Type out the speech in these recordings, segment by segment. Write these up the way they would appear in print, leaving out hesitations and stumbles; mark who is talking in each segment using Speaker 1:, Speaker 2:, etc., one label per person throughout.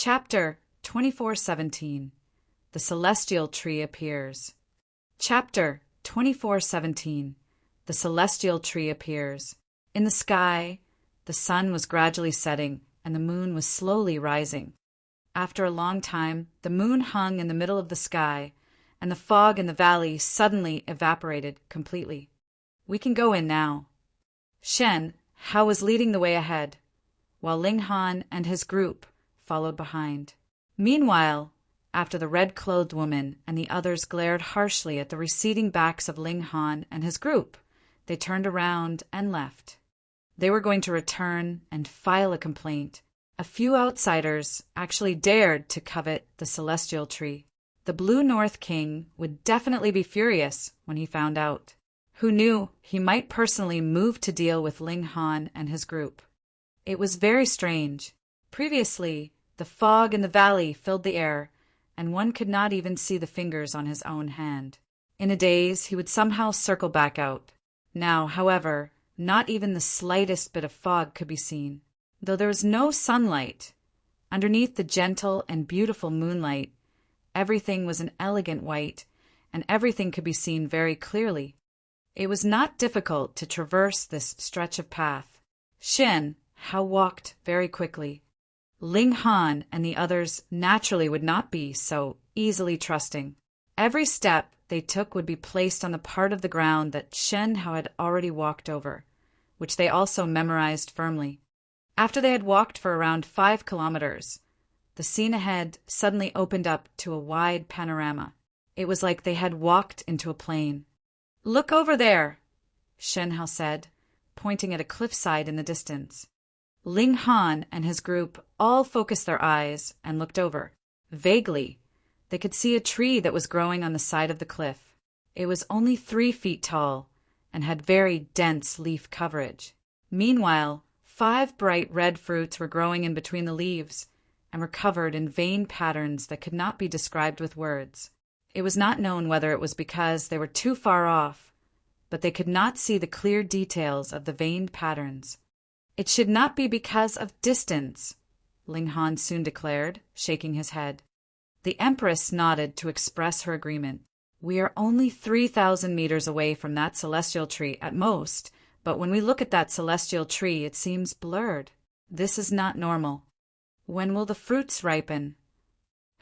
Speaker 1: Chapter 24:17 The Celestial Tree Appears. Chapter 24:17 The Celestial Tree Appears. In the sky, the sun was gradually setting and the moon was slowly rising. After a long time, the moon hung in the middle of the sky, and the fog in the valley suddenly evaporated completely. "We can go in now." Shen Hao was leading the way ahead, while Ling Han and his group followed behind. Meanwhile, after the red-clothed woman and the others glared harshly at the receding backs of Ling Han and his group, they turned around and left. They were going to return and file a complaint. A few outsiders actually dared to covet the celestial tree. The Blue North King would definitely be furious when he found out. Who knew he might personally move to deal with Ling Han and his group. It was very strange. Previously, the fog in the valley filled the air, and one could not even see the fingers on his own hand. In a daze, he would somehow circle back out. Now, however, not even the slightest bit of fog could be seen. Though there was no sunlight, underneath the gentle and beautiful moonlight, everything was an elegant white, and everything could be seen very clearly. It was not difficult to traverse this stretch of path. Shen Hao walked very quickly. Ling Han and the others naturally would not be so easily trusting. Every step they took would be placed on the part of the ground that Shen Hao had already walked over, which they also memorized firmly. After they had walked for around 5 kilometers, the scene ahead suddenly opened up to a wide panorama. It was like they had walked into a plain. "Look over there," Shen Hao said, pointing at a cliffside in the distance. Ling Han and his group all focused their eyes and looked over. Vaguely, they could see a tree that was growing on the side of the cliff. It was only 3 feet tall and had very dense leaf coverage. Meanwhile, 5 bright red fruits were growing in between the leaves and were covered in veined patterns that could not be described with words. It was not known whether it was because they were too far off, but they could not see the clear details of the veined patterns. "It should not be because of distance," Ling Han soon declared, shaking his head. The Empress nodded to express her agreement. "We are only 3,000 meters away from that celestial tree at most, but when we look at that celestial tree it seems blurred. This is not normal. When will the fruits ripen?"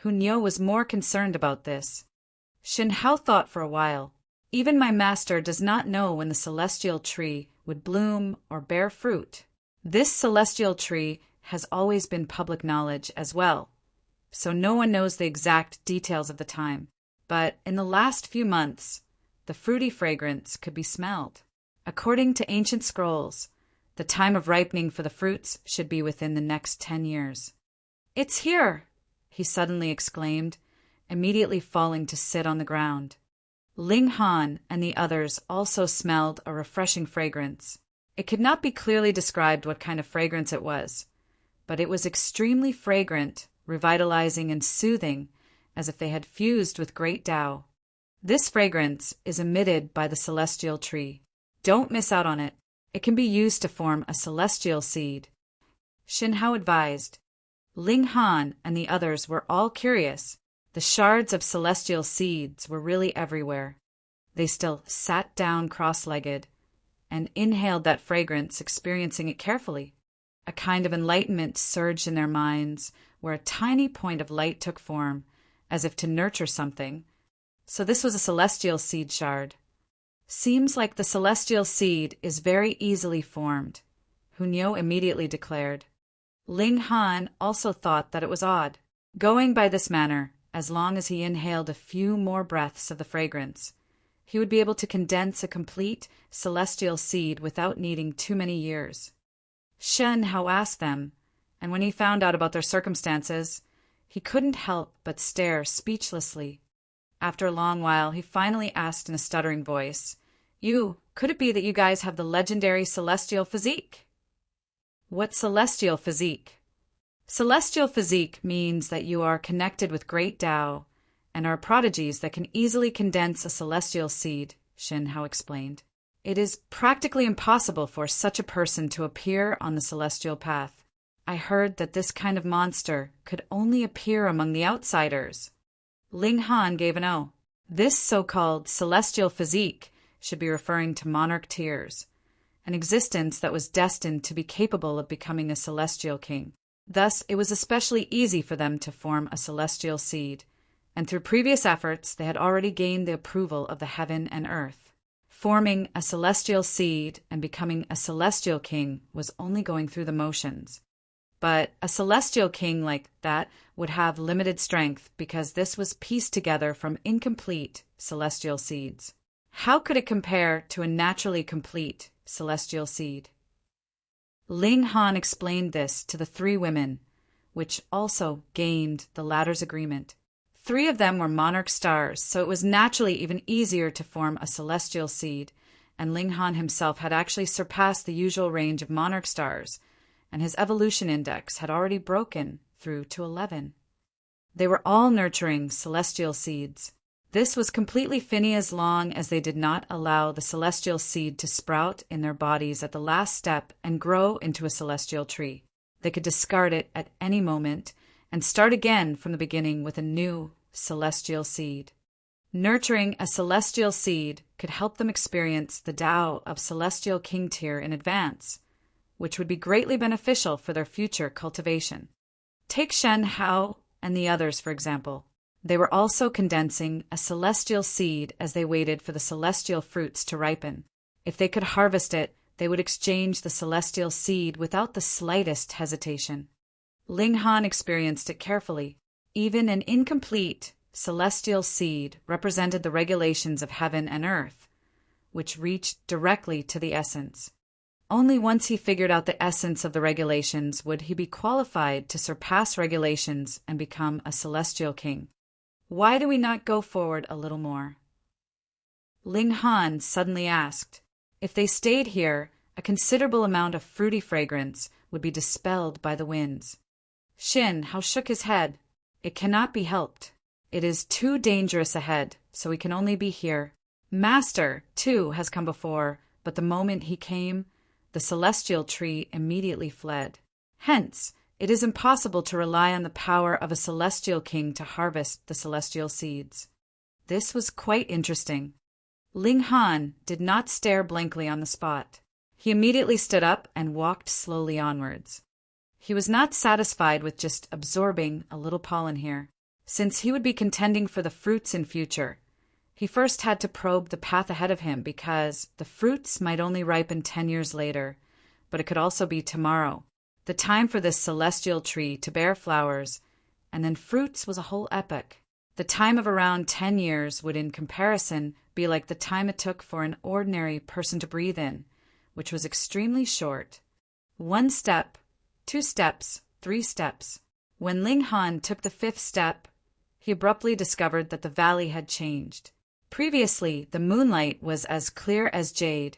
Speaker 1: Hunyo was more concerned about this. Shen Hao thought for a while. "Even my master does not know when the celestial tree would bloom or bear fruit. This celestial tree has always been public knowledge as well, so no one knows the exact details of the time. But in the last few months, the fruity fragrance could be smelled. According to ancient scrolls, the time of ripening for the fruits should be within the next 10 years. "It's here!" he suddenly exclaimed, immediately falling to sit on the ground. Ling Han and the others also smelled a refreshing fragrance. It could not be clearly described what kind of fragrance it was, but it was extremely fragrant, revitalizing and soothing, as if they had fused with great Tao. This fragrance is emitted by the celestial tree. Don't miss out on it. It can be used to form a celestial seed, Shen Hao advised. Ling Han and the others were all curious. The shards of celestial seeds were really everywhere. They still sat down cross-legged and inhaled that fragrance, experiencing it carefully. A kind of enlightenment surged in their minds, where a tiny point of light took form, as if to nurture something. So this was a celestial seed shard. "Seems like the celestial seed is very easily formed," Hunyo immediately declared. Ling Han also thought that it was odd. Going by this manner, as long as he inhaled a few more breaths of the fragrance, he would be able to condense a complete celestial seed without needing too many years. Shen Hao asked them, and when he found out about their circumstances, he couldn't help but stare speechlessly. After a long while, he finally asked in a stuttering voice, Could it be that you guys have the legendary celestial physique?" "What celestial physique?" "Celestial physique means that you are connected with great Tao and are prodigies that can easily condense a celestial seed," Shen Hao explained. "It is practically impossible for such a person to appear on the celestial path. I heard that this kind of monster could only appear among the outsiders. Ling Han gave an O. This so-called celestial physique should be referring to monarch tears, an existence that was destined to be capable of becoming a celestial king. Thus, it was especially easy for them to form a celestial seed, and through previous efforts they had already gained the approval of the heaven and earth. Forming a celestial seed and becoming a celestial king was only going through the motions. But a celestial king like that would have limited strength because this was pieced together from incomplete celestial seeds. How could it compare to a naturally complete celestial seed? Ling Han explained this to the three women, which also gained the latter's agreement. 3 of them were monarch stars, so it was naturally even easier to form a celestial seed, and Ling Han himself had actually surpassed the usual range of monarch stars, and his evolution index had already broken through to 11. They were all nurturing celestial seeds. This was completely finny as long as they did not allow the celestial seed to sprout in their bodies at the last step and grow into a celestial tree. They could discard it at any moment and start again from the beginning with a new celestial seed. Nurturing a celestial seed could help them experience the Tao of celestial king tier in advance, which would be greatly beneficial for their future cultivation. Take Shen Hao and the others, for example. They were also condensing a celestial seed as they waited for the celestial fruits to ripen. If they could harvest it, they would exchange the celestial seed without the slightest hesitation. Ling Han experienced it carefully. Even an incomplete celestial seed represented the regulations of heaven and earth, which reached directly to the essence. Only once he figured out the essence of the regulations would he be qualified to surpass regulations and become a celestial king. Why do we not go forward a little more? Ling Han suddenly asked. If they stayed here, a considerable amount of fruity fragrance would be dispelled by the winds. Shin Hao shook his head. It cannot be helped. It is too dangerous ahead, so we can only be here. Master, too, has come before, but the moment he came, the celestial tree immediately fled. Hence, it is impossible to rely on the power of a celestial king to harvest the celestial seeds. This was quite interesting. Ling Han did not stare blankly on the spot. He immediately stood up and walked slowly onwards. He was not satisfied with just absorbing a little pollen here. Since he would be contending for the fruits in future, he first had to probe the path ahead of him because the fruits might only ripen 10 years later, but it could also be tomorrow, the time for this celestial tree to bear flowers, and then fruits was a whole epoch. The time of around 10 years would in comparison be like the time it took for an ordinary person to breathe in, which was extremely short. 1 step, 2 steps, 3 steps. When Ling Han took the 5th step, he abruptly discovered that the valley had changed. Previously, the moonlight was as clear as jade,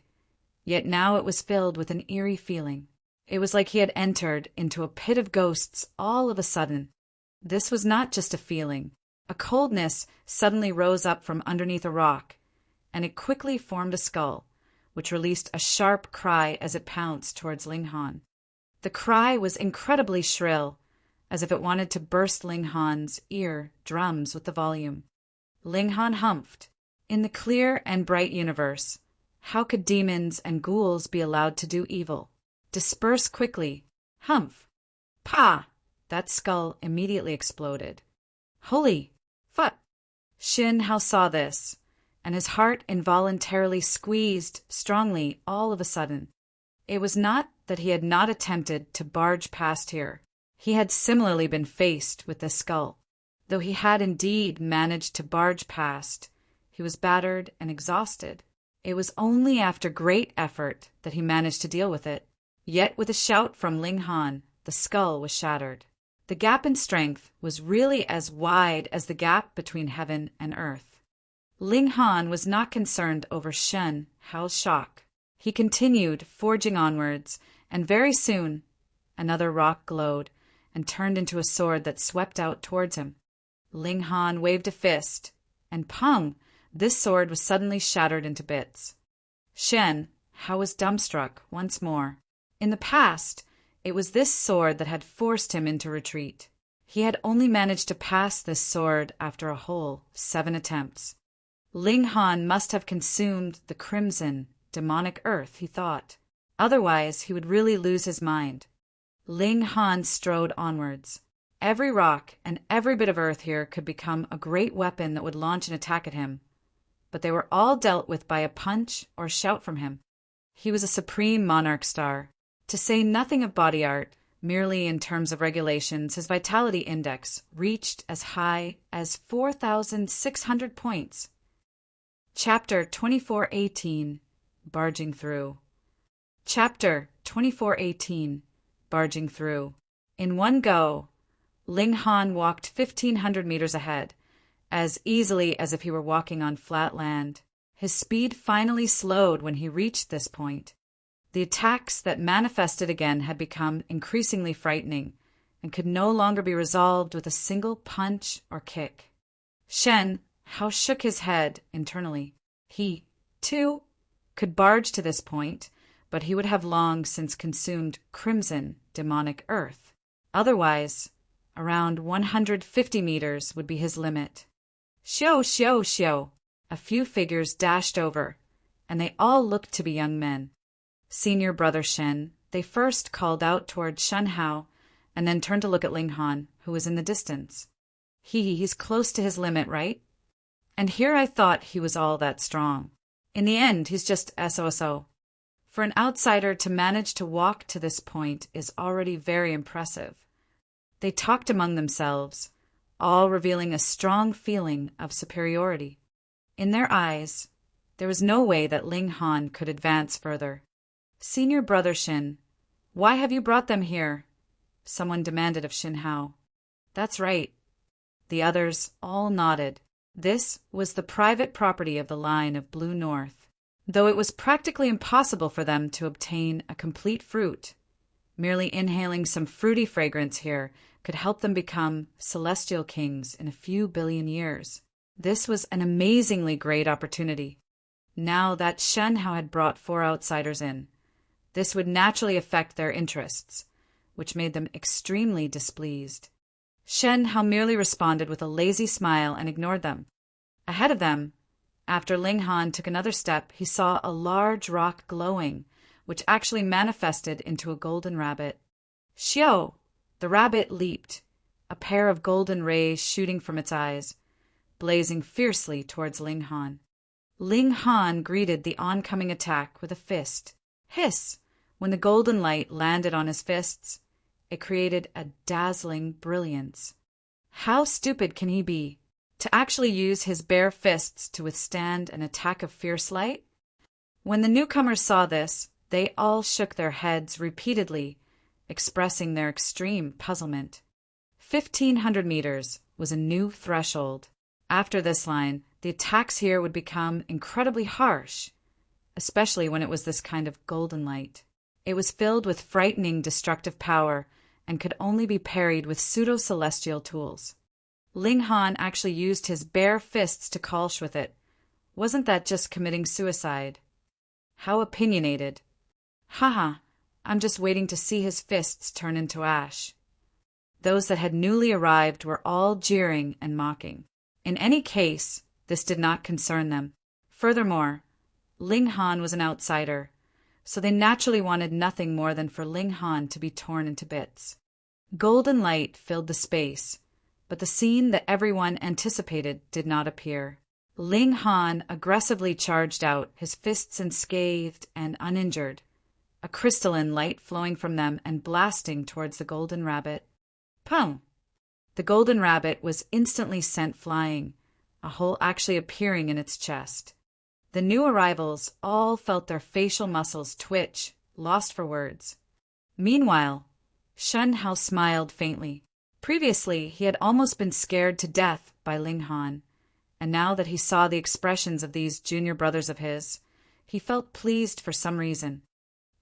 Speaker 1: yet now it was filled with an eerie feeling. It was like he had entered into a pit of ghosts all of a sudden. This was not just a feeling. A coldness suddenly rose up from underneath a rock, and it quickly formed a skull, which released a sharp cry as it pounced towards Ling Han. The cry was incredibly shrill, as if it wanted to burst Ling Han's ear drums with the volume. Ling Han humphed. In the clear and bright universe, how could demons and ghouls be allowed to do evil? Disperse quickly. Humph. Pah! That skull immediately exploded. Holy fuck! Shin Hao saw this, and his heart involuntarily squeezed strongly all of a sudden. It was not that he had not attempted to barge past here. He had similarly been faced with this skull. Though he had indeed managed to barge past, he was battered and exhausted. It was only after great effort that he managed to deal with it. Yet with a shout from Ling Han, the skull was shattered. The gap in strength was really as wide as the gap between heaven and earth. Ling Han was not concerned over Shen Hao's shock. He continued forging onwards, and very soon another rock glowed and turned into a sword that swept out towards him. Ling Han waved a fist, and pong! This sword was suddenly shattered into bits. Shen Hao was dumbstruck once more. In the past, It was this sword that had forced him into retreat. He had only managed to pass this sword after a whole 7 attempts. Ling Han must have consumed the crimson, demonic earth, he thought. Otherwise, he would really lose his mind. Ling Han strode onwards. Every rock and every bit of earth here could become a great weapon that would launch an attack at him. But they were all dealt with by a punch or shout from him. He was a supreme monarch star. To say nothing of body art, merely in terms of regulations, his vitality index reached as high as 4,600 points. Chapter 2418, Barging Through. Chapter 2418, Barging Through. In one go, Ling Han walked 1,500 meters ahead, as easily as if he were walking on flat land. His speed finally slowed when he reached this point. The attacks that manifested again had become increasingly frightening and could no longer be resolved with a single punch or kick. Shen Hao shook his head internally. He, too, could barge to this point, but he would have long since consumed crimson, demonic earth. Otherwise, around 150 meters would be his limit. Xiao, xiao, xiao! A few figures dashed over, and they all looked to be young men. Senior brother Shen, they first called out toward Shen Hao, and then turned to look at Ling Han, who was in the distance. He's close to his limit, right? And here I thought he was all that strong. In the end, he's just SOSO. For an outsider to manage to walk to this point is already very impressive. They talked among themselves, all revealing a strong feeling of superiority. In their eyes, there was no way that Ling Han could advance further. Senior brother Shin, why have you brought them here? Someone demanded of Shin Hao. That's right. The others all nodded. This was the private property of the line of Blue North. Though it was practically impossible for them to obtain a complete fruit, merely inhaling some fruity fragrance here could help them become celestial kings in a few billion years. This was an amazingly great opportunity. Now that Shen Hao had brought 4 outsiders in, this would naturally affect their interests, which made them extremely displeased. Shen Hao merely responded with a lazy smile and ignored them. Ahead of them, after Ling Han took another step, he saw a large rock glowing, which actually manifested into a golden rabbit. Xiao! The rabbit leaped, a pair of golden rays shooting from its eyes, blazing fiercely towards Ling Han. Ling Han greeted the oncoming attack with a fist. Hiss! When the golden light landed on his fists, it created a dazzling brilliance. How stupid can he be? To actually use his bare fists to withstand an attack of fierce light? When the newcomers saw this, they all shook their heads repeatedly, expressing their extreme puzzlement. 1,500 meters was a new threshold. After this line, the attacks here would become incredibly harsh, especially when it was this kind of golden light. It was filled with frightening destructive power and could only be parried with pseudo-celestial tools. Ling Han actually used his bare fists to colch with it. Wasn't that just committing suicide? How opinionated. Haha, I'm just waiting to see his fists turn into ash. Those that had newly arrived were all jeering and mocking. In any case, this did not concern them. Furthermore, Ling Han was an outsider, so they naturally wanted nothing more than for Ling Han to be torn into bits. Golden light filled the space, but the scene that everyone anticipated did not appear. Ling Han aggressively charged out, his fists unscathed and uninjured, a crystalline light flowing from them and blasting towards the golden rabbit. Pum! The golden rabbit was instantly sent flying, a hole actually appearing in its chest. The new arrivals all felt their facial muscles twitch, lost for words. Meanwhile, Shen Hao smiled faintly. Previously, he had almost been scared to death by Ling Han, and now that he saw the expressions of these junior brothers of his, he felt pleased for some reason.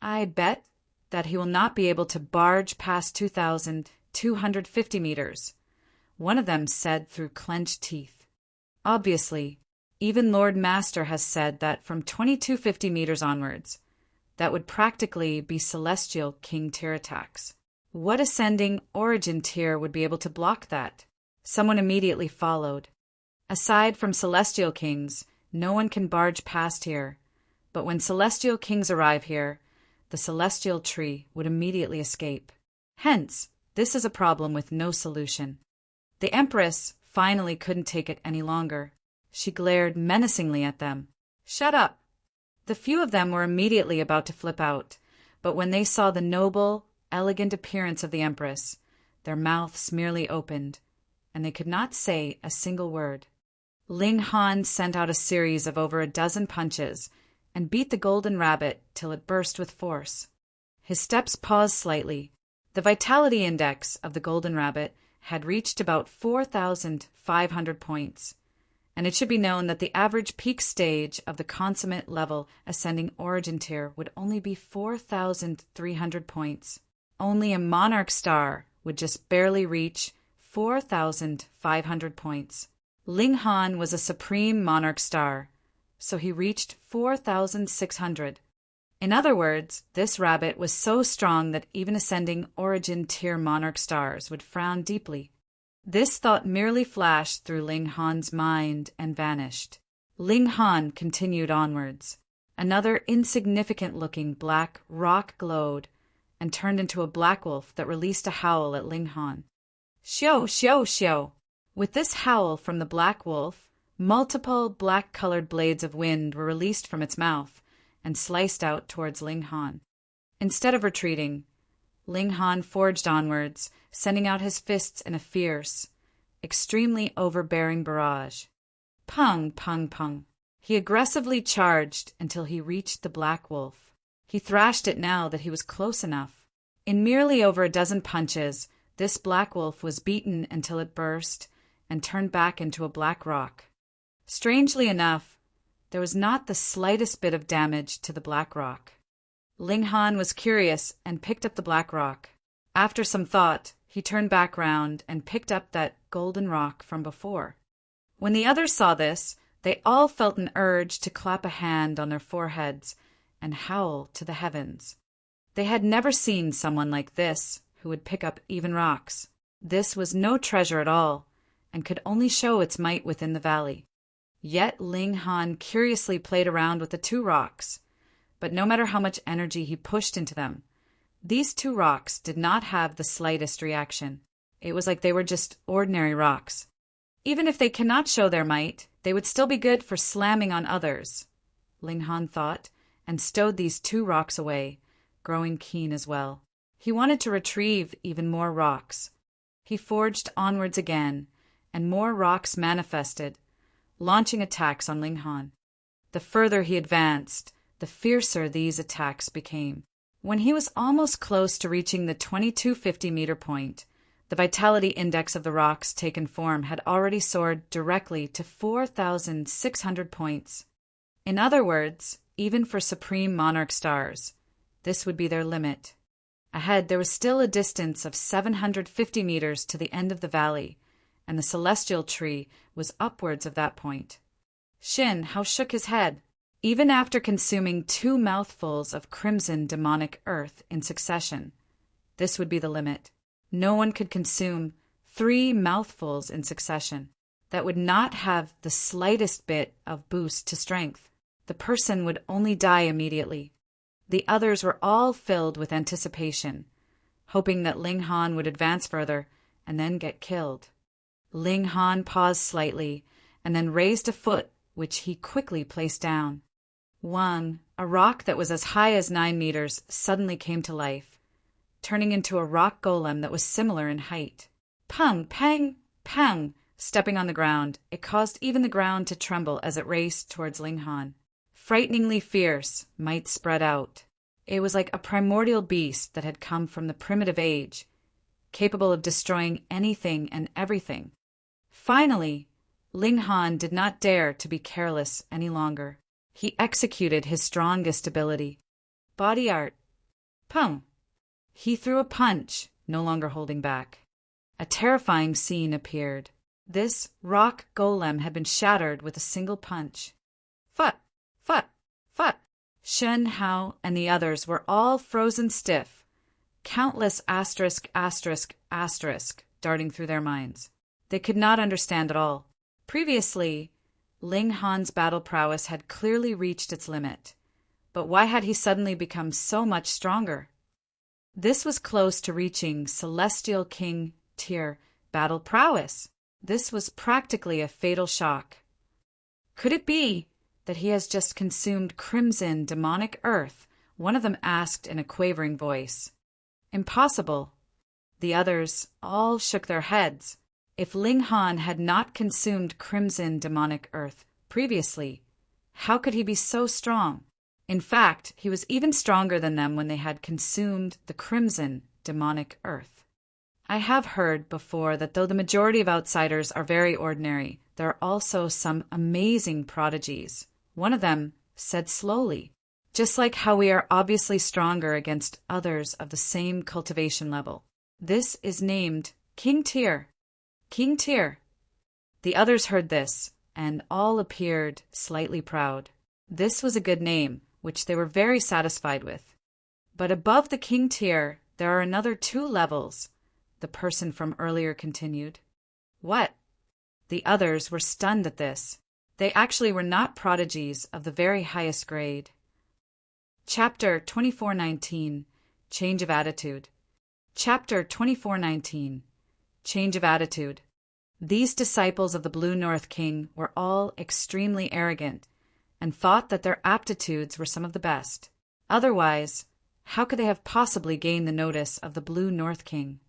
Speaker 1: I bet that he will not be able to barge past 2,250 meters, one of them said through clenched teeth. Obviously, even Lord Master has said that from 2,250 meters onwards, that would practically be celestial King Tiritax. What ascending origin tier would be able to block that? Someone immediately followed. Aside from celestial kings, no one can barge past here. But when celestial kings arrive here, the celestial tree would immediately escape. Hence, this is a problem with no solution. The Empress finally couldn't take it any longer. She glared menacingly at them. "Shut up!" The few of them were immediately about to flip out, but when they saw the noble, elegant appearance of the Empress, their mouths merely opened, and they could not say a single word. Ling Han sent out a series of over a dozen punches and beat the golden rabbit till it burst with force. His steps paused slightly. The vitality index of the golden rabbit had reached about 4,500 points, and it should be known that the average peak stage of the consummate level ascending origin tier would only be 4,300 points. Only a monarch star would just barely reach 4,500 points. Ling Han was a supreme monarch star, so he reached 4,600. In other words, this rabbit was so strong that even ascending origin tier monarch stars would frown deeply. This thought merely flashed through Ling Han's mind and vanished. Ling Han continued onwards. Another insignificant-looking black rock glowed and turned into a black wolf that released a howl at Ling Han. "Xiao, xiao, xiao!" With this howl from the black wolf, multiple black-colored blades of wind were released from its mouth and sliced out towards Ling Han. Instead of retreating, Ling Han forged onwards, sending out his fists in a fierce, extremely overbearing barrage. Pung, pung, pung. He aggressively charged until he reached the black wolf. He thrashed it now that he was close enough. In merely over a dozen punches, this black wolf was beaten until it burst and turned back into a black rock. Strangely enough, there was not the slightest bit of damage to the black rock. Ling Han was curious and picked up the black rock. After some thought, he turned back round and picked up that golden rock from before. When the others saw this, they all felt an urge to clap a hand on their foreheads and howl to the heavens. They had never seen someone like this who would pick up even rocks. This was no treasure at all, and could only show its might within the valley. Yet Ling Han curiously played around with the two rocks, but no matter how much energy he pushed into them, these two rocks did not have the slightest reaction. It was like they were just ordinary rocks. Even if they cannot show their might, they would still be good for slamming on others, Ling Han thought, and stowed these two rocks away, growing keen as well. He wanted to retrieve even more rocks. He forged onwards again, and more rocks manifested, launching attacks on Ling Han. The further he advanced, the fiercer these attacks became. When he was almost close to reaching the 2250-meter point, the vitality index of the rocks taken form had already soared directly to 4,600 points. In other words, even for supreme monarch stars, this would be their limit. Ahead, there was still a distance of 750 meters to the end of the valley, and the celestial tree was upwards of that point. Shin Hao shook his head. Even after consuming 2 mouthfuls of crimson demonic earth in succession, this would be the limit. No one could consume 3 mouthfuls in succession. That would not have the slightest bit of boost to strength. The person would only die immediately. The others were all filled with anticipation, hoping that Ling Han would advance further and then get killed. Ling Han paused slightly and then raised a foot, which he quickly placed down. A rock that was as high as 9 meters suddenly came to life, turning into a rock golem that was similar in height. Pung, pang, pang! Stepping on the ground, it caused even the ground to tremble as it raced towards Ling Han. Frighteningly fierce, might spread out. It was like a primordial beast that had come from the primitive age, capable of destroying anything and everything. Finally, Ling Han did not dare to be careless any longer. He executed his strongest ability. Body art. Pung! He threw a punch, no longer holding back. A terrifying scene appeared. This rock golem had been shattered with a single punch. Phut! Phut! Phut! Shen Hao and the others were all frozen stiff, countless darting through their minds. They could not understand at all. Previously, Ling Han's battle prowess had clearly reached its limit. But why had he suddenly become so much stronger? This was close to reaching Celestial King tier battle prowess. This was practically a fatal shock. Could it be that he has just consumed crimson demonic earth? One of them asked in a quavering voice. Impossible. The others all shook their heads. If Ling Han had not consumed crimson demonic earth previously, how could he be so strong? In fact, he was even stronger than them when they had consumed the crimson demonic earth. I have heard before that though the majority of outsiders are very ordinary, there are also some amazing prodigies. One of them said slowly, just like how we are obviously stronger against others of the same cultivation level. This is named King Tier. King Tier. The others heard this, and all appeared slightly proud. This was a good name, which they were very satisfied with. But above the King Tier, there are another 2 levels, the person from earlier continued. What? The others were stunned at this. They actually were not prodigies of the very highest grade. Chapter 2419, Change of Attitude. Chapter 2419, Change of Attitude. These disciples of the Blue North King were all extremely arrogant and thought that their aptitudes were some of the best. Otherwise, how could they have possibly gained the notice of the Blue North King?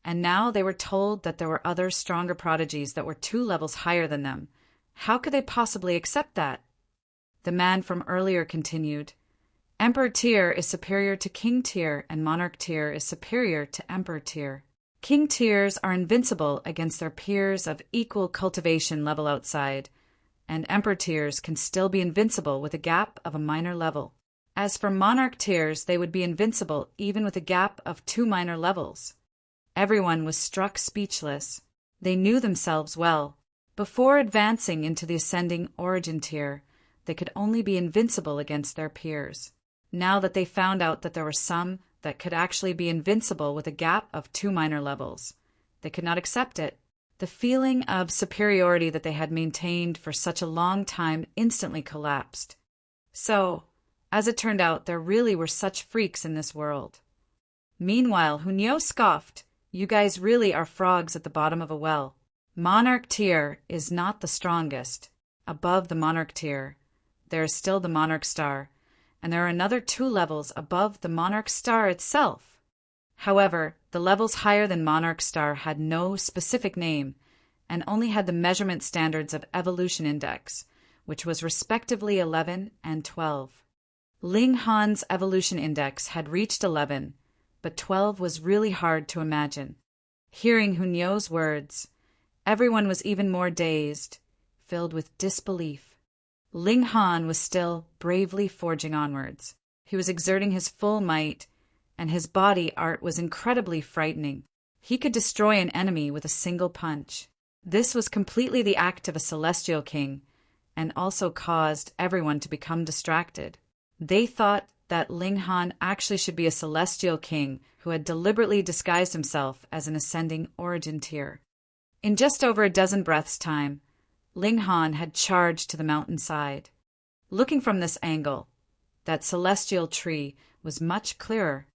Speaker 1: And now they were told that there were other stronger prodigies that were 2 levels higher than them. How could they possibly accept that? The man from earlier continued, Emperor Tier is superior to King Tier, and Monarch Tier is superior to Emperor Tier. King Tiers are invincible against their peers of equal cultivation level outside, and Emperor Tiers can still be invincible with a gap of a minor level. As for Monarch Tiers, they would be invincible even with a gap of 2 minor levels. Everyone was struck speechless. They knew themselves well. Before advancing into the ascending origin tier, they could only be invincible against their peers. Now that they found out that there were some that could actually be invincible with a gap of 2 minor levels, they could not accept it. The feeling of superiority that they had maintained for such a long time instantly collapsed. So, as it turned out, there really were such freaks in this world. Meanwhile, Hunyo scoffed, You guys really are frogs at the bottom of a well. Monarch Tier is not the strongest. Above the Monarch Tier, there is still the Monarch Star, and there are another 2 levels above the Monarch Star itself. However, the levels higher than Monarch Star had no specific name and only had the measurement standards of Evolution Index, which was respectively 11 and 12. Ling Han's Evolution Index had reached 11, but 12 was really hard to imagine. Hearing Hunyo's words, everyone was even more dazed, filled with disbelief. Ling Han was still bravely forging onwards. He was exerting his full might, and his body art was incredibly frightening. He could destroy an enemy with a single punch. This was completely the act of a celestial king, and also caused everyone to become distracted. They thought that Ling Han actually should be a celestial king who had deliberately disguised himself as an ascending origin tier. In just over a dozen breaths' time, Ling Han had charged to the mountainside. Looking from this angle, that celestial tree was much clearer.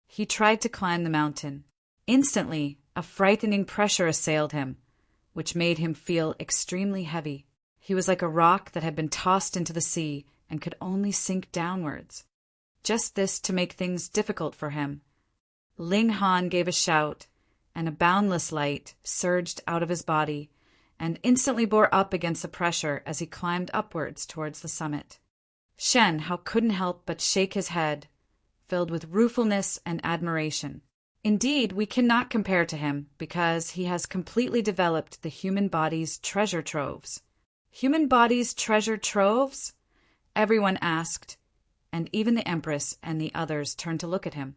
Speaker 1: He tried to climb the mountain. Instantly, a frightening pressure assailed him, which made him feel extremely heavy. He was like a rock that had been tossed into the sea and could only sink downwards. Just this to make things difficult for him. Ling Han gave a shout, and a boundless light surged out of his body and instantly bore up against the pressure as he climbed upwards towards the summit. Shen Hao couldn't help but shake his head, filled with ruefulness and admiration. Indeed, we cannot compare to him because he has completely developed the human body's treasure troves. Human body's treasure troves? Everyone asked, and even the Empress and the others turned to look at him.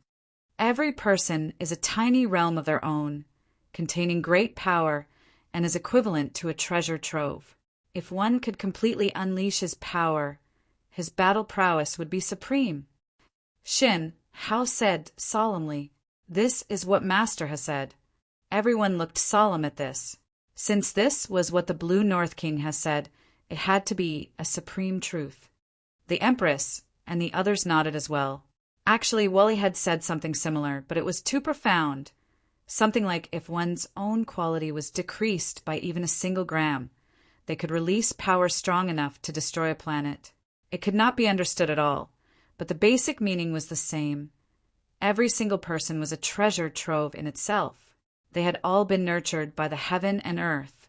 Speaker 1: Every person is a tiny realm of their own, containing great power and is equivalent to a treasure trove. If one could completely unleash his power, his battle prowess would be supreme. Shin, Hao said solemnly, "This is what Master has said." Everyone looked solemn at this. Since this was what the Blue North King has said, it had to be a supreme truth. The Empress and the others nodded as well. Actually, Wally had said something similar, but it was too profound. Something like if one's own quality was decreased by even a single gram, they could release power strong enough to destroy a planet. It could not be understood at all, but the basic meaning was the same. Every single person was a treasure trove in itself. They had all been nurtured by the heaven and earth,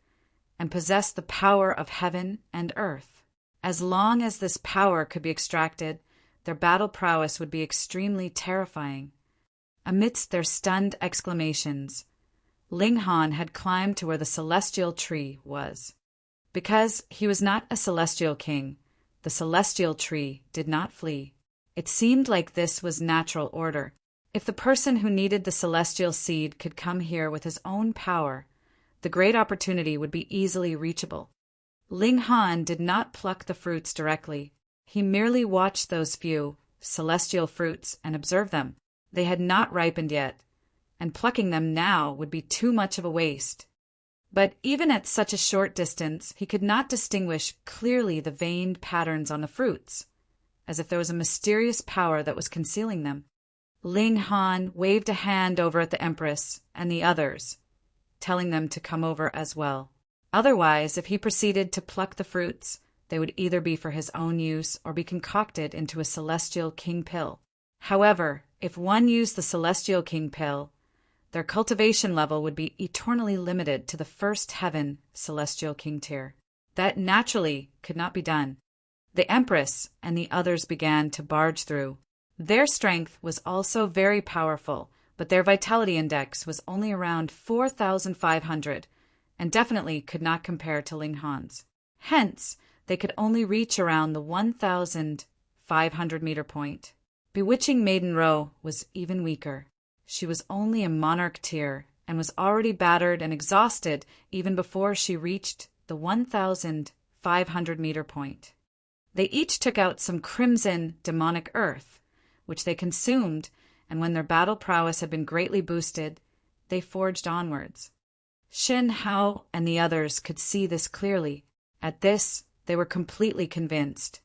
Speaker 1: and possessed the power of heaven and earth. As long as this power could be extracted, their battle prowess would be extremely terrifying. Amidst their stunned exclamations, Ling Han had climbed to where the celestial tree was. Because he was not a celestial king, the celestial tree did not flee. It seemed like this was natural order. If the person who needed the celestial seed could come here with his own power, the great opportunity would be easily reachable. Ling Han did not pluck the fruits directly. He merely watched those few celestial fruits and observed them. They had not ripened yet, and plucking them now would be too much of a waste. But even at such a short distance, he could not distinguish clearly the veined patterns on the fruits, as if there was a mysterious power that was concealing them. Ling Han waved a hand over at the Empress and the others, telling them to come over as well. Otherwise, if he proceeded to pluck the fruits, they would either be for his own use or be concocted into a celestial king pill. However, if one used the celestial king pill, their cultivation level would be eternally limited to the first heaven celestial king tier. That naturally could not be done. The Empress and the others began to barge through. Their strength was also very powerful, but their vitality index was only around 4,500 and definitely could not compare to Ling Han's. Hence, they could only reach around the 1,500-meter point. Bewitching Maiden Ro was even weaker. She was only a monarch tier and was already battered and exhausted even before she reached the 1,500-meter point. They each took out some crimson demonic earth, which they consumed, and when their battle prowess had been greatly boosted, they forged onwards. Shen Hao and the others could see this clearly. At this, they were completely convinced.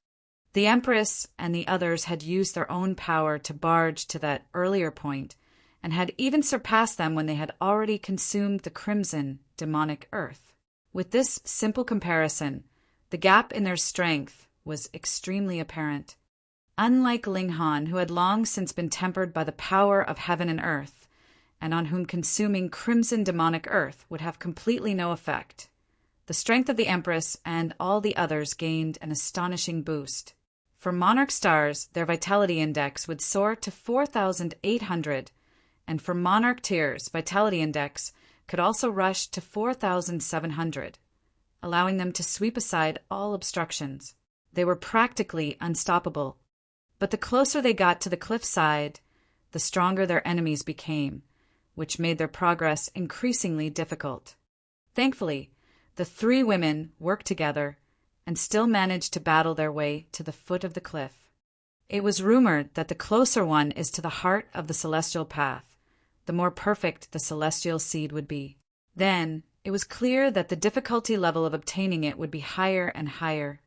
Speaker 1: The Empress and the others had used their own power to barge to that earlier point, and had even surpassed them when they had already consumed the crimson demonic earth. With this simple comparison, the gap in their strength was extremely apparent. Unlike Ling Han, who had long since been tempered by the power of heaven and earth, and on whom consuming crimson demonic earth would have completely no effect, the strength of the Empress and all the others gained an astonishing boost. For monarch stars, their vitality index would soar to 4,800, and for monarch tiers, vitality index could also rush to 4,700, allowing them to sweep aside all obstructions. They were practically unstoppable. But the closer they got to the cliffside, the stronger their enemies became, which made their progress increasingly difficult. Thankfully, the three women worked together and still managed to battle their way to the foot of the cliff. It was rumored that the closer one is to the heart of the celestial path, the more perfect the celestial seed would be. Then, it was clear that the difficulty level of obtaining it would be higher and higher.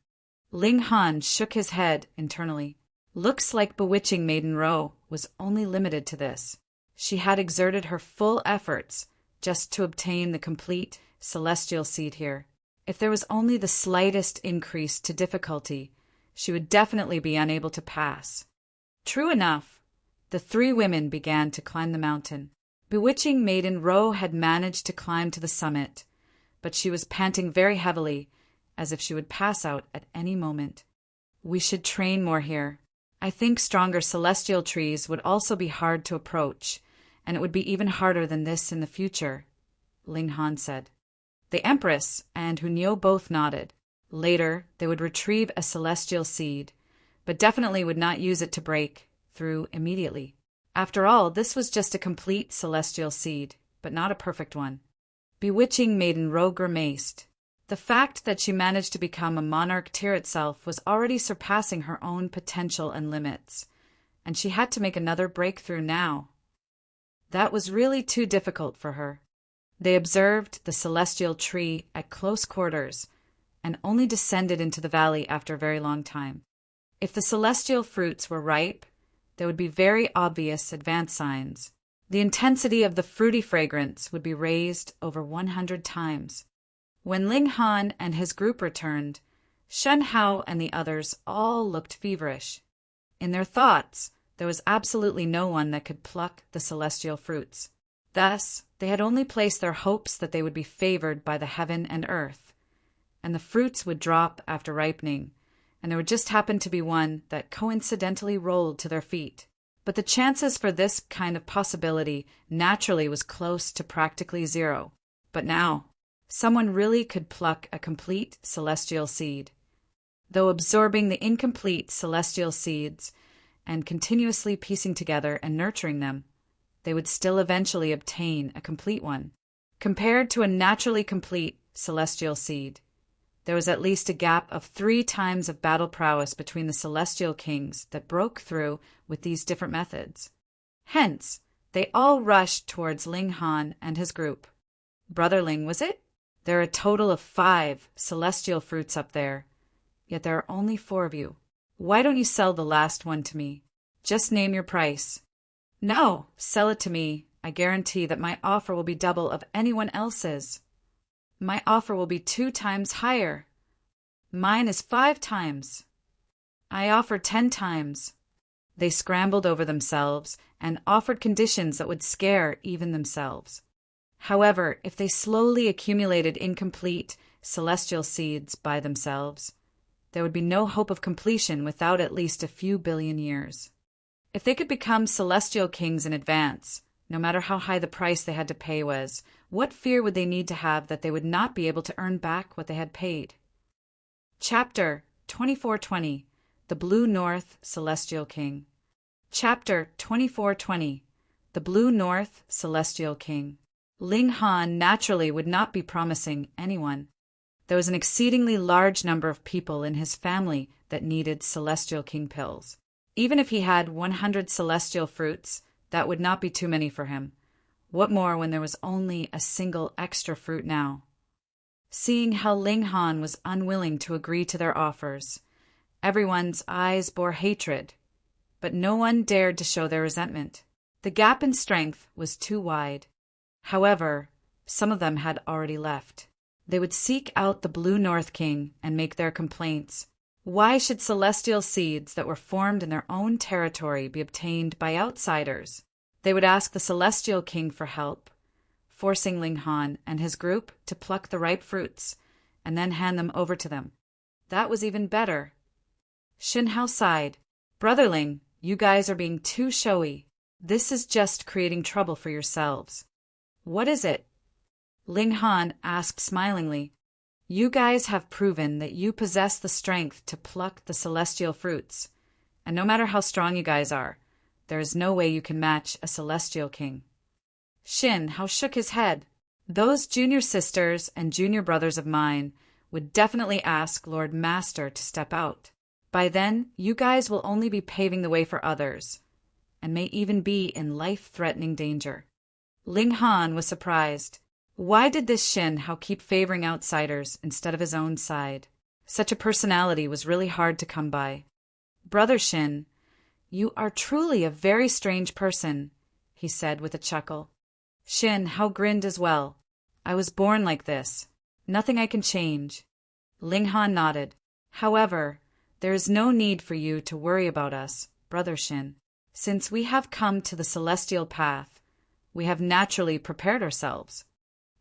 Speaker 1: Ling Han shook his head internally. Looks like bewitching Maiden Ro was only limited to this. She had exerted her full efforts just to obtain the complete celestial seed here. If there was only the slightest increase to difficulty, she would definitely be unable to pass. True enough, the three women began to climb the mountain. Bewitching Maiden Ro had managed to climb to the summit, but she was panting very heavily, as if she would pass out at any moment. We should train more here. I think stronger celestial trees would also be hard to approach, and it would be even harder than this in the future, Ling Han said. The Empress and Hunyo both nodded. Later, they would retrieve a celestial seed, but definitely would not use it to break through immediately. After all, this was just a complete celestial seed, but not a perfect one. Bewitching Maiden Ro grimaced. The fact that she managed to become a monarch tier itself was already surpassing her own potential and limits, and she had to make another breakthrough now. That was really too difficult for her. They observed the celestial tree at close quarters and only descended into the valley after a very long time. If the celestial fruits were ripe, there would be very obvious advance signs. The intensity of the fruity fragrance would be raised over 100 times. When Ling Han and his group returned, Shen Hao and the others all looked feverish. In their thoughts, there was absolutely no one that could pluck the celestial fruits. Thus, they had only placed their hopes that they would be favored by the heaven and earth, and the fruits would drop after ripening, and there would just happen to be one that coincidentally rolled to their feet. But the chances for this kind of possibility naturally was close to practically zero. But now, someone really could pluck a complete celestial seed. Though absorbing the incomplete celestial seeds and continuously piecing together and nurturing them, they would still eventually obtain a complete one. Compared to a naturally complete celestial seed, there was at least a gap of 3 times of battle prowess between the celestial kings that broke through with these different methods. Hence, they all rushed towards Ling Han and his group. Brother Ling, was it? There are a total of 5 celestial fruits up there, yet there are only 4 of you. Why don't you sell the last one to me? Just name your price. No, sell it to me. I guarantee that my offer will be double of anyone else's. My offer will be 2 times higher. Mine is 5 times. I offer 10 times. They scrambled over themselves and offered conditions that would scare even themselves. However, if they slowly accumulated incomplete celestial seeds by themselves, there would be no hope of completion without at least a few billion years. If they could become celestial kings in advance, no matter how high the price they had to pay was, what fear would they need to have that they would not be able to earn back what they had paid? Chapter 2420, The Blue North Celestial King. Chapter 2420, The Blue North Celestial King. Ling Han naturally would not be promising anyone. There was an exceedingly large number of people in his family that needed Celestial King pills. Even if he had 100 celestial fruits, that would not be too many for him. What more when there was only a single extra fruit now? Seeing how Ling Han was unwilling to agree to their offers, everyone's eyes bore hatred, but no one dared to show their resentment. The gap in strength was too wide. However, some of them had already left. They would seek out the Blue North King and make their complaints. Why should celestial seeds that were formed in their own territory be obtained by outsiders? They would ask the Celestial King for help, forcing Ling Han and his group to pluck the ripe fruits and then hand them over to them. That was even better. Shen Hao sighed. Brother Ling, you guys are being too showy. This is just creating trouble for yourselves. What is it? Ling Han asked smilingly. You guys have proven that you possess the strength to pluck the celestial fruits, and no matter how strong you guys are, there is no way you can match a celestial king. Shen Hao shook his head. Those junior sisters and junior brothers of mine would definitely ask Lord Master to step out. By then, you guys will only be paving the way for others, and may even be in life-threatening danger. Ling Han was surprised. Why did this Shen Hao keep favoring outsiders instead of his own side? Such a personality was really hard to come by. Brother Shen, you are truly a very strange person, he said with a chuckle. Shen Hao grinned as well. I was born like this. Nothing I can change. Ling Han nodded. However, there is no need for you to worry about us, Brother Shen. Since we have come to the celestial path, we have naturally prepared ourselves.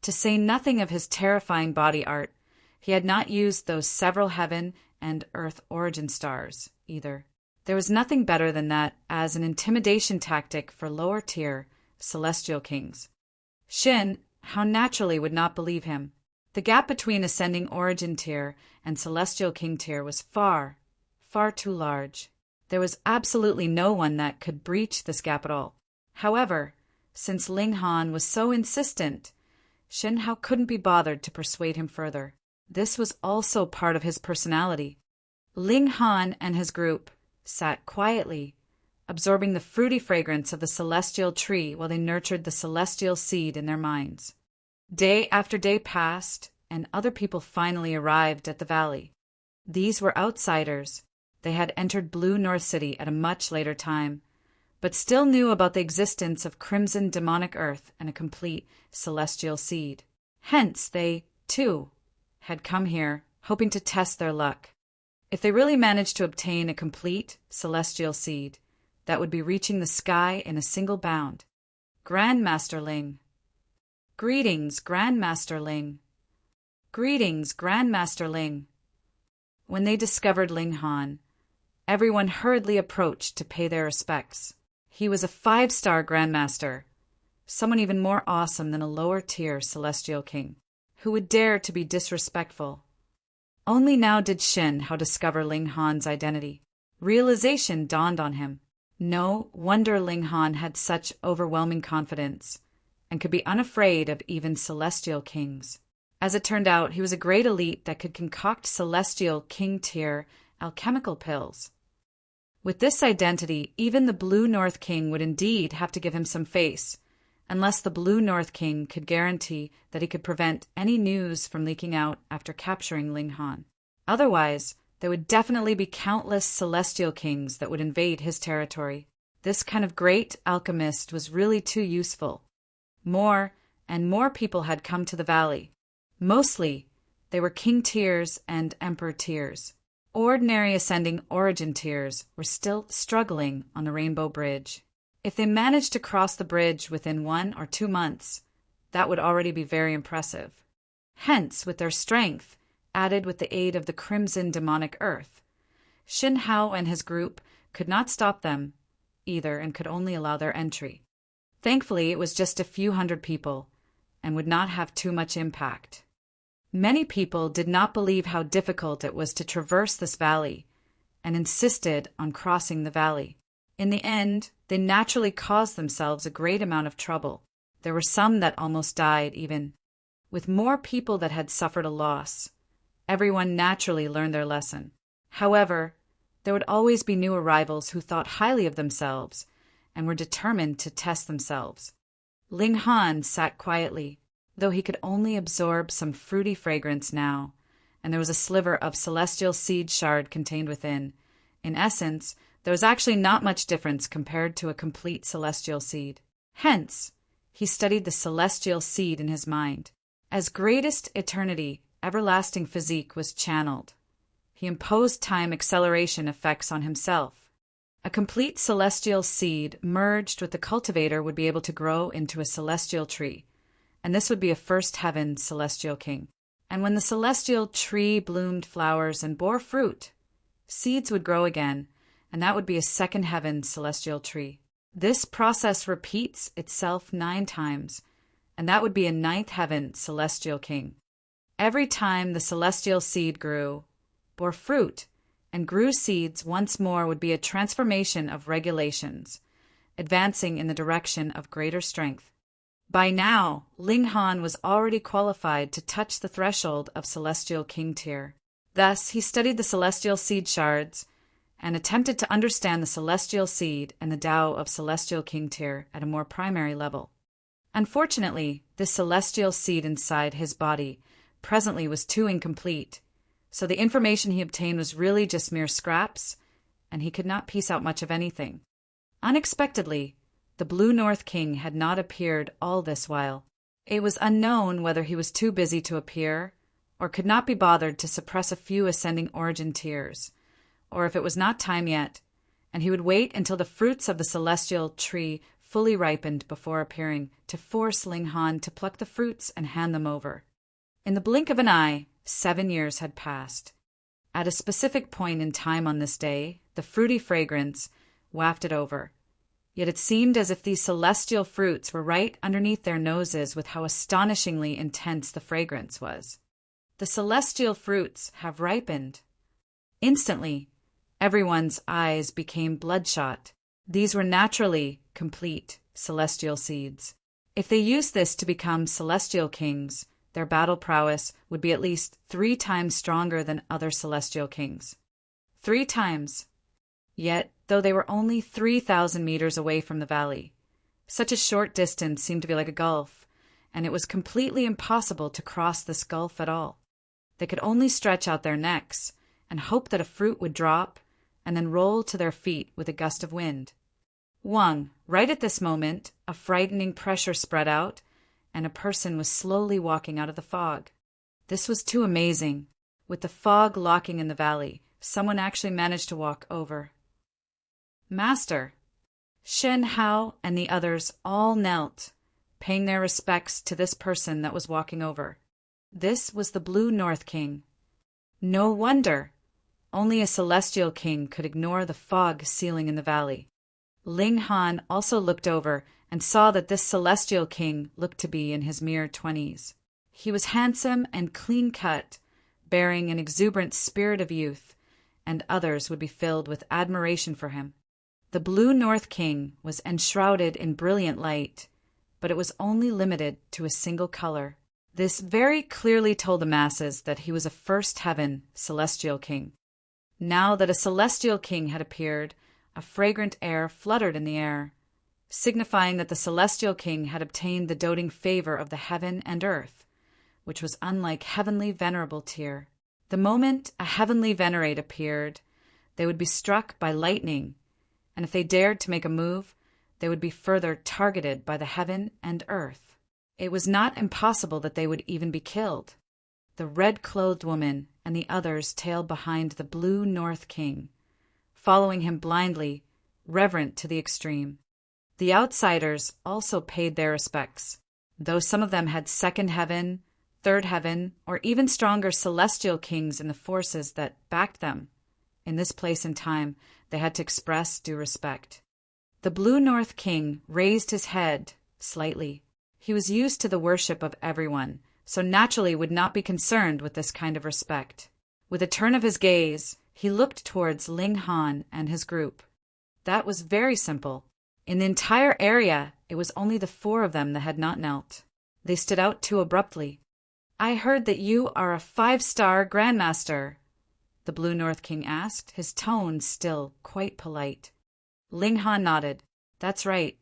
Speaker 1: To say nothing of his terrifying body art, he had not used those several heaven and earth origin stars, either. There was nothing better than that as an intimidation tactic for lower-tier celestial kings. Shen Hao naturally would not believe him. The gap between ascending origin tier and celestial king tier was far, far too large. There was absolutely no one that could breach this gap at all. However, since Ling Han was so insistent, Shen Hao couldn't be bothered to persuade him further. This was also part of his personality. Ling Han and his group sat quietly, absorbing the fruity fragrance of the celestial tree while they nurtured the celestial seed in their minds. Day after day passed, and other people finally arrived at the valley. These were outsiders. They had entered Blue North City at a much later time, but still knew about the existence of crimson demonic earth and a complete celestial seed. Hence, they, too, had come here, hoping to test their luck. If they really managed to obtain a complete celestial seed, that would be reaching the sky in a single bound. Grandmaster Ling. Greetings, Grandmaster Ling. Greetings, Grandmaster Ling. When they discovered Ling Han, everyone hurriedly approached to pay their respects. He was a 5-star Grandmaster, someone even more awesome than a lower-tier Celestial King, who would dare to be disrespectful. Only now did Shin Hao discover Ling Han's identity. Realization dawned on him. No wonder Ling Han had such overwhelming confidence, and could be unafraid of even Celestial Kings. As it turned out, he was a great elite that could concoct Celestial King-tier alchemical pills. With this identity, even the Blue North King would indeed have to give him some face, unless the Blue North King could guarantee that he could prevent any news from leaking out after capturing Ling Han. Otherwise, there would definitely be countless Celestial Kings that would invade his territory. This kind of great alchemist was really too useful. More and more people had come to the valley. Mostly, they were King tiers and Emperor tiers. Ordinary ascending origin tiers were still struggling on the Rainbow Bridge. If they managed to cross the bridge within 1 or 2 months, that would already be very impressive. Hence, with their strength, added with the aid of the crimson demonic earth, Shin Hao and his group could not stop them either and could only allow their entry. Thankfully, it was just a few hundred people and would not have too much impact. Many people did not believe how difficult it was to traverse this valley and insisted on crossing the valley. In the end, they naturally caused themselves a great amount of trouble. There were some that almost died even. With more people that had suffered a loss, everyone naturally learned their lesson. However, there would always be new arrivals who thought highly of themselves and were determined to test themselves. Ling Han sat quietly, though he could only absorb some fruity fragrance now, and there was a sliver of celestial seed shard contained within. In essence, there was actually not much difference compared to a complete celestial seed. Hence, he studied the celestial seed in his mind. As greatest eternity, everlasting physique was channeled. He imposed time acceleration effects on himself. A complete celestial seed merged with the cultivator would be able to grow into a celestial tree, and this would be a first heaven celestial king. And when the celestial tree bloomed flowers and bore fruit, seeds would grow again, and that would be a second heaven celestial tree. This process repeats itself 9 times, and that would be a 9th heaven celestial king. Every time the celestial seed grew, bore fruit, and grew seeds once more would be a transformation of regulations, advancing in the direction of greater strength. By now, Ling Han was already qualified to touch the threshold of Celestial King tier. Thus, he studied the celestial seed shards and attempted to understand the celestial seed and the Tao of Celestial King tier at a more primary level. Unfortunately, this celestial seed inside his body presently was too incomplete, so the information he obtained was really just mere scraps, and he could not piece out much of anything. Unexpectedly, the Blue North King had not appeared all this while. It was unknown whether he was too busy to appear, or could not be bothered to suppress a few ascending origin tiers, or if it was not time yet, and he would wait until the fruits of the celestial tree fully ripened before appearing, to force Ling Han to pluck the fruits and hand them over. In the blink of an eye, 7 years had passed. At a specific point in time on this day, the fruity fragrance wafted over. Yet it seemed as if these celestial fruits were right underneath their noses with how astonishingly intense the fragrance was. The celestial fruits have ripened. Instantly, everyone's eyes became bloodshot. These were naturally complete celestial seeds. If they used this to become celestial kings, their battle prowess would be at least 3 times stronger than other celestial kings. 3 times. Yet though they were only 3,000 meters away from the valley. Such a short distance seemed to be like a gulf, and it was completely impossible to cross this gulf at all. They could only stretch out their necks and hope that a fruit would drop and then roll to their feet with a gust of wind. Right at this moment, a frightening pressure spread out, and a person was slowly walking out of the fog. This was too amazing. With the fog locking in the valley, someone actually managed to walk over. Master! Shen Hao and the others all knelt, paying their respects to this person that was walking over. This was the Blue North King. No wonder! Only a celestial king could ignore the fog sealing in the valley. Ling Han also looked over and saw that this celestial king looked to be in his mere 20s. He was handsome and clean-cut, bearing an exuberant spirit of youth, and others would be filled with admiration for him. The Blue North King was enshrouded in brilliant light, but it was only limited to a single color. This very clearly told the masses that he was a first heaven celestial king. Now that a celestial king had appeared, a fragrant air fluttered in the air, signifying that the celestial king had obtained the doting favor of the heaven and earth, which was unlike heavenly venerable tier. The moment a heavenly venerate appeared, they would be struck by lightning, and if they dared to make a move, they would be further targeted by the heaven and earth. It was not impossible that they would even be killed. The red-clothed woman and the others tailed behind the Blue North King, following him blindly, reverent to the extreme. The outsiders also paid their respects, though some of them had second heaven, third heaven, or even stronger celestial kings in the forces that backed them. In this place and time, they had to express due respect. The Blue North King raised his head slightly. He was used to the worship of everyone, so naturally would not be concerned with this kind of respect. With a turn of his gaze, he looked towards Ling Han and his group. That was very simple. In the entire area, it was only the 4 of them that had not knelt. They stood out too abruptly. "I heard that you are a 5-star Grandmaster," the Blue North King asked, his tone still quite polite. Ling Han nodded. "That's right."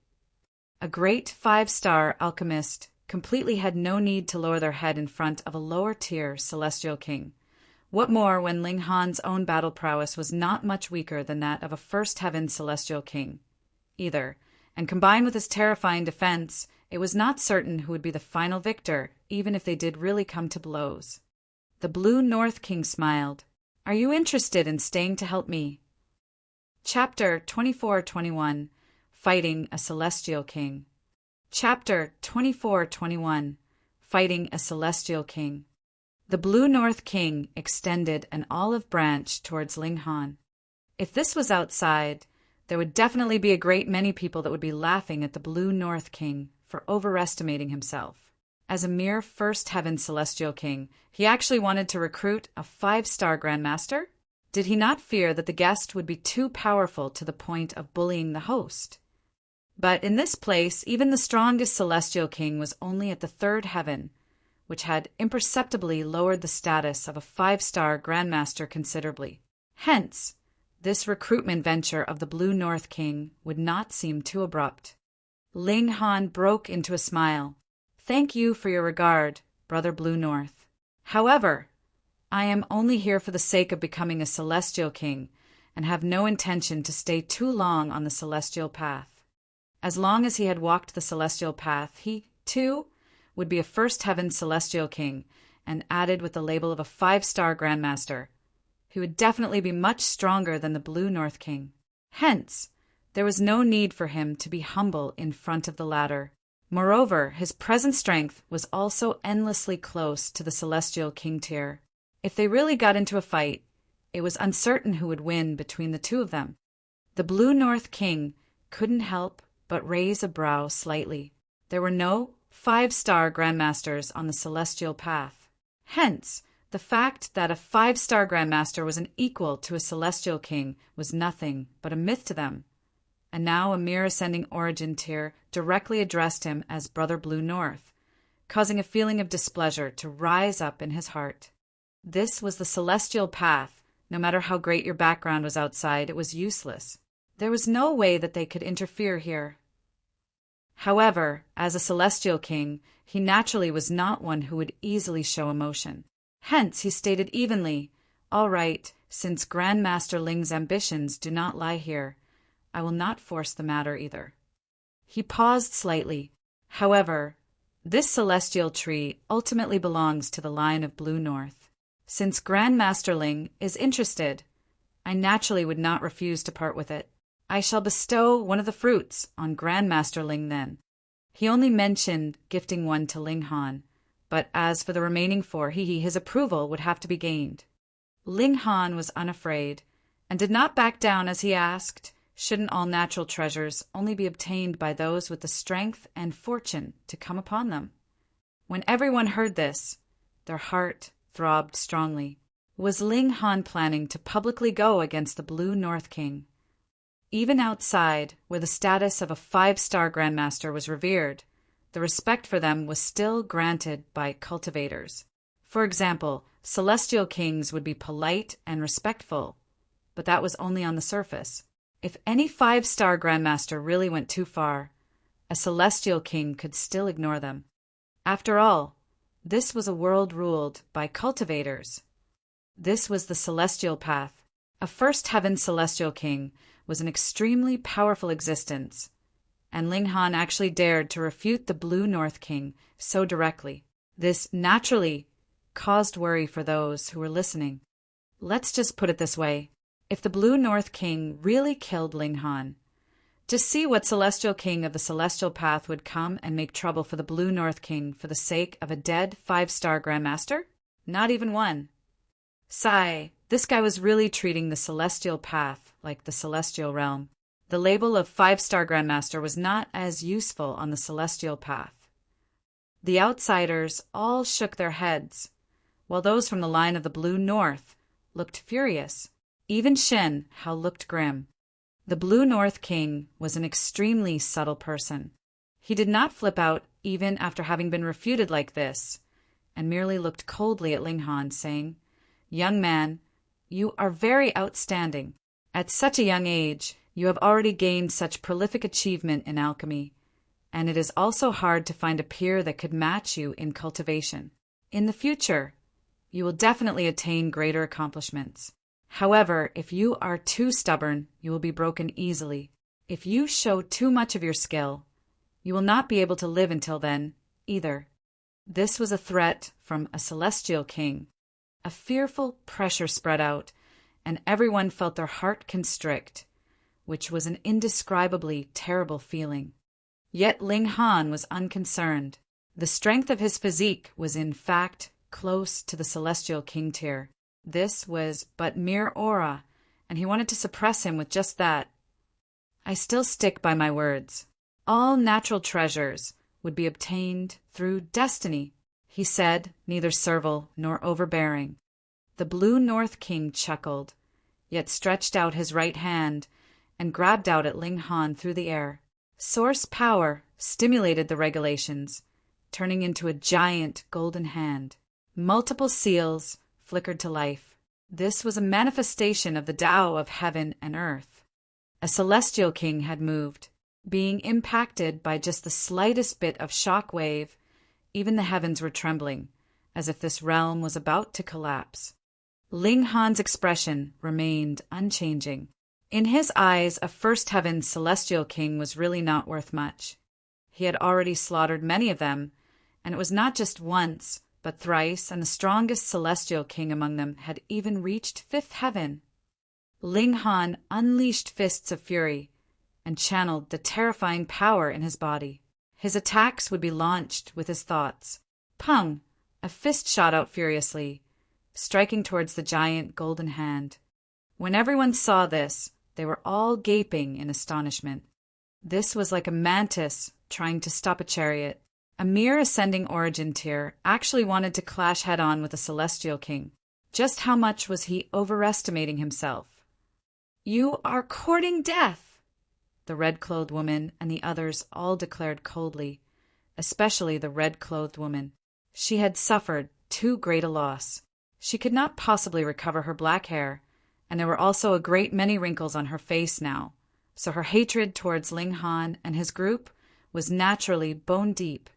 Speaker 1: A great 5-star alchemist completely had no need to lower their head in front of a lower-tier celestial king. What more when Ling Han's own battle prowess was not much weaker than that of a first heaven celestial king, either, and combined with his terrifying defense, it was not certain who would be the final victor, even if they did really come to blows. The Blue North King smiled. "Are you interested in staying to help me?" Chapter 24-21 Fighting a Celestial King. Chapter 24-21 Fighting a Celestial King. The Blue North King extended an olive branch towards Ling Han. If this was outside, there would definitely be a great many people that would be laughing at the Blue North King for overestimating himself. As a mere first heaven celestial king, he actually wanted to recruit a 5-star Grandmaster? Did he not fear that the guest would be too powerful to the point of bullying the host? But in this place, even the strongest celestial king was only at the 3rd heaven, which had imperceptibly lowered the status of a 5-star Grandmaster considerably. Hence, this recruitment venture of the Blue North King would not seem too abrupt. Ling Han broke into a smile. "Thank you for your regard, Brother Blue North. However, I am only here for the sake of becoming a celestial king and have no intention to stay too long on the celestial path." As long as he had walked the celestial path, he, too, would be a first heaven celestial king, and added with the label of a 5-star Grandmaster. He would definitely be much stronger than the Blue North King. Hence, there was no need for him to be humble in front of the latter. Moreover, his present strength was also endlessly close to the celestial king tier. If they really got into a fight, it was uncertain who would win between the 2 of them. The Blue North King couldn't help but raise a brow slightly. There were no 5-star Grandmasters on the celestial path. Hence, the fact that a 5-star Grandmaster was an equal to a celestial king was nothing but a myth to them. And now a mere ascending origin tier directly addressed him as Brother Blue North, causing a feeling of displeasure to rise up in his heart. This was the celestial path. No matter how great your background was outside, it was useless. There was no way that they could interfere here. However, as a celestial king, he naturally was not one who would easily show emotion. Hence, he stated evenly, "All right, since Grandmaster Ling's ambitions do not lie here, I will not force the matter either." He paused slightly. "However, this celestial tree ultimately belongs to the line of Blue North. Since Grandmaster Ling is interested, I naturally would not refuse to part with it. I shall bestow one of the fruits on Grandmaster Ling then." He only mentioned gifting one to Ling Han, but as for the remaining four, his approval would have to be gained. Ling Han was unafraid, and did not back down as he asked, shouldn't all natural treasures only be obtained by those with the strength and fortune to come upon them? When everyone heard this, their heart throbbed strongly. Was Ling Han planning to publicly go against the Blue North King? Even outside, where the status of a 5-star Grandmaster was revered, the respect for them was still granted by cultivators. For example, celestial kings would be polite and respectful, but that was only on the surface. If any 5-star Grandmaster really went too far, a celestial king could still ignore them. After all, this was a world ruled by cultivators. This was the celestial path. A first heaven celestial king was an extremely powerful existence, and Ling Han actually dared to refute the Blue North King so directly. This naturally caused worry for those who were listening. Let's just put it this way. If the Blue North King really killed Ling Han, just see what celestial king of the celestial path would come and make trouble for the Blue North King for the sake of a dead 5-star Grandmaster? Not even one. Sigh, this guy was really treating the celestial path like the celestial realm. The label of 5-star Grandmaster was not as useful on the celestial path. The outsiders all shook their heads, while those from the line of the Blue North looked furious. Even Shen Hao looked grim. The Blue North King was an extremely subtle person. He did not flip out even after having been refuted like this, and merely looked coldly at Ling Han, saying, "Young man, you are very outstanding. At such a young age, you have already gained such prolific achievement in alchemy, and it is also hard to find a peer that could match you in cultivation. In the future, you will definitely attain greater accomplishments. However, if you are too stubborn, you will be broken easily. If you show too much of your skill, you will not be able to live until then, either." This was a threat from a celestial king. A fearful pressure spread out, and everyone felt their heart constrict, which was an indescribably terrible feeling. Yet Ling Han was unconcerned. The strength of his physique was in fact close to the celestial king tier. This was but mere aura, and he wanted to suppress him with just that. "I still stick by my words. All natural treasures would be obtained through destiny," he said, neither servile nor overbearing. The Blue North King chuckled, yet stretched out his right hand and grabbed out at Ling Han through the air. Source power stimulated the regulations, turning into a giant golden hand. Multiple seals flickered to life. This was a manifestation of the Tao of heaven and earth. A celestial king had moved. Being impacted by just the slightest bit of shock wave, even the heavens were trembling, as if this realm was about to collapse. Ling Han's expression remained unchanging. In his eyes, a first heaven celestial king was really not worth much. He had already slaughtered many of them, and it was not just once, but thrice, and the strongest celestial king among them had even reached 5th heaven. Ling Han unleashed fists of fury and channeled the terrifying power in his body. His attacks would be launched with his thoughts. Pung! A fist shot out furiously, striking towards the giant golden hand. When everyone saw this, they were all gaping in astonishment. This was like a mantis trying to stop a chariot. A mere ascending origin tier actually wanted to clash head-on with a celestial king. Just how much was he overestimating himself? "You are courting death," the red-clothed woman and the others all declared coldly, especially the red-clothed woman. She had suffered too great a loss. She could not possibly recover her black hair, and there were also a great many wrinkles on her face now, so her hatred towards Ling Han and his group was naturally bone deep.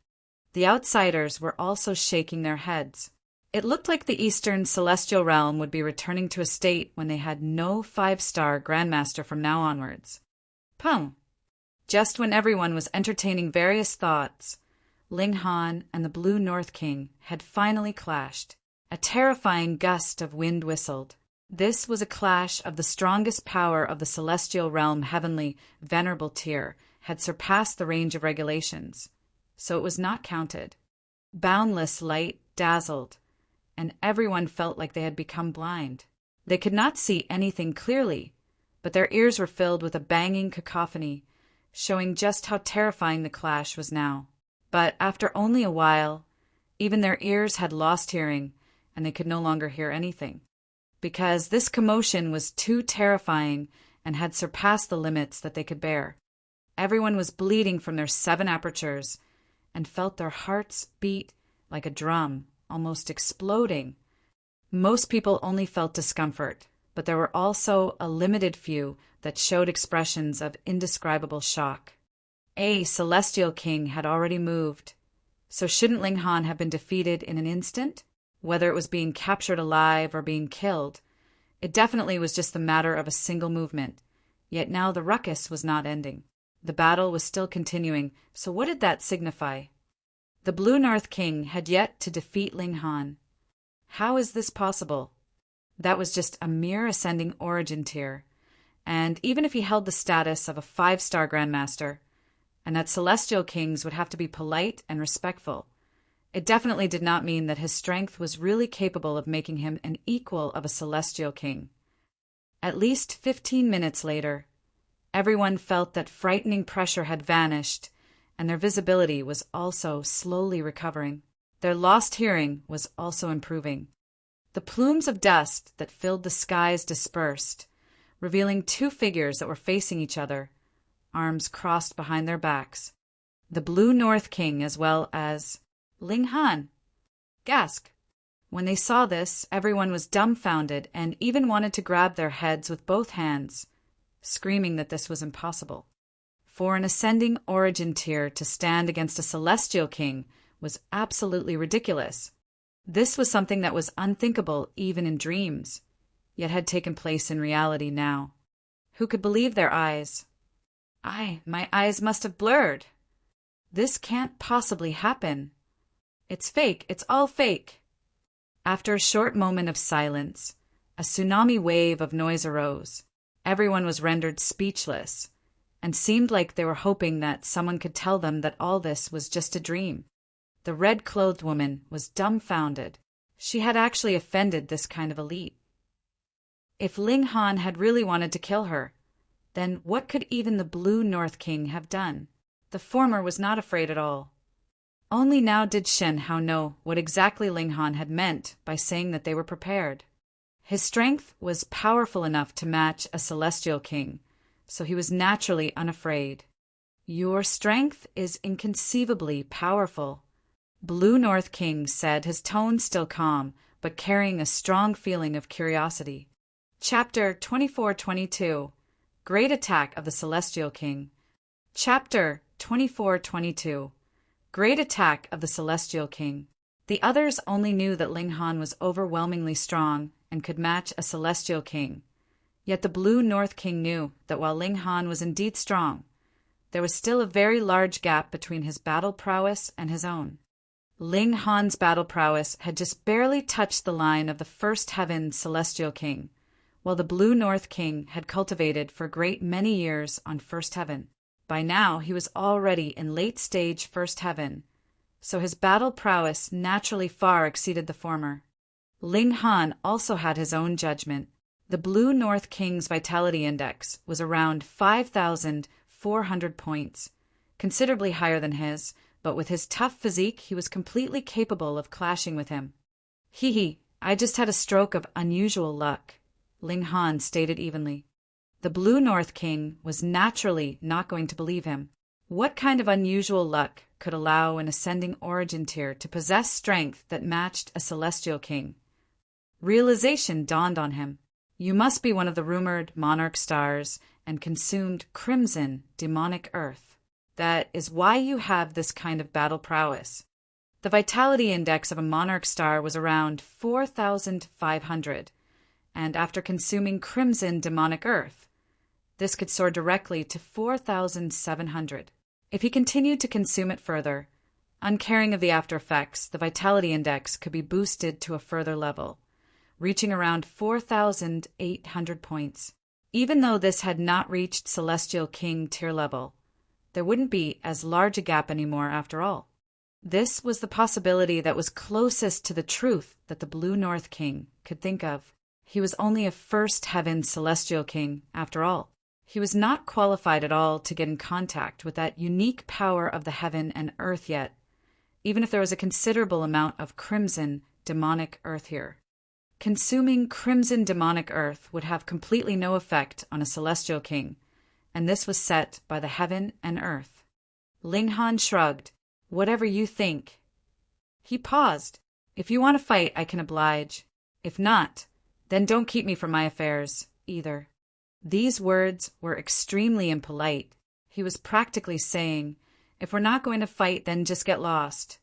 Speaker 1: The outsiders were also shaking their heads. It looked like the Eastern Celestial Realm would be returning to a state when they had no 5-star Grandmaster from now onwards. Pum! Just when everyone was entertaining various thoughts, Ling Han and the Blue North King had finally clashed. A terrifying gust of wind whistled. This was a clash of the strongest power of the Celestial Realm. Heavenly, venerable tier had surpassed the range of regulations, so it was not counted. Boundless light dazzled, and everyone felt like they had become blind. They could not see anything clearly, but their ears were filled with a banging cacophony, showing just how terrifying the clash was now. But after only a while, even their ears had lost hearing, and they could no longer hear anything, because this commotion was too terrifying and had surpassed the limits that they could bear. Everyone was bleeding from their 7 apertures and felt their hearts beat like a drum, almost exploding. Most people only felt discomfort, but there were also a limited few that showed expressions of indescribable shock. A Celestial King had already moved, so shouldn't Ling Han have been defeated in an instant? Whether it was being captured alive or being killed, it definitely was just the matter of a single movement. Yet now the ruckus was not ending. The battle was still continuing, so what did that signify? The Blue North King had yet to defeat Ling Han. How is this possible? That was just a mere ascending origin tier, and even if he held the status of a 5-star Grandmaster, and that Celestial Kings would have to be polite and respectful, it definitely did not mean that his strength was really capable of making him an equal of a Celestial King. At least 15 minutes later, everyone felt that frightening pressure had vanished, and their visibility was also slowly recovering. Their lost hearing was also improving. The plumes of dust that filled the skies dispersed, revealing 2 figures that were facing each other, arms crossed behind their backs. The Blue North King as well as Ling Han. Gask. When they saw this, everyone was dumbfounded and even wanted to grab their heads with both hands, screaming that this was impossible. For an ascending origin tier to stand against a Celestial King was absolutely ridiculous. This was something that was unthinkable even in dreams, yet had taken place in reality now. Who could believe their eyes? My eyes must have blurred. This can't possibly happen. It's fake, it's all fake. After a short moment of silence, a tsunami wave of noise arose. Everyone was rendered speechless, and seemed like they were hoping that someone could tell them that all this was just a dream. The red-clothed woman was dumbfounded. She had actually offended this kind of elite. If Ling Han had really wanted to kill her, then what could even the Blue North King have done? The former was not afraid at all. Only now did Shen Hao know what exactly Ling Han had meant by saying that they were prepared. His strength was powerful enough to match a Celestial King, so he was naturally unafraid. Your strength is inconceivably powerful, Blue North King said, his tone still calm, but carrying a strong feeling of curiosity. Chapter 2422. Great Attack of the Celestial King. Chapter 2422. Great Attack of the Celestial King. The others only knew that Ling Han was overwhelmingly strong and could match a Celestial King. Yet the Blue North King knew that while Ling Han was indeed strong, there was still a very large gap between his battle prowess and his own. Ling Han's battle prowess had just barely touched the line of the First Heaven Celestial King, while the Blue North King had cultivated for a great many years on First Heaven. By now he was already in late-stage First Heaven, so his battle prowess naturally far exceeded the former. Ling Han also had his own judgment. The Blue North King's vitality index was around 5,400 points, considerably higher than his, but with his tough physique he was completely capable of clashing with him. I just had a stroke of unusual luck, Ling Han stated evenly. The Blue North King was naturally not going to believe him. What kind of unusual luck could allow an ascending origin tier to possess strength that matched a Celestial King? Realization dawned on him. You must be one of the rumored monarch stars and consumed crimson, demonic earth. That is why you have this kind of battle prowess. The vitality index of a monarch star was around 4,500, and after consuming crimson, demonic earth, this could soar directly to 4,700. If he continued to consume it further, uncaring of the after effects, the vitality index could be boosted to a further level, reaching around 4,800 points. Even though this had not reached Celestial King tier level, there wouldn't be as large a gap anymore after all. This was the possibility that was closest to the truth that the Blue North King could think of. He was only a first heaven Celestial King after all. He was not qualified at all to get in contact with that unique power of the heaven and earth yet, even if there was a considerable amount of crimson, demonic earth here. Consuming crimson demonic earth would have completely no effect on a Celestial King, and this was set by the heaven and earth. Ling Han shrugged. Whatever you think. He paused. If you want to fight, I can oblige. If not, then don't keep me from my affairs, either. These words were extremely impolite. He was practically saying, if we're not going to fight, then just get lost.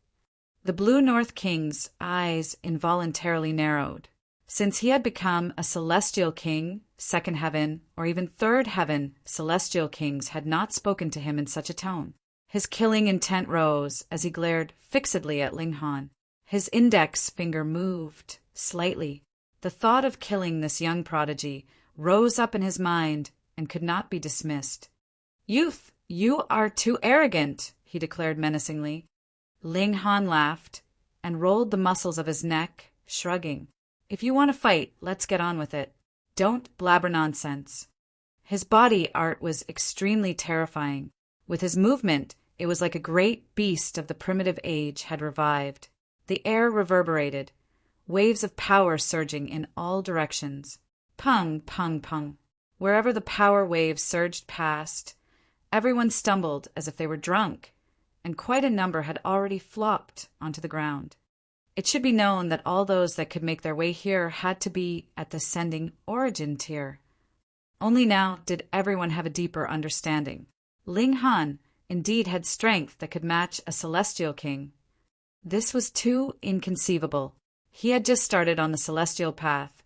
Speaker 1: The Blue North King's eyes involuntarily narrowed. Since he had become a Celestial King, second heaven, or even third heaven, Celestial Kings had not spoken to him in such a tone. His killing intent rose as he glared fixedly at Ling Han. His index finger moved slightly. The thought of killing this young prodigy rose up in his mind and could not be dismissed. Youth, you are too arrogant, he declared menacingly. Ling Han laughed and rolled the muscles of his neck, shrugging. If you want to fight, let's get on with it. Don't blabber nonsense. His body art was extremely terrifying. With his movement, it was like a great beast of the primitive age had revived. The air reverberated, waves of power surging in all directions. Pung, pung, pung. Wherever the power waves surged past, everyone stumbled as if they were drunk, and quite a number had already flopped onto the ground. It should be known that all those that could make their way here had to be at the sending origin tier. Only now did everyone have a deeper understanding. Ling Han indeed had strength that could match a Celestial King. This was too inconceivable. He had just started on the Celestial path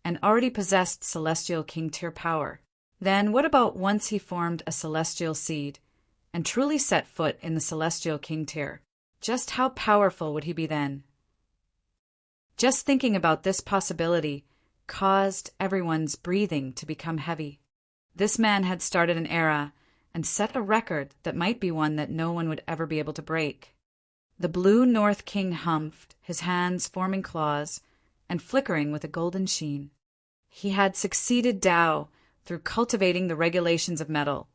Speaker 1: and already possessed Celestial King tier power. Then what about once he formed a Celestial seed and truly set foot in the Celestial King tier? Just how powerful would he be then? Just thinking about this possibility caused everyone's breathing to become heavy. This man had started an era and set a record that might be one that no one would ever be able to break. The Blue North King humphed, his hands forming claws and flickering with a golden sheen. He had succeeded Tao through cultivating the regulations of metal,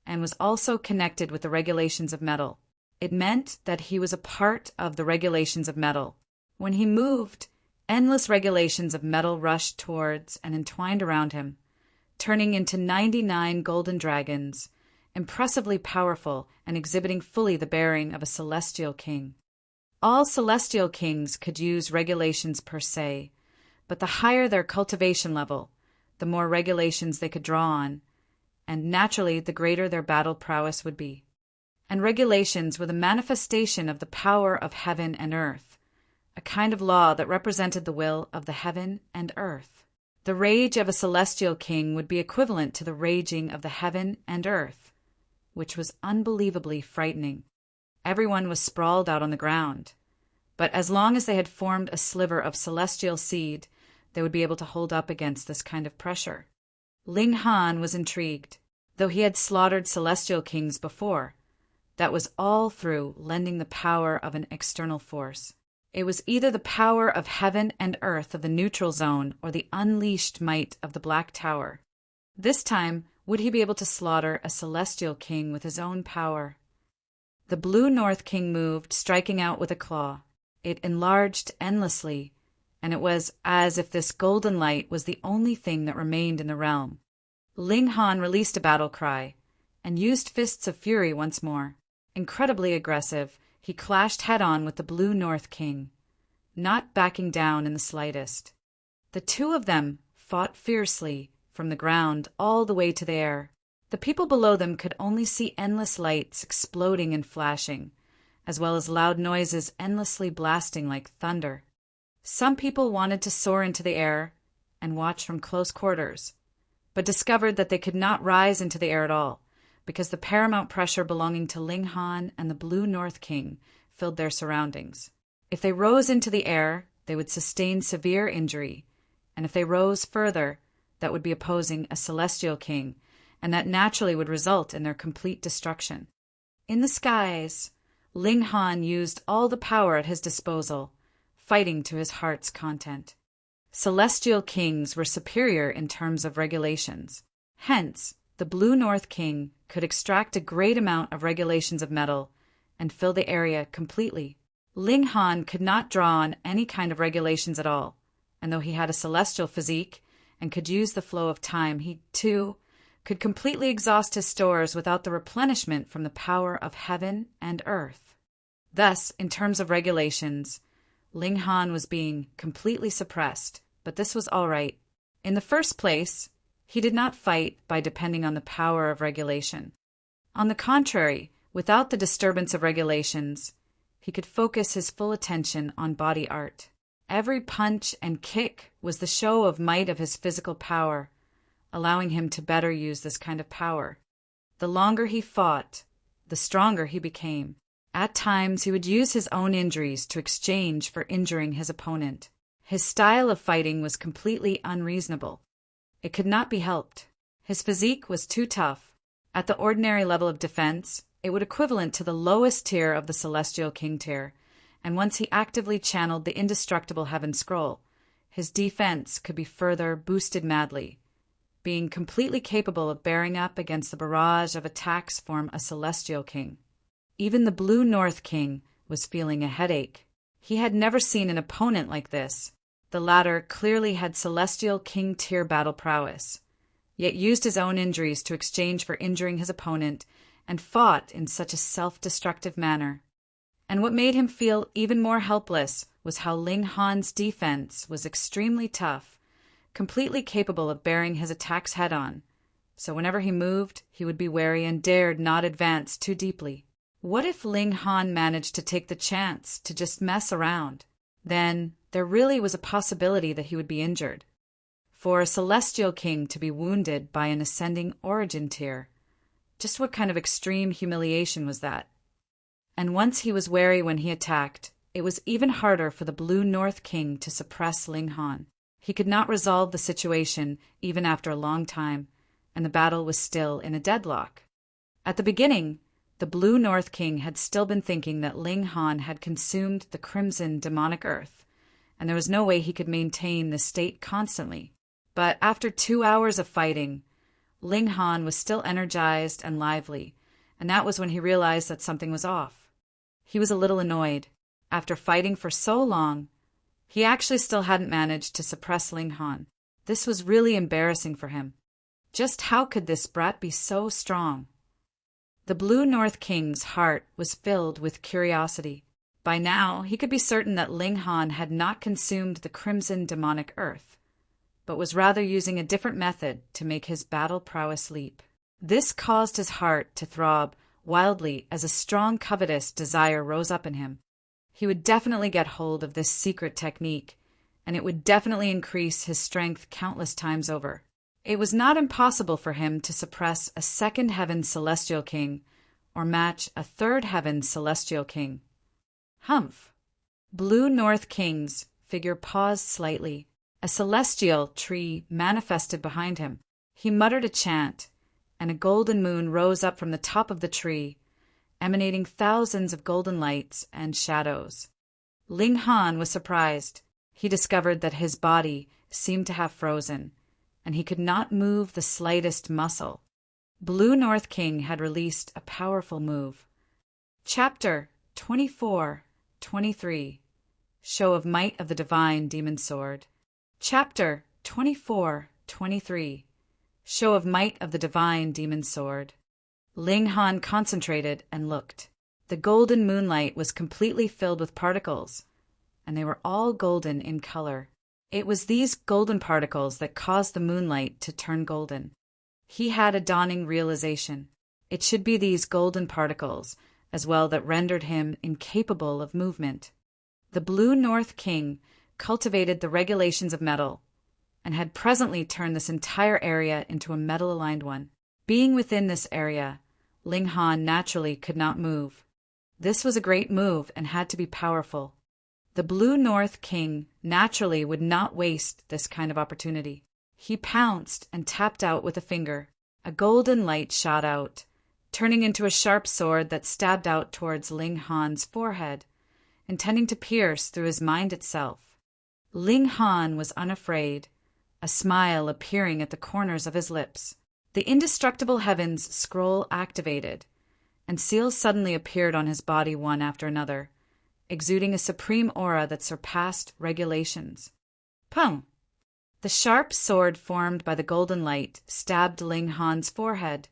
Speaker 1: and was also connected with the regulations of metal. It meant that he was a part of the regulations of metal. When he moved, endless regulations of metal rushed towards and entwined around him, turning into 99 golden dragons, impressively powerful and exhibiting fully the bearing of a Celestial King. All Celestial Kings could use regulations per se, but the higher their cultivation level, the more regulations they could draw on, and naturally the greater their battle prowess would be. And regulations were the manifestation of the power of heaven and earth, a kind of law that represented the will of the heaven and earth. The rage of a Celestial King would be equivalent to the raging of the heaven and earth, which was unbelievably frightening. Everyone was sprawled out on the ground, but as long as they had formed a sliver of celestial seed, they would be able to hold up against this kind of pressure. Ling Han was intrigued. Though he had slaughtered Celestial Kings before, that was all through lending the power of an external force. It was either the power of heaven and earth of the neutral zone or the unleashed might of the Black Tower. This time, would he be able to slaughter a Celestial King with his own power? The Blue North King moved, striking out with a claw. It enlarged endlessly, and it was as if this golden light was the only thing that remained in the realm. Ling Han released a battle cry and used fists of fury once more. Incredibly aggressive, he clashed head-on with the Blue North King, not backing down in the slightest. The two of them fought fiercely from the ground all the way to the air. The people below them could only see endless lights exploding and flashing, as well as loud noises endlessly blasting like thunder. Some people wanted to soar into the air and watch from close quarters, but discovered that they could not rise into the air at all, because the paramount pressure belonging to Ling Han and the Blue North King filled their surroundings. If they rose into the air, they would sustain severe injury, and if they rose further, that would be opposing a celestial king, and that naturally would result in their complete destruction. In the skies, Ling Han used all the power at his disposal, fighting to his heart's content. Celestial kings were superior in terms of regulations. Hence, the Blue North King could extract a great amount of regulations of metal and fill the area completely. Ling Han could not draw on any kind of regulations at all, and though he had a celestial physique and could use the flow of time, he, too, could completely exhaust his stores without the replenishment from the power of heaven and earth. Thus, in terms of regulations, Ling Han was being completely suppressed, but this was all right. In the first place, he did not fight by depending on the power of regulation. On the contrary, without the disturbance of regulations, he could focus his full attention on body art. Every punch and kick was the show of might of his physical power, allowing him to better use this kind of power. The longer he fought, the stronger he became. At times, he would use his own injuries to exchange for injuring his opponent. His style of fighting was completely unreasonable. It could not be helped. His physique was too tough. At the ordinary level of defense, it would equivalent to the lowest tier of the Celestial King tier, and once he actively channeled the indestructible Heaven Scroll, his defense could be further boosted madly, being completely capable of bearing up against the barrage of attacks from a Celestial King. Even the Blue North King was feeling a headache. He had never seen an opponent like this. The latter clearly had Celestial King tier battle prowess, yet used his own injuries to exchange for injuring his opponent and fought in such a self-destructive manner. And what made him feel even more helpless was how Ling Han's defense was extremely tough, completely capable of bearing his attacks head-on. So whenever he moved, he would be wary and dared not advance too deeply. What if Ling Han managed to take the chance to just mess around? Then there really was a possibility that he would be injured. For a Celestial King to be wounded by an ascending origin tier, just what kind of extreme humiliation was that? And once he was wary when he attacked, it was even harder for the Blue North King to suppress Ling Han. He could not resolve the situation even after a long time, and the battle was still in a deadlock. At the beginning, the Blue North King had still been thinking that Ling Han had consumed the crimson demonic earth, and there was no way he could maintain this state constantly. But after 2 hours of fighting, Ling Han was still energized and lively, and that was when he realized that something was off. He was a little annoyed. After fighting for so long, he actually still hadn't managed to suppress Ling Han. This was really embarrassing for him. Just how could this brat be so strong? The Blue North King's heart was filled with curiosity. By now, he could be certain that Ling Han had not consumed the crimson demonic earth, but was rather using a different method to make his battle prowess leap. This caused his heart to throb wildly as a strong covetous desire rose up in him. He would definitely get hold of this secret technique, and it would definitely increase his strength countless times over. It was not impossible for him to suppress a second heaven Celestial King or match a third heaven Celestial King. Humph! Blue North King's figure paused slightly. A celestial tree manifested behind him. He muttered a chant, and a golden moon rose up from the top of the tree, emanating thousands of golden lights and shadows. Ling Han was surprised. He discovered that his body seemed to have frozen, and he could not move the slightest muscle. Blue North King had released a powerful move. Chapter 24-23 Show of Might of the Divine Demon Sword. Chapter 24-23 Show of Might of the Divine Demon Sword. Ling Han concentrated and looked. The golden moonlight was completely filled with particles, and they were all golden in color. It was these golden particles that caused the moonlight to turn golden. He had a dawning realization. It should be these golden particles, as well, that rendered him incapable of movement. The Blue North King cultivated the regulations of metal, and had presently turned this entire area into a metal-aligned one. Being within this area, Ling Han naturally could not move. This was a great move and had to be powerful. The Blue North King naturally would not waste this kind of opportunity. He pounced and tapped out with a finger. A golden light shot out, turning into a sharp sword that stabbed out towards Ling Han's forehead, intending to pierce through his mind itself. Ling Han was unafraid, a smile appearing at the corners of his lips. The indestructible heavens scroll activated, and seals suddenly appeared on his body one after another, exuding a supreme aura that surpassed regulations. Pung! The sharp sword formed by the golden light stabbed Ling Han's forehead,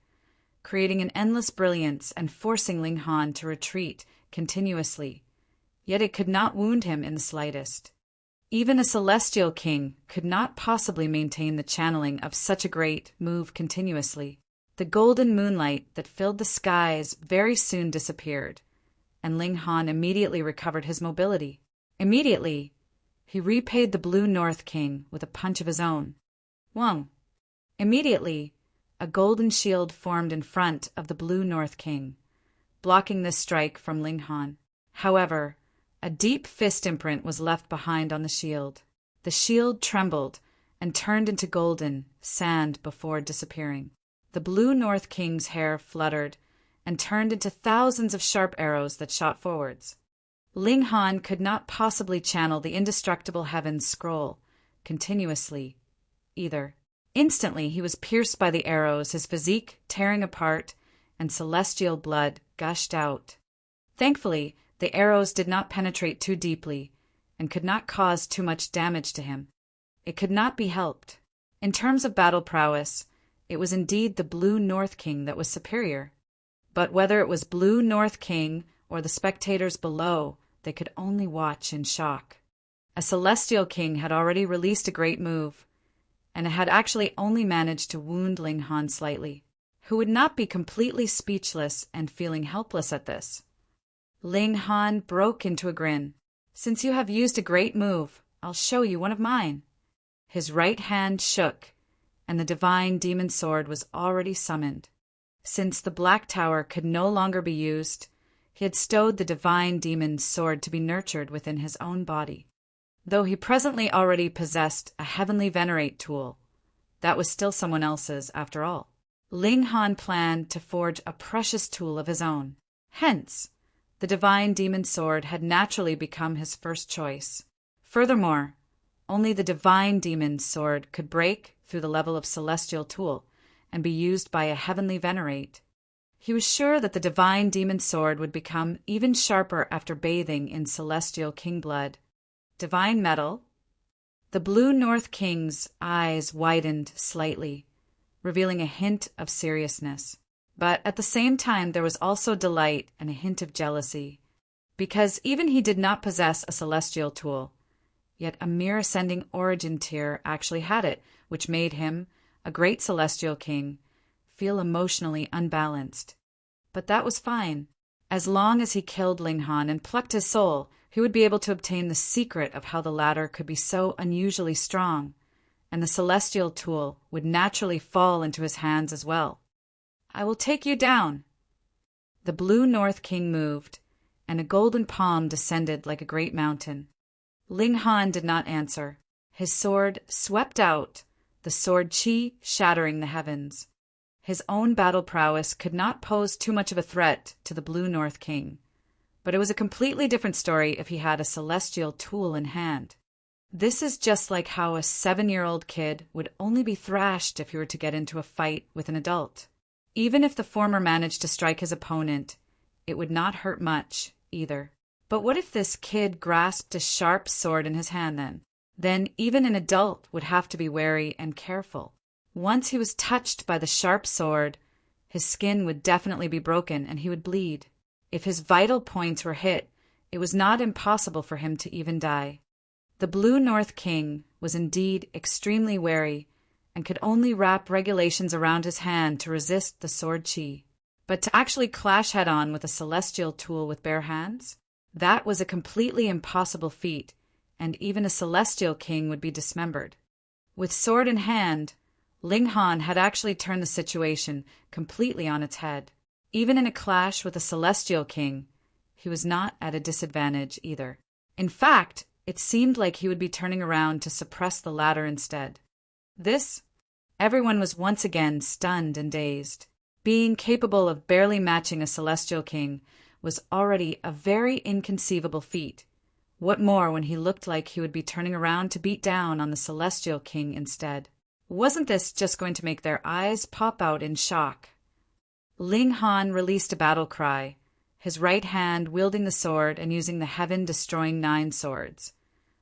Speaker 1: creating an endless brilliance and forcing Ling Han to retreat continuously, yet it could not wound him in the slightest. Even a celestial king could not possibly maintain the channeling of such a great move continuously. The golden moonlight that filled the skies very soon disappeared, and Ling Han immediately recovered his mobility. Immediately, he repaid the Blue North King with a punch of his own. Wong! Immediately, a golden shield formed in front of the Blue North King, blocking this strike from Ling Han. However, a deep fist imprint was left behind on the shield. The shield trembled and turned into golden sand before disappearing. The Blue North King's hair fluttered and turned into thousands of sharp arrows that shot forwards. Ling Han could not possibly channel the indestructible heavens scroll continuously either. Instantly he was pierced by the arrows, his physique tearing apart, and celestial blood gushed out. Thankfully, the arrows did not penetrate too deeply and could not cause too much damage to him. It could not be helped. In terms of battle prowess, it was indeed the Blue North King that was superior. But whether it was Blue North King or the spectators below, they could only watch in shock. A celestial king had already released a great move, and it had actually only managed to wound Ling Han slightly, who would not be completely speechless and feeling helpless at this. Ling Han broke into a grin. Since you have used a great move, I'll show you one of mine. His right hand shook, and the divine demon sword was already summoned. Since the Black Tower could no longer be used, he had stowed the divine demon's sword to be nurtured within his own body. Though he presently already possessed a heavenly venerate tool, that was still someone else's after all. Ling Han planned to forge a precious tool of his own. Hence, the divine demon sword had naturally become his first choice. Furthermore, only the divine demon's sword could break through the level of celestial tool and be used by a heavenly venerate. He was sure that the divine demon sword would become even sharper after bathing in celestial king blood. Divine metal. The Blue North King's eyes widened slightly, revealing a hint of seriousness. But at the same time there was also delight and a hint of jealousy, because even he did not possess a celestial tool, yet a mere ascending origin tier actually had it, which made him, a great celestial king, feel emotionally unbalanced. But that was fine. As long as he killed Ling Han and plucked his soul, he would be able to obtain the secret of how the latter could be so unusually strong, and the celestial tool would naturally fall into his hands as well. I will take you down. The Blue North King moved, and a golden palm descended like a great mountain. Ling Han did not answer. His sword swept out, the sword chi shattering the heavens. His own battle prowess could not pose too much of a threat to the Blue North King, but it was a completely different story if he had a celestial tool in hand. This is just like how a 7-year-old kid would only be thrashed if he were to get into a fight with an adult. Even if the former managed to strike his opponent, it would not hurt much, either. But what if this kid grasped a sharp sword in his hand then? Then even an adult would have to be wary and careful. Once he was touched by the sharp sword, his skin would definitely be broken and he would bleed. If his vital points were hit, it was not impossible for him to even die. The Blue North King was indeed extremely wary and could only wrap regulations around his hand to resist the sword chi. But to actually clash head-on with a celestial tool with bare hands? That was a completely impossible feat, and even a celestial king would be dismembered. With sword in hand, Ling Han had actually turned the situation completely on its head. Even in a clash with a celestial king, he was not at a disadvantage either. In fact, it seemed like he would be turning around to suppress the latter instead. Everyone was once again stunned and dazed. Being capable of barely matching a celestial king was already a very inconceivable feat. What more when he looked like he would be turning around to beat down on the celestial king instead? Wasn't this just going to make their eyes pop out in shock? Ling Han released a battle cry, his right hand wielding the sword and using the heaven-destroying 9 swords,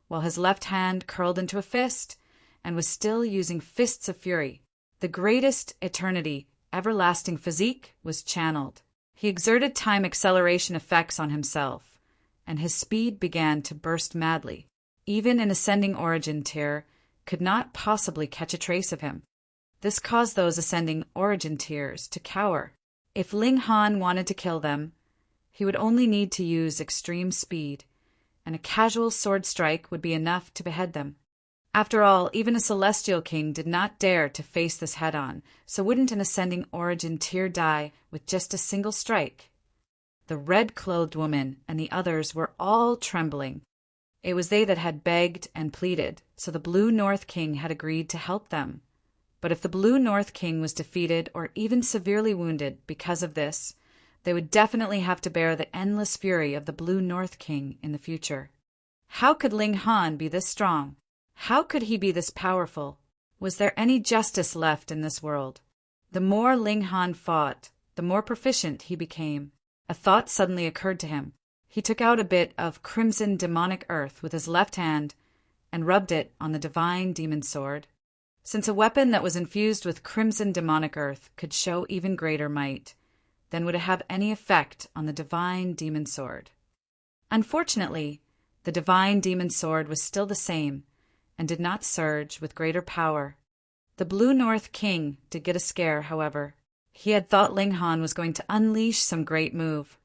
Speaker 1: while his left hand curled into a fist and was still using fists of fury. The greatest eternity, everlasting physique was channeled. He exerted time acceleration effects on himself, and his speed began to burst madly. Even an ascending origin tier could not possibly catch a trace of him. This caused those ascending origin tiers to cower. If Ling Han wanted to kill them, he would only need to use extreme speed, and a casual sword strike would be enough to behead them. After all, even a celestial king did not dare to face this head-on, so wouldn't an ascending origin tier die with just a single strike? The red-clothed woman and the others were all trembling. It was they that had begged and pleaded, so the Blue North King had agreed to help them. But if the Blue North King was defeated or even severely wounded because of this, they would definitely have to bear the endless fury of the Blue North King in the future. How could Ling Han be this strong? How could he be this powerful? Was there any justice left in this world? The more Ling Han fought, the more proficient he became. A thought suddenly occurred to him. He took out a bit of crimson demonic earth with his left hand and rubbed it on the divine demon sword. Since a weapon that was infused with crimson demonic earth could show even greater might, then would it have any effect on the divine demon sword? Unfortunately, the divine demon sword was still the same, and did not surge with greater power. The Blue North King did get a scare, however. He had thought Ling Han was going to unleash some great move,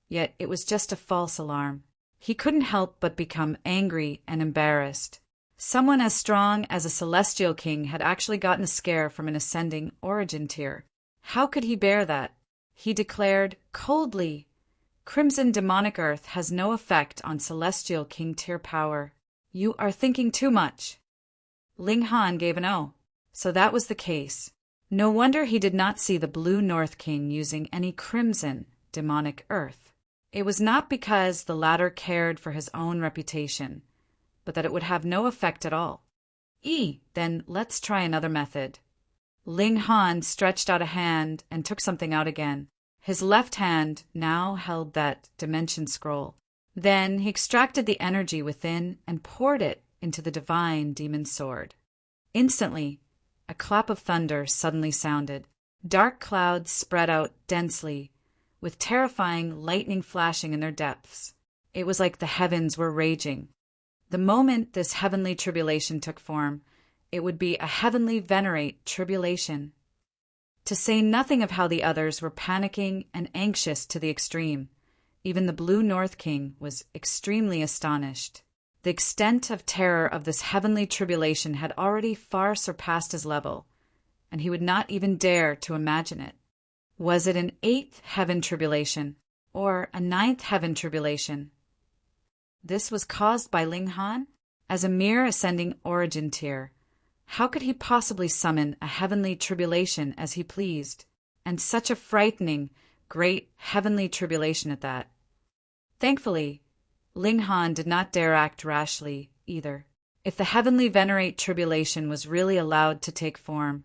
Speaker 1: yet it was just a false alarm. He couldn't help but become angry and embarrassed. Someone as strong as a celestial king had actually gotten a scare from an ascending origin tier. How could he bear that? He declared coldly, "Crimson demonic earth has no effect on celestial king tier power. You are thinking too much." Ling Han gave an "oh." So that was the case. No wonder he did not see the Blue North King using any crimson demonic earth. It was not because the latter cared for his own reputation, but that it would have no effect at all. Then let's try another method. Ling Han stretched out a hand and took something out again. His left hand now held that dimension scroll. Then he extracted the energy within and poured it into the divine demon sword. Instantly, a clap of thunder suddenly sounded. Dark clouds spread out densely, with terrifying lightning flashing in their depths. It was like the heavens were raging. The moment this heavenly tribulation took form, it would be a heavenly venerate tribulation. To say nothing of how the others were panicking and anxious to the extreme. Even the Blue North King was extremely astonished. The extent of terror of this heavenly tribulation had already far surpassed his level, and he would not even dare to imagine it. Was it an 8th heaven tribulation, or a 9th heaven tribulation? This was caused by Ling Han? As a mere ascending origin tier, how could he possibly summon a heavenly tribulation as he pleased, and such a frightening, great heavenly tribulation at that? Thankfully, Ling Han did not dare act rashly either. If the heavenly venerate tribulation was really allowed to take form,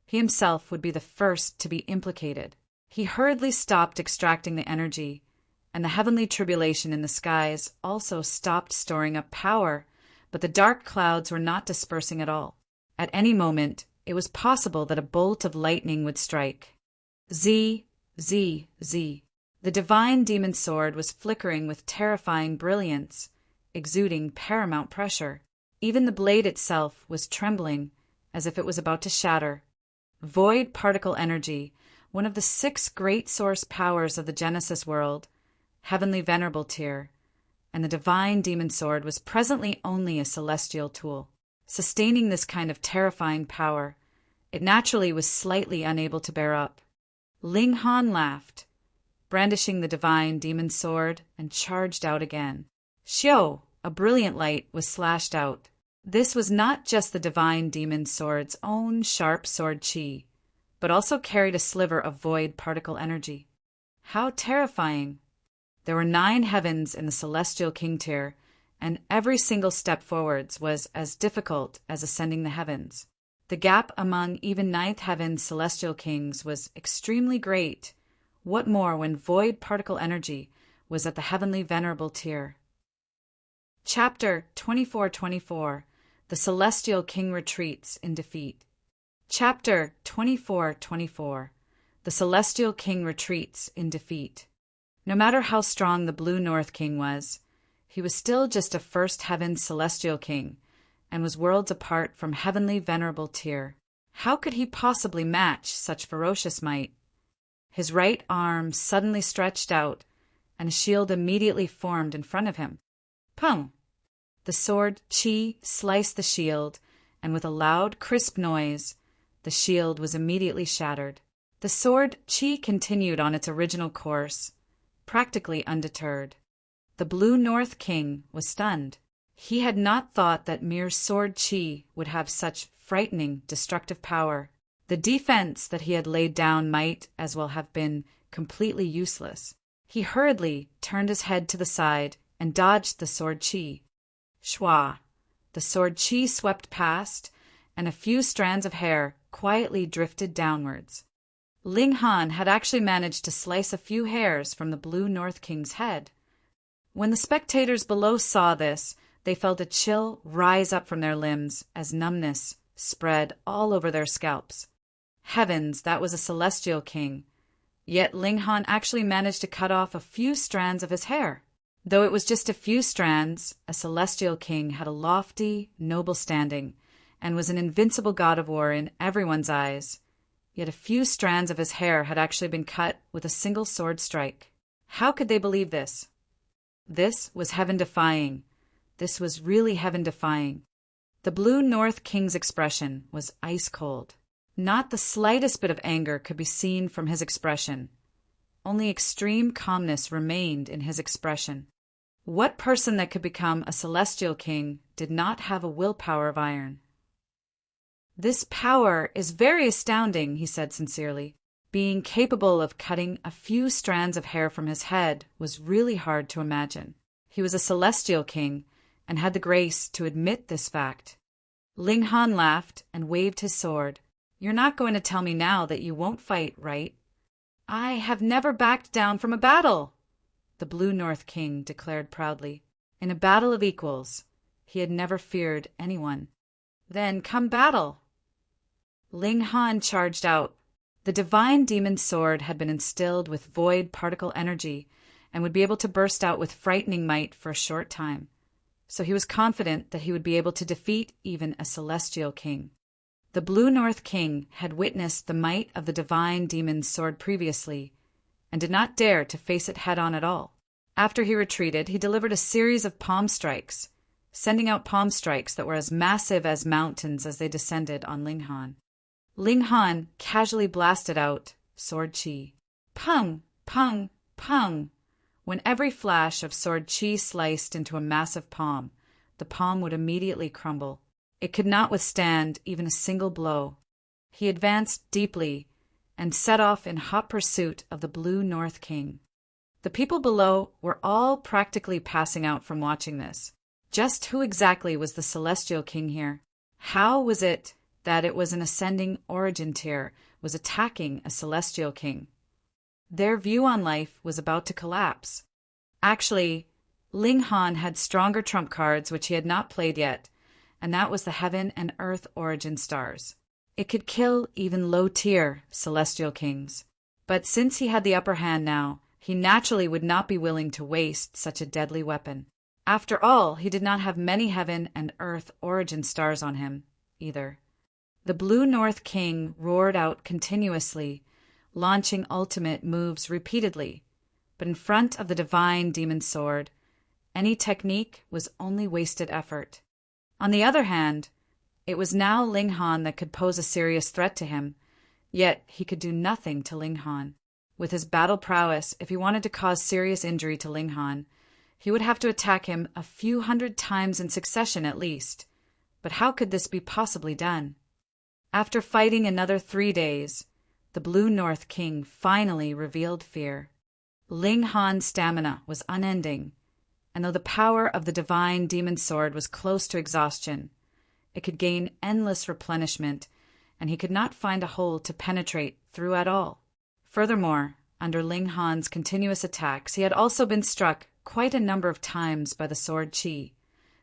Speaker 1: he himself would be the first to be implicated. He hurriedly stopped extracting the energy, and the heavenly tribulation in the skies also stopped storing up power, but the dark clouds were not dispersing at all. At any moment, it was possible that a bolt of lightning would strike. Z, Z, Z. The divine demon sword was flickering with terrifying brilliance, exuding paramount pressure. Even the blade itself was trembling, as if it was about to shatter. Void particle energy, one of the 6 great source powers of the Genesis world, heavenly venerable tier, and the divine demon sword was presently only a celestial tool. Sustaining this kind of terrifying power, it naturally was slightly unable to bear up. Ling Han laughed, brandishing the divine demon sword, and charged out again. Xiao, a brilliant light, was slashed out. This was not just the divine demon sword's own sharp sword chi, but also carried a sliver of void particle energy. How terrifying! There were 9 heavens in the celestial king tier, and every single step forwards was as difficult as ascending the heavens. The gap among even 9th heaven's celestial kings was extremely great. What more when void particle energy was at the heavenly venerable tier? Chapter 2424. The Celestial King Retreats in Defeat. Chapter 2424. The Celestial King Retreats in Defeat. No matter how strong the Blue North King was, he was still just a first heaven celestial king, and was worlds apart from heavenly venerable tier. How could he possibly match such ferocious might? His right arm suddenly stretched out, and a shield immediately formed in front of him. Pum! The sword chi sliced the shield, and with a loud, crisp noise, the shield was immediately shattered. The sword chi continued on its original course, practically undeterred. The Blue North King was stunned. He had not thought that mere sword chi would have such frightening, destructive power. The defense that he had laid down might as well have been completely useless. He hurriedly turned his head to the side and dodged the sword chi. Shwa! The sword chi swept past, and a few strands of hair quietly drifted downwards. Ling Han had actually managed to slice a few hairs from the Blue North King's head. When the spectators below saw this, they felt a chill rise up from their limbs as numbness spread all over their scalps. Heavens, that was a celestial king. Yet Ling Han actually managed to cut off a few strands of his hair. Though it was just a few strands, a celestial king had a lofty, noble standing, and was an invincible god of war in everyone's eyes. Yet a few strands of his hair had actually been cut with a single sword strike. How could they believe this? This was heaven-defying. This was really heaven-defying. The Blue North King's expression was ice-cold. Not the slightest bit of anger could be seen from his expression. Only extreme calmness remained in his expression. What person that could become a celestial king did not have a willpower of iron? This power is very astounding, he said sincerely. Being capable of cutting a few strands of hair from his head was really hard to imagine. He was a celestial king and had the grace to admit this fact. Ling Han laughed and waved his sword. You're not going to tell me now that you won't fight, right? I have never backed down from a battle, the Blue North King declared proudly. In a battle of equals, he had never feared anyone. Then come battle. Ling Han charged out. The divine demon sword had been instilled with void particle energy and would be able to burst out with frightening might for a short time. So he was confident that he would be able to defeat even a celestial king. The Blue North King had witnessed the might of the divine demon's sword previously and did not dare to face it head-on at all. After he retreated, he delivered a series of palm strikes, sending out palm strikes that were as massive as mountains as they descended on Ling Han. Ling Han casually blasted out sword chi. Pung, pung, pung. When every flash of sword chi sliced into a massive palm, the palm would immediately crumble. It could not withstand even a single blow. He advanced deeply and set off in hot pursuit of the Blue North King. The people below were all practically passing out from watching this. Just who exactly was the celestial king here? How was it that it was an ascending origin tier was attacking a celestial king? Their view on life was about to collapse. Actually, Ling Han had stronger trump cards which he had not played yet, and that was the heaven and earth origin stars. It could kill even low-tier celestial kings. But since he had the upper hand now, he naturally would not be willing to waste such a deadly weapon. After all, he did not have many heaven and earth origin stars on him, either. The Blue North King roared out continuously, launching ultimate moves repeatedly, but in front of the divine demon sword, any technique was only wasted effort. On the other hand, it was now Ling Han that could pose a serious threat to him, yet he could do nothing to Ling Han. With his battle prowess, if he wanted to cause serious injury to Ling Han, he would have to attack him a few hundred times in succession at least. But how could this be possibly done? After fighting another 3 days, the Blue North King finally revealed fear. Ling Han's stamina was unending, and though the power of the divine demon sword was close to exhaustion, it could gain endless replenishment, and he could not find a hole to penetrate through at all. Furthermore, under Ling Han's continuous attacks, he had also been struck quite a number of times by the sword Qi,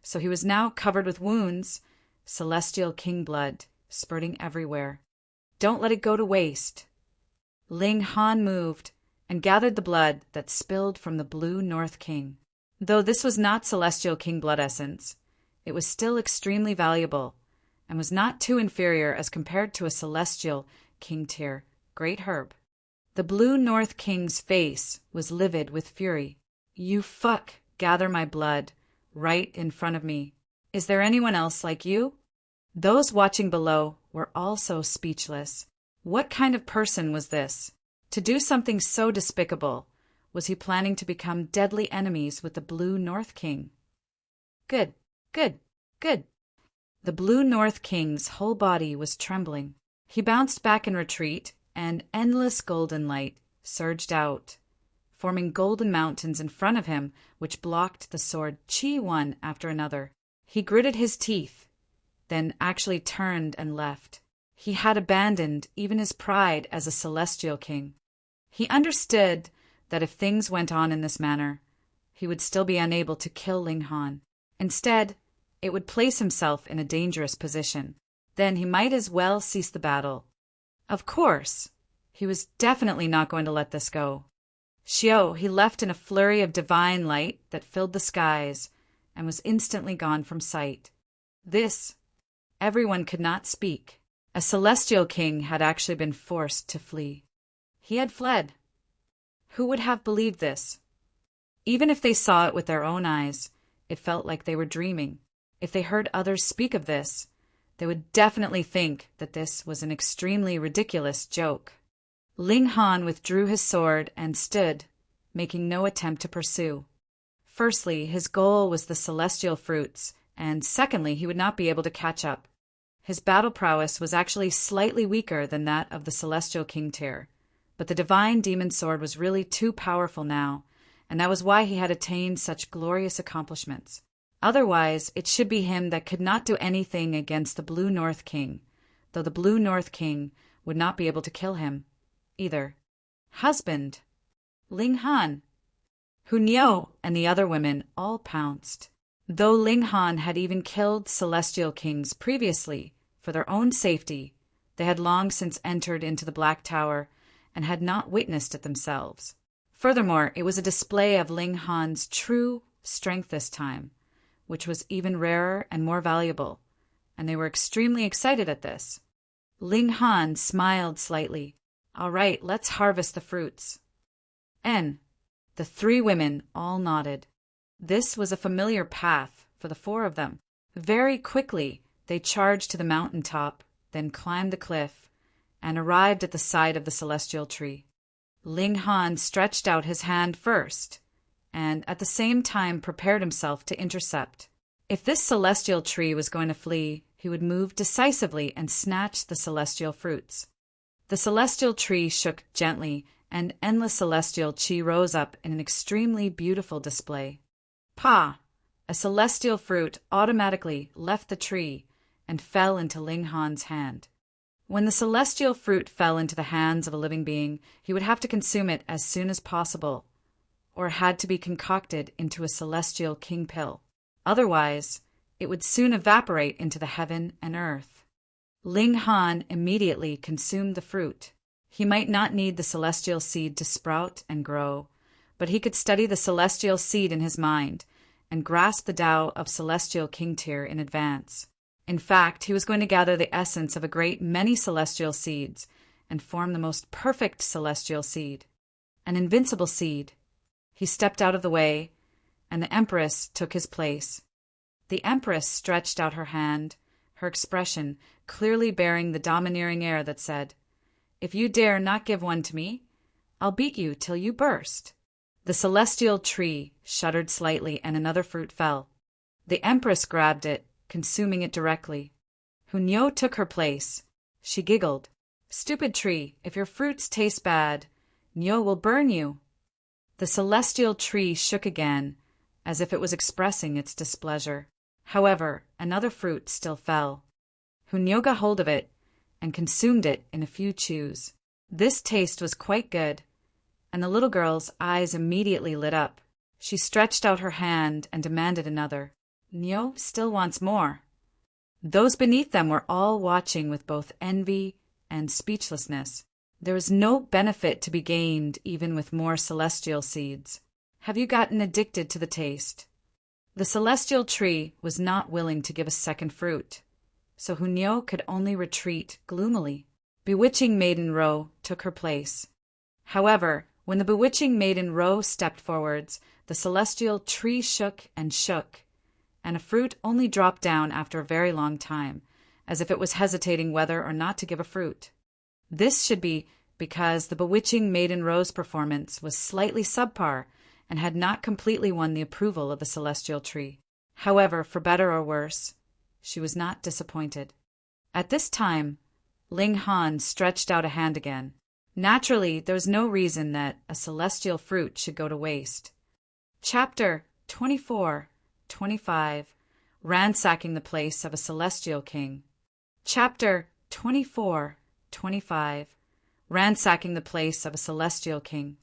Speaker 1: so he was now covered with wounds, celestial king blood spurting everywhere. Don't let it go to waste. Ling Han moved and gathered the blood that spilled from the Blue North King. Though this was not celestial king blood essence, it was still extremely valuable and was not too inferior as compared to a celestial king tier great herb. The Blue North King's face was livid with fury. You fuck, gather my blood, right in front of me. Is there anyone else like you? Those watching below were also speechless. What kind of person was this? To do something so despicable, was he planning to become deadly enemies with the Blue North King? Good, good, good. The Blue North King's whole body was trembling. He bounced back in retreat, and endless golden light surged out, forming golden mountains in front of him which blocked the sword Qi one after another. He gritted his teeth, then actually turned and left. He had abandoned even his pride as a celestial king. He understood that if things went on in this manner, he would still be unable to kill Ling Han. Instead, it would place himself in a dangerous position. Then he might as well cease the battle. Of course, he was definitely not going to let this go. Xiao he left in a flurry of divine light that filled the skies and was instantly gone from sight. This, everyone could not speak. A celestial king had actually been forced to flee. He had fled. Who would have believed this? Even if they saw it with their own eyes, it felt like they were dreaming. If they heard others speak of this, they would definitely think that this was an extremely ridiculous joke. Ling Han withdrew his sword and stood, making no attempt to pursue. Firstly, his goal was the celestial fruits, and secondly, he would not be able to catch up. His battle prowess was actually slightly weaker than that of the celestial king tier, but the divine demon sword was really too powerful now, and that was why he had attained such glorious accomplishments. Otherwise, it should be him that could not do anything against the Blue North King, though the Blue North King would not be able to kill him, either. Husband! Ling Han! Hunyao and the other women all pounced. Though Ling Han had even killed celestial kings previously, for their own safety, they had long since entered into the Black Tower and had not witnessed it themselves. Furthermore, it was a display of Ling Han's true strength this time, which was even rarer and more valuable, and they were extremely excited at this. Ling Han smiled slightly. All right, let's harvest the fruits. The 3 women all nodded. This was a familiar path for the 4 of them. Very quickly, they charged to the mountain top, then climbed the cliff, and arrived at the side of the celestial tree. Ling Han stretched out his hand first, and at the same time prepared himself to intercept. If this celestial tree was going to flee, he would move decisively and snatch the celestial fruits. The celestial tree shook gently, and endless celestial Qi rose up in an extremely beautiful display. Pa! A celestial fruit automatically left the tree and fell into Ling Han's hand. When the celestial fruit fell into the hands of a living being, he would have to consume it as soon as possible, or had to be concocted into a celestial king pill. Otherwise, it would soon evaporate into the heaven and earth. Ling Han immediately consumed the fruit. He might not need the celestial seed to sprout and grow, but he could study the celestial seed in his mind and grasped the Tao of Celestial King Tier in advance. In fact, he was going to gather the essence of a great many celestial seeds and form the most perfect celestial seed, an invincible seed. He stepped out of the way, and the Empress took his place. The Empress stretched out her hand, her expression clearly bearing the domineering air that said, "If you dare not give one to me, I'll beat you till you burst." The celestial tree shuddered slightly, and another fruit fell. The Empress grabbed it, consuming it directly. Hunyo took her place. She giggled. "Stupid tree, if your fruits taste bad, Nyo will burn you." The celestial tree shook again, as if it was expressing its displeasure. However, another fruit still fell. Hunyo got hold of it and consumed it in a few chews. This taste was quite good, and the little girl's eyes immediately lit up. She stretched out her hand and demanded another. Nyo still wants more. Those beneath them were all watching with both envy and speechlessness. There was no benefit to be gained even with more celestial seeds. Have you gotten addicted to the taste? The celestial tree was not willing to give a second fruit, so Hunyo could only retreat gloomily. Bewitching Maiden Ro took her place. However, when the bewitching Maiden Ro stepped forwards, the celestial tree shook, and a fruit only dropped down after a very long time, as if it was hesitating whether or not to give a fruit. This should be because the bewitching Maiden Ro's performance was slightly subpar and had not completely won the approval of the celestial tree. However, for better or worse, she was not disappointed. At this time, Ling Han stretched out a hand again. Naturally, there was no reason that a celestial fruit should go to waste. Chapter 24-25, Ransacking the Place of a Celestial King. Chapter 24-25, Ransacking the Place of a Celestial King.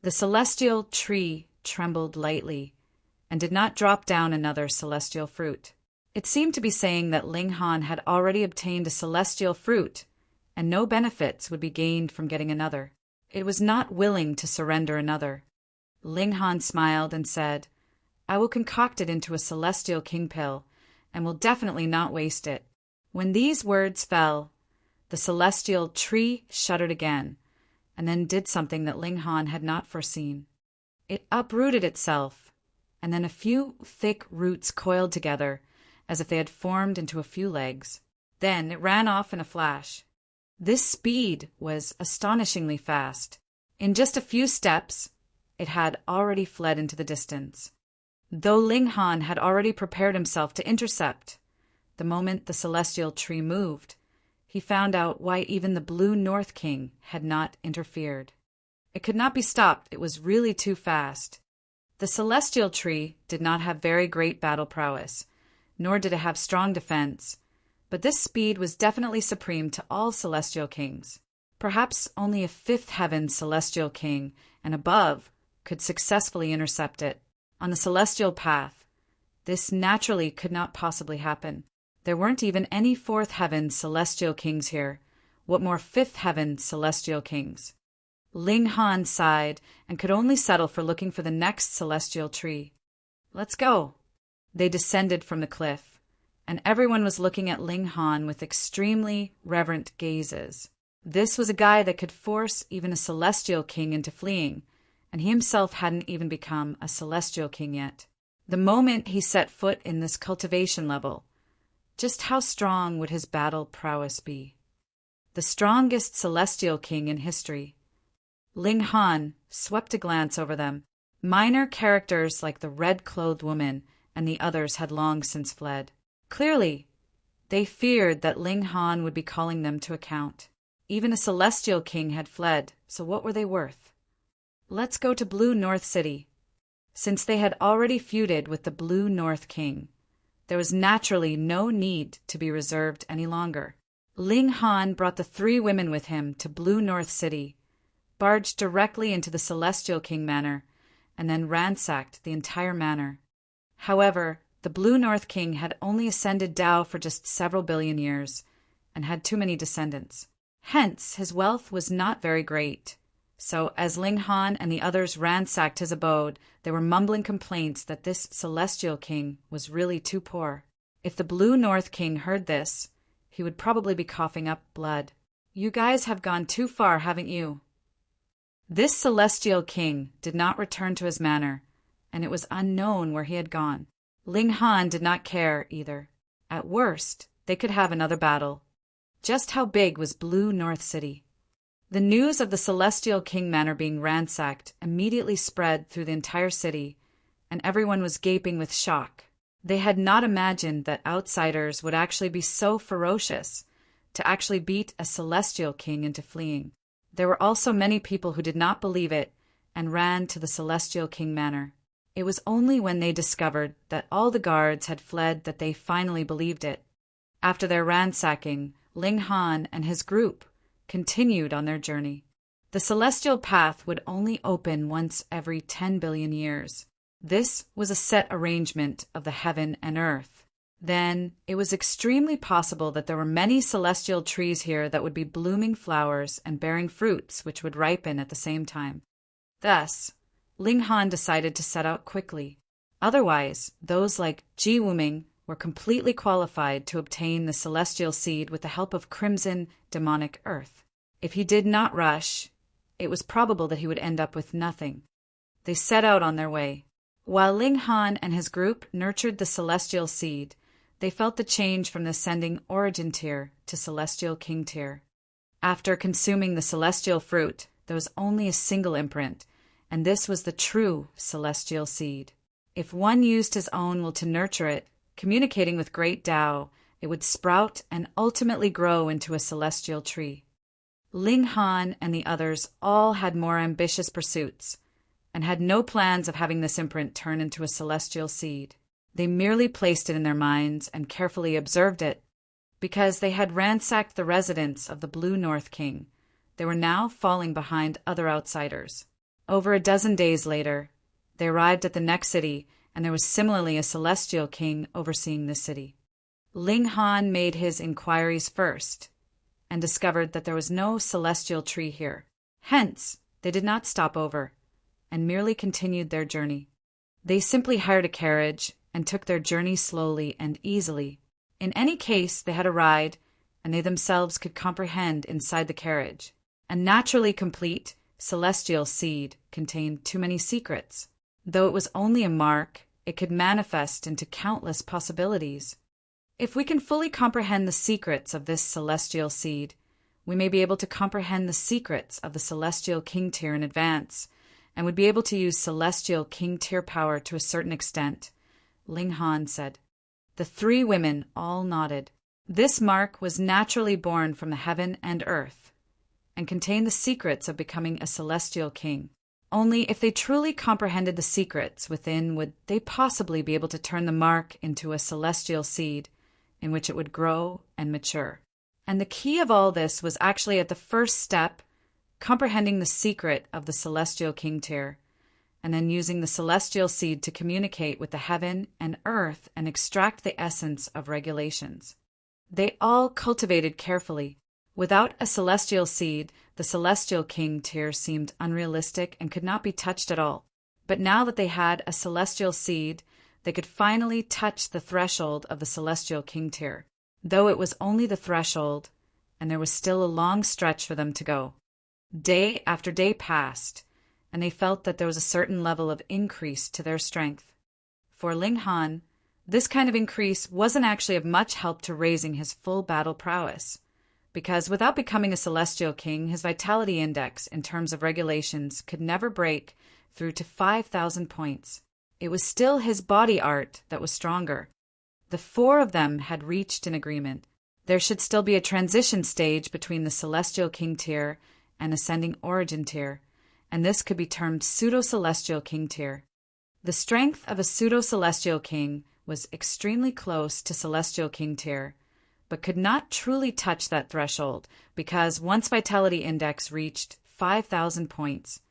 Speaker 1: The celestial tree trembled lightly and did not drop down another celestial fruit. It seemed to be saying that Ling Han had already obtained a celestial fruit, and no benefits would be gained from getting another. It was not willing to surrender another. Ling Han smiled and said, "I will concoct it into a celestial king pill, and will definitely not waste it." When these words fell, the celestial tree shuddered again, and then did something that Ling Han had not foreseen. It uprooted itself, and then a few thick roots coiled together, as if they had formed into a few legs. Then it ran off in a flash. This speed was astonishingly fast. In just a few steps, it had already fled into the distance. Though Ling Han had already prepared himself to intercept, the moment the celestial tree moved, he found out why even the Blue North King had not interfered. It could not be stopped. It was really too fast. The celestial tree did not have very great battle prowess, nor did it have strong defense, but this speed was definitely supreme to all celestial kings. Perhaps only a fifth heaven celestial king and above could successfully intercept it. On the celestial path, this naturally could not possibly happen. There weren't even any fourth heaven celestial kings here. What more fifth heaven celestial kings? Ling Han sighed and could only settle for looking for the next celestial tree. "Let's go." They descended from the cliff, and everyone was looking at Ling Han with extremely reverent gazes. This was a guy that could force even a celestial king into fleeing, and he himself hadn't even become a celestial king yet. The moment he set foot in this cultivation level, just how strong would his battle prowess be? The strongest celestial king in history. Ling Han swept a glance over them. Minor characters like the red-clothed woman and the others had long since fled. Clearly, they feared that Ling Han would be calling them to account. Even a celestial king had fled, so what were they worth? Let's go to Blue North City. Since they had already feuded with the Blue North King, there was naturally no need to be reserved any longer. Ling Han brought the 3 women with him to Blue North City, barged directly into the Celestial King Manor, and then ransacked the entire manor. However, the Blue North King had only ascended Tao for just several billion years, and had too many descendants. Hence, his wealth was not very great, So as Ling Han and the others ransacked his abode, they were mumbling complaints that this celestial king was really too poor. If the Blue North King heard this, he would probably be coughing up blood. "You guys have gone too far, haven't you?" This celestial king did not return to his manor, and it was unknown where he had gone. Ling Han did not care either. At worst, they could have another battle. Just how big was Blue North City? The news of the Celestial King Manor being ransacked immediately spread through the entire city, and everyone was gaping with shock. They had not imagined that outsiders would actually be so ferocious to actually beat a Celestial King into fleeing. There were also many people who did not believe it and ran to the Celestial King Manor. It was only when they discovered that all the guards had fled that they finally believed it. After their ransacking, Ling Han and his group continued on their journey. The celestial path would only open once every 10 billion years. This was a set arrangement of the heaven and earth. Then it was extremely possible that there were many celestial trees here that would be blooming flowers and bearing fruits which would ripen at the same time. Thus, Ling Han decided to set out quickly. Otherwise, those like Ji Wuming were completely qualified to obtain the celestial seed with the help of crimson demonic earth. If he did not rush, it was probable that he would end up with nothing. They set out on their way. While Ling Han and his group nurtured the celestial seed, they felt the change from the ascending origin tier to celestial king tier. After consuming the celestial fruit, there was only a single imprint, and this was the true celestial seed. If one used his own will to nurture it, communicating with great Tao, it would sprout and ultimately grow into a celestial tree. Ling Han and the others all had more ambitious pursuits, and had no plans of having this imprint turn into a celestial seed. They merely placed it in their minds and carefully observed it. Because they had ransacked the residence of the Blue North King, they were now falling behind other outsiders. Over a dozen days later, they arrived at the next city, and there was similarly a celestial king overseeing the city. Ling Han made his inquiries first, and discovered that there was no celestial tree here. Hence, they did not stop over, and merely continued their journey. They simply hired a carriage and took their journey slowly and easily. In any case, they had a ride, and they themselves could comprehend inside the carriage. A naturally complete celestial seed contained too many secrets. Though it was only a mark, it could manifest into countless possibilities. If we can fully comprehend the secrets of this celestial seed, we may be able to comprehend the secrets of the celestial king tier in advance, and would be able to use celestial king tier power to a certain extent, Ling Han said. The three women all nodded. This mark was naturally born from the heaven and earth, and contained the secrets of becoming a celestial king. Only if they truly comprehended the secrets within would they possibly be able to turn the mark into a celestial seed in which it would grow and mature. And the key of all this was actually at the first step, comprehending the secret of the celestial king tier, and then using the celestial seed to communicate with the heaven and earth and extract the essence of regulations. They all cultivated carefully. Without a celestial seed, the celestial king tier seemed unrealistic and could not be touched at all. But now that they had a celestial seed, they could finally touch the threshold of the celestial king tier, though it was only the threshold, and there was still a long stretch for them to go. Day after day passed, and they felt that there was a certain level of increase to their strength. For Ling Han, this kind of increase wasn't actually of much help to raising his full battle prowess, because without becoming a celestial king, his vitality index in terms of regulations could never break through to 5,000 points. It was still his body art that was stronger. The four of them had reached an agreement. There should still be a transition stage between the celestial king tier and ascending origin tier, and this could be termed pseudo-celestial king tier. The strength of a pseudo-celestial king was extremely close to celestial king tier, but could not truly touch that threshold, because once vitality index reached 5,000 points,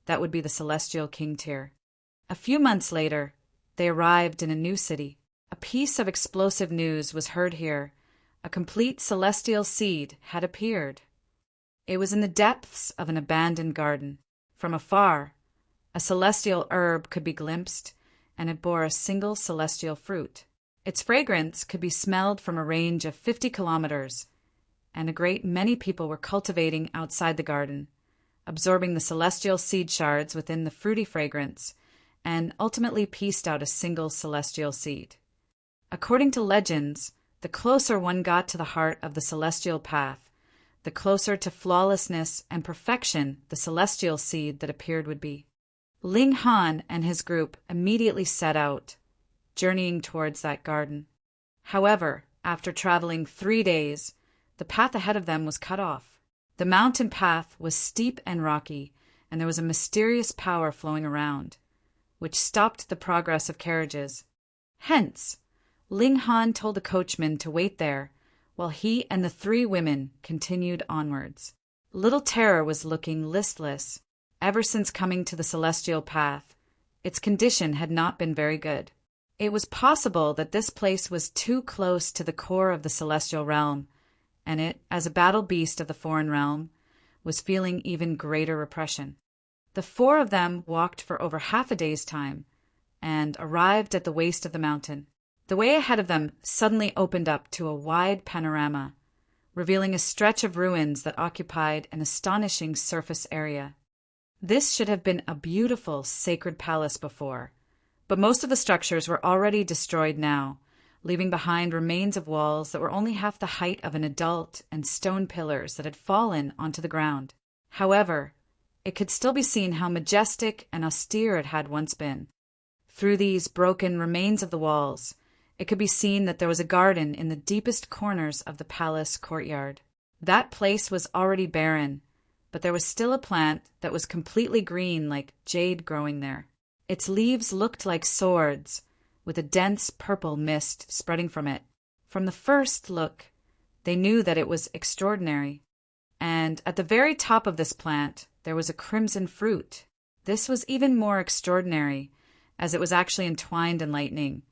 Speaker 1: that would be the celestial king tier. A few months later, they arrived in a new city. A piece of explosive news was heard here. A complete celestial seed had appeared. It was in the depths of an abandoned garden. From afar, a celestial herb could be glimpsed, and it bore a single celestial fruit. Its fragrance could be smelled from a range of 50 kilometers, and a great many people were cultivating outside the garden, absorbing the celestial seed shards within the fruity fragrance, and ultimately pieced out a single celestial seed. According to legends, the closer one got to the heart of the celestial path, the closer to flawlessness and perfection the celestial seed that appeared would be. Ling Han and his group immediately set out, journeying towards that garden. However, after traveling 3 days, the path ahead of them was cut off. The mountain path was steep and rocky, and there was a mysterious power flowing around, which stopped the progress of carriages. Hence, Ling Han told the coachman to wait there, while he and the 3 women continued onwards. Little Terror was looking listless. Ever since coming to the celestial path, its condition had not been very good. It was possible that this place was too close to the core of the celestial realm, and it, as a battle beast of the foreign realm, was feeling even greater repression. The 4 of them walked for over half a day's time, and arrived at the waist of the mountain. The way ahead of them suddenly opened up to a wide panorama, revealing a stretch of ruins that occupied an astonishing surface area. This should have been a beautiful, sacred palace before, but most of the structures were already destroyed now, leaving behind remains of walls that were only half the height of an adult and stone pillars that had fallen onto the ground. However, it could still be seen how majestic and austere it had once been. Through these broken remains of the walls, it could be seen that there was a garden in the deepest corners of the palace courtyard. That place was already barren, but there was still a plant that was completely green like jade growing there. Its leaves looked like swords, with a dense purple mist spreading from it. From the first look, they knew that it was extraordinary. And at the very top of this plant, there was a crimson fruit. This was even more extraordinary, as it was actually entwined in lightning,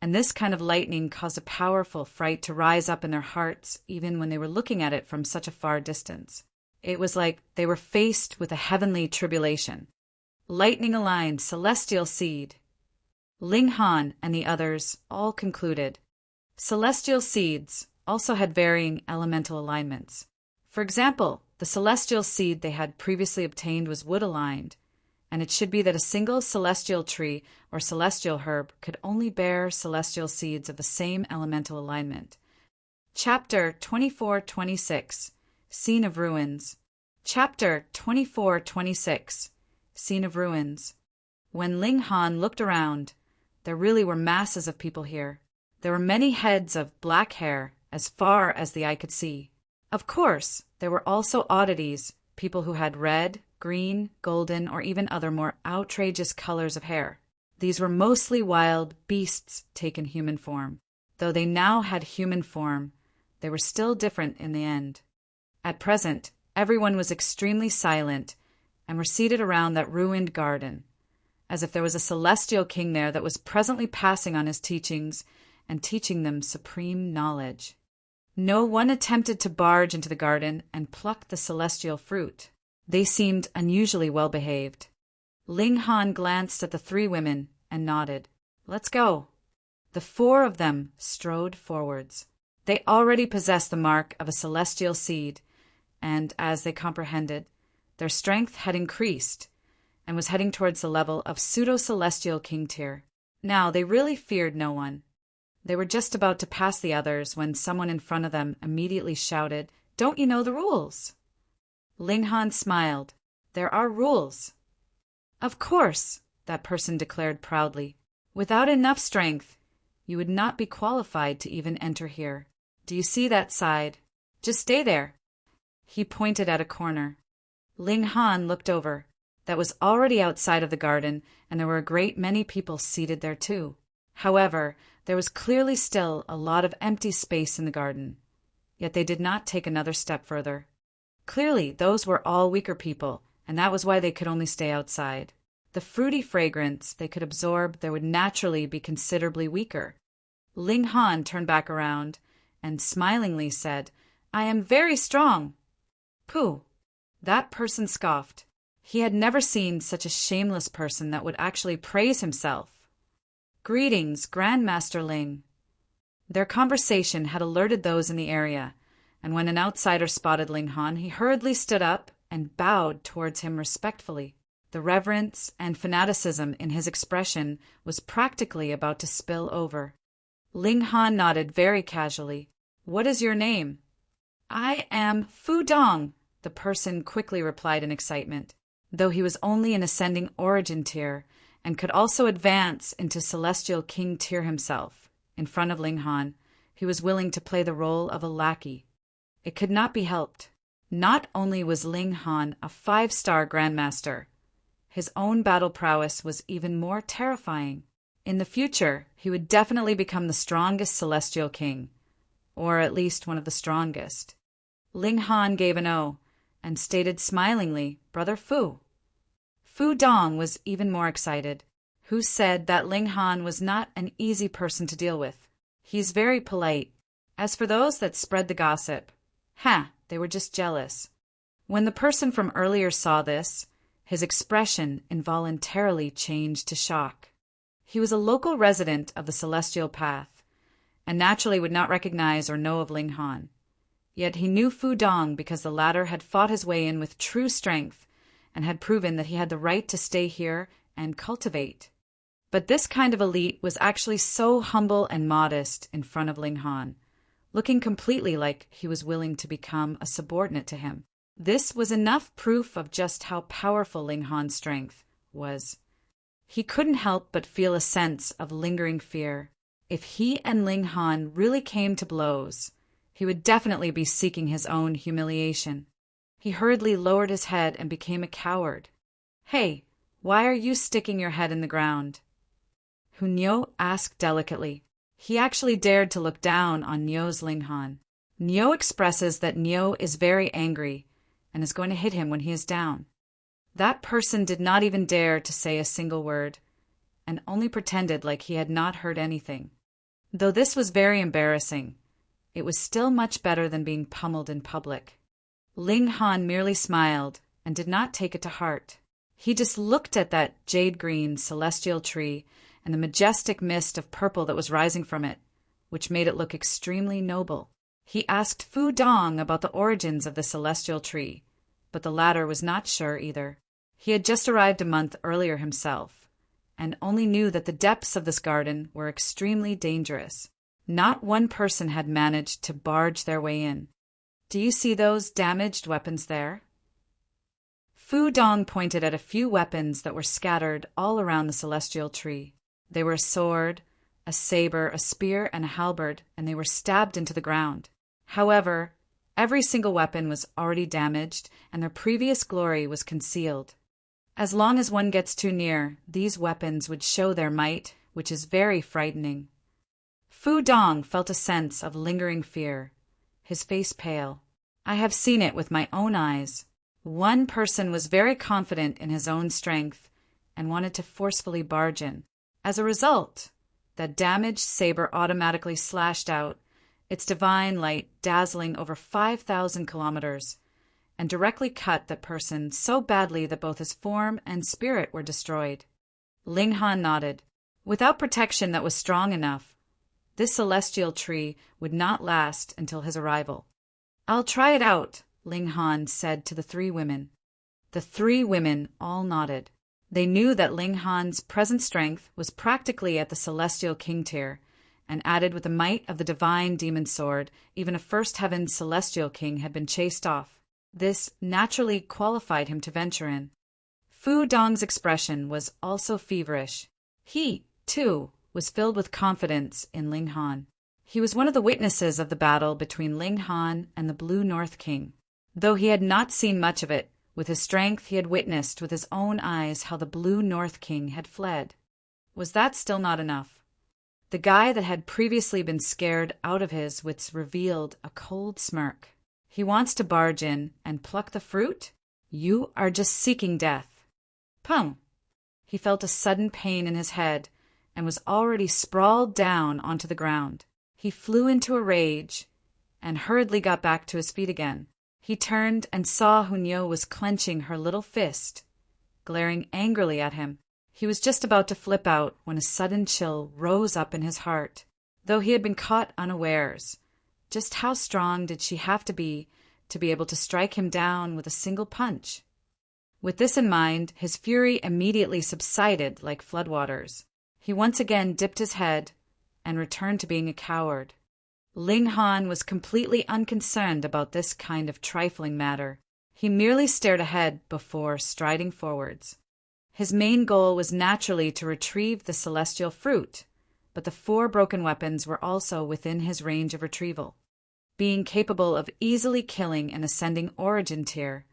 Speaker 1: and this kind of lightning caused a powerful fright to rise up in their hearts even when they were looking at it from such a far distance. It was like they were faced with a heavenly tribulation. Lightning-aligned celestial seed. Ling Han and the others all concluded. Celestial seeds also had varying elemental alignments. For example, the celestial seed they had previously obtained was wood-aligned, and it should be that a single celestial tree or celestial herb could only bear celestial seeds of the same elemental alignment. Chapter 24-26, Scene of Ruins. Chapter 24-26, Scene of Ruins. When Ling Han looked around, there really were masses of people here. There were many heads of black hair as far as the eye could see. Of course, there were also oddities, people who had red, green, golden, or even other more outrageous colors of hair. These were mostly wild beasts taken human form. Though they now had human form, they were still different in the end. At present, everyone was extremely silent and were seated around that ruined garden, as if there was a celestial king there that was presently passing on his teachings and teaching them supreme knowledge. No one attempted to barge into the garden and pluck the celestial fruit. They seemed unusually well-behaved. Ling Han glanced at the 3 women and nodded. "Let's go." The 4 of them strode forwards. They already possessed the mark of a celestial seed, and, as they comprehended, their strength had increased and was heading towards the level of pseudo-celestial king tier. Now they really feared no one. They were just about to pass the others when someone in front of them immediately shouted, "Don't you know the rules?" Ling Han smiled. "There are rules." "Of course," that person declared proudly. "Without enough strength, you would not be qualified to even enter here. Do you see that side? Just stay there." He pointed at a corner. Ling Han looked over. That was already outside of the garden, and there were a great many people seated there too. However, there was clearly still a lot of empty space in the garden. Yet they did not take another step further. Clearly, those were all weaker people, and that was why they could only stay outside. The fruity fragrance they could absorb there would naturally be considerably weaker. Ling Han turned back around and smilingly said, "I am very strong." "Pooh, That person scoffed. He had never seen such a shameless person that would actually praise himself. Greetings, Grandmaster Ling. Their conversation had alerted those in the area, and when an outsider spotted Ling Han, he hurriedly stood up and bowed towards him respectfully. The reverence and fanaticism in his expression was practically about to spill over. Ling Han nodded very casually. What is your name? I am Fu Dong, the person quickly replied in excitement. Though he was only an ascending origin tier and could also advance into Celestial King tier himself, in front of Ling Han, he was willing to play the role of a lackey. It could not be helped. Not only was Ling Han a 5-star Grandmaster, his own battle prowess was even more terrifying. In the future, he would definitely become the strongest Celestial King, or at least one of the strongest. Ling Han gave an O, and stated smilingly, Brother Fu. Fu Dong was even more excited, who said that Ling Han was not an easy person to deal with. He's very polite. As for those that spread the gossip, they were just jealous. When the person from earlier saw this, his expression involuntarily changed to shock. He was a local resident of the Celestial Path, and naturally would not recognize or know of Ling Han. Yet he knew Fu Dong because the latter had fought his way in with true strength and had proven that he had the right to stay here and cultivate. But this kind of elite was actually so humble and modest in front of Ling Han, looking completely like he was willing to become a subordinate to him. This was enough proof of just how powerful Ling Han's strength was. He couldn't help but feel a sense of lingering fear. If he and Ling Han really came to blows, he would definitely be seeking his own humiliation. He hurriedly lowered his head and became a coward. Hey, why are you sticking your head in the ground? Hu Niu asked delicately. He actually dared to look down on Niu's Ling Han. Niu expresses that Niu is very angry and is going to hit him when he is down. That person did not even dare to say a single word, and only pretended like he had not heard anything. Though this was very embarrassing, it was still much better than being pummeled in public. Ling Han merely smiled and did not take it to heart. He just looked at that jade-green celestial tree and the majestic mist of purple that was rising from it, which made it look extremely noble. He asked Fu Dong about the origins of the celestial tree, but the latter was not sure either. He had just arrived a month earlier himself, and only knew that the depths of this garden were extremely dangerous. Not one person had managed to barge their way in. Do you see those damaged weapons there? Fu Dong pointed at a few weapons that were scattered all around the celestial tree. They were a sword, a saber, a spear, and a halberd, and they were stabbed into the ground. However, every single weapon was already damaged, and their previous glory was concealed. As long as one gets too near, these weapons would show their might, which is very frightening. Fu Dong felt a sense of lingering fear, his face pale. I have seen it with my own eyes. One person was very confident in his own strength and wanted to forcefully barge in. As a result, the damaged saber automatically slashed out, its divine light dazzling over 5,000 kilometers, and directly cut that person so badly that both his form and spirit were destroyed. Ling Han nodded. Without protection that was strong enough, this celestial tree would not last until his arrival. I'll try it out, Ling Han said to the 3 women. The 3 women all nodded. They knew that Ling Han's present strength was practically at the Celestial King tier, and added with the might of the divine demon sword, even a first heaven Celestial King had been chased off. This naturally qualified him to venture in. Fu Dong's expression was also feverish. He, too, was filled with confidence in Ling Han. He was one of the witnesses of the battle between Ling Han and the Blue North King. Though he had not seen much of it, with his strength he had witnessed with his own eyes how the Blue North King had fled. Was that still not enough? The guy that had previously been scared out of his wits revealed a cold smirk. He wants to barge in and pluck the fruit? You are just seeking death. Pum! He felt a sudden pain in his head and was already sprawled down onto the ground. He flew into a rage and hurriedly got back to his feet again. He turned and saw Hunyo was clenching her little fist, glaring angrily at him. He was just about to flip out when a sudden chill rose up in his heart. Though he had been caught unawares, just how strong did she have to be able to strike him down with a single punch? With this in mind, his fury immediately subsided like floodwaters. He once again dipped his head and returned to being a coward. Ling Han was completely unconcerned about this kind of trifling matter. He merely stared ahead before striding forwards. His main goal was naturally to retrieve the celestial fruit, but the 4 broken weapons were also within his range of retrieval. Being capable of easily killing an ascending origin tier,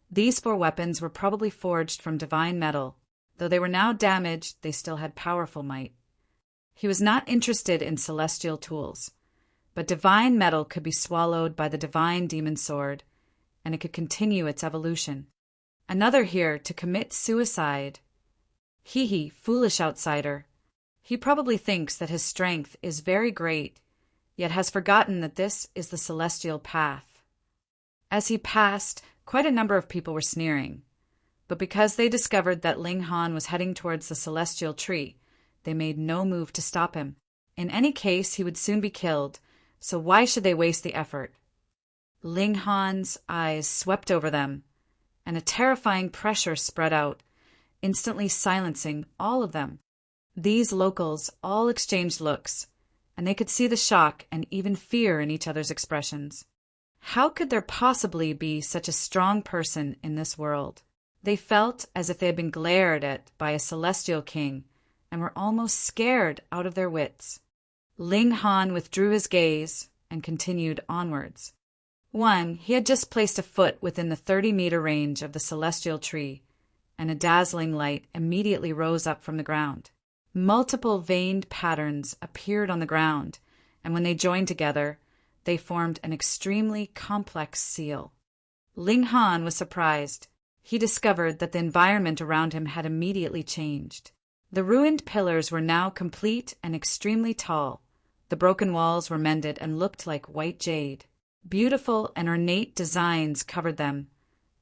Speaker 1: these 4 weapons were probably forged from divine metal. Though they were now damaged, they still had powerful might. He was not interested in celestial tools, but divine metal could be swallowed by the divine demon sword, and it could continue its evolution. Another here to commit suicide. Hee, foolish outsider. He probably thinks that his strength is very great, yet has forgotten that this is the celestial path. As he passed, quite a number of people were sneering, but because they discovered that Ling Han was heading towards the celestial tree, they made no move to stop him. In any case, he would soon be killed, so why should they waste the effort? Ling Han's eyes swept over them, and a terrifying pressure spread out, instantly silencing all of them. These locals all exchanged looks, and they could see the shock and even fear in each other's expressions. How could there possibly be such a strong person in this world? They felt as if they had been glared at by a celestial king and were almost scared out of their wits. Ling Han withdrew his gaze and continued onwards. 1. He had just placed a foot within the 30-meter range of the celestial tree, and a dazzling light immediately rose up from the ground. Multiple veined patterns appeared on the ground, and when they joined together, they formed an extremely complex seal. Ling Han was surprised. He discovered that the environment around him had immediately changed. The ruined pillars were now complete and extremely tall. The broken walls were mended and looked like white jade. Beautiful and ornate designs covered them,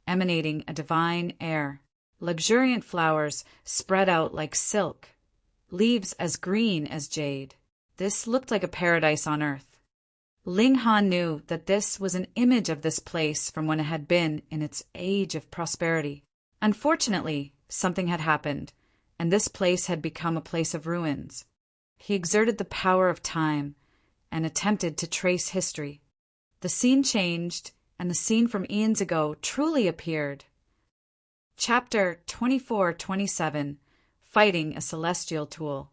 Speaker 1: emanating a divine air. Luxuriant flowers spread out like silk, leaves as green as jade. This looked like a paradise on earth. Ling Han knew that this was an image of this place from when it had been in its age of prosperity. Unfortunately, something had happened, and this place had become a place of ruins. He exerted the power of time and attempted to trace history. The scene changed, and the scene from eons ago truly appeared. Chapter 24-27, Fighting a Celestial Tool.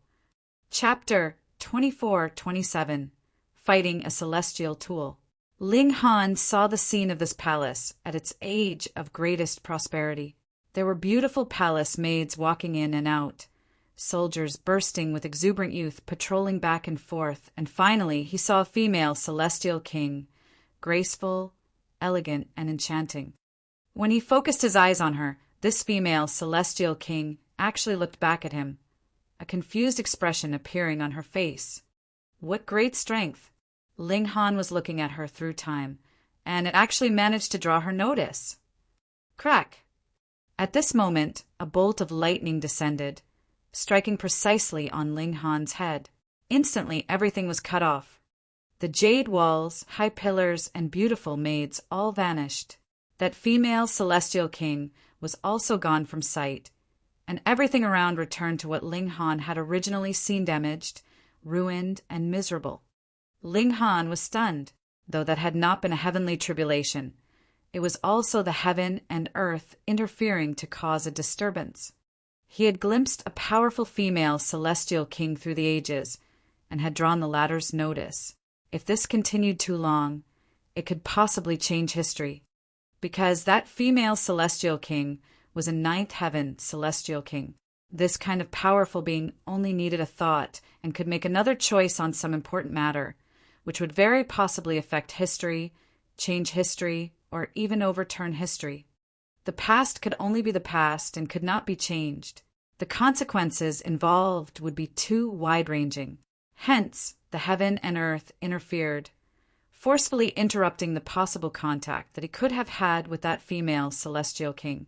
Speaker 1: Chapter 24-27, Fighting a Celestial Tool. Ling Han saw the scene of this palace at its age of greatest prosperity. There were beautiful palace maids walking in and out, soldiers bursting with exuberant youth patrolling back and forth, and finally he saw a female celestial king, graceful, elegant, and enchanting. When he focused his eyes on her, this female celestial king actually looked back at him, a confused expression appearing on her face. What great strength! Ling Han was looking at her through time, and it actually managed to draw her notice. Crack! At this moment, a bolt of lightning descended, striking precisely on Ling Han's head. Instantly, everything was cut off. The jade walls, high pillars, and beautiful maids all vanished. That female celestial king was also gone from sight, and everything around returned to what Ling Han had originally seen: damaged, ruined, and miserable. Ling Han was stunned, though that had not been a heavenly tribulation. It was also the heaven and earth interfering to cause a disturbance. He had glimpsed a powerful female celestial king through the ages, and had drawn the latter's notice. If this continued too long, it could possibly change history, because that female celestial king was a ninth heaven celestial king. This kind of powerful being only needed a thought and could make another choice on some important matter, which would very possibly affect history, change history, or even overturn history. The past could only be the past and could not be changed. The consequences involved would be too wide-ranging. Hence, the heaven and earth interfered, forcefully interrupting the possible contact that he could have had with that female celestial king.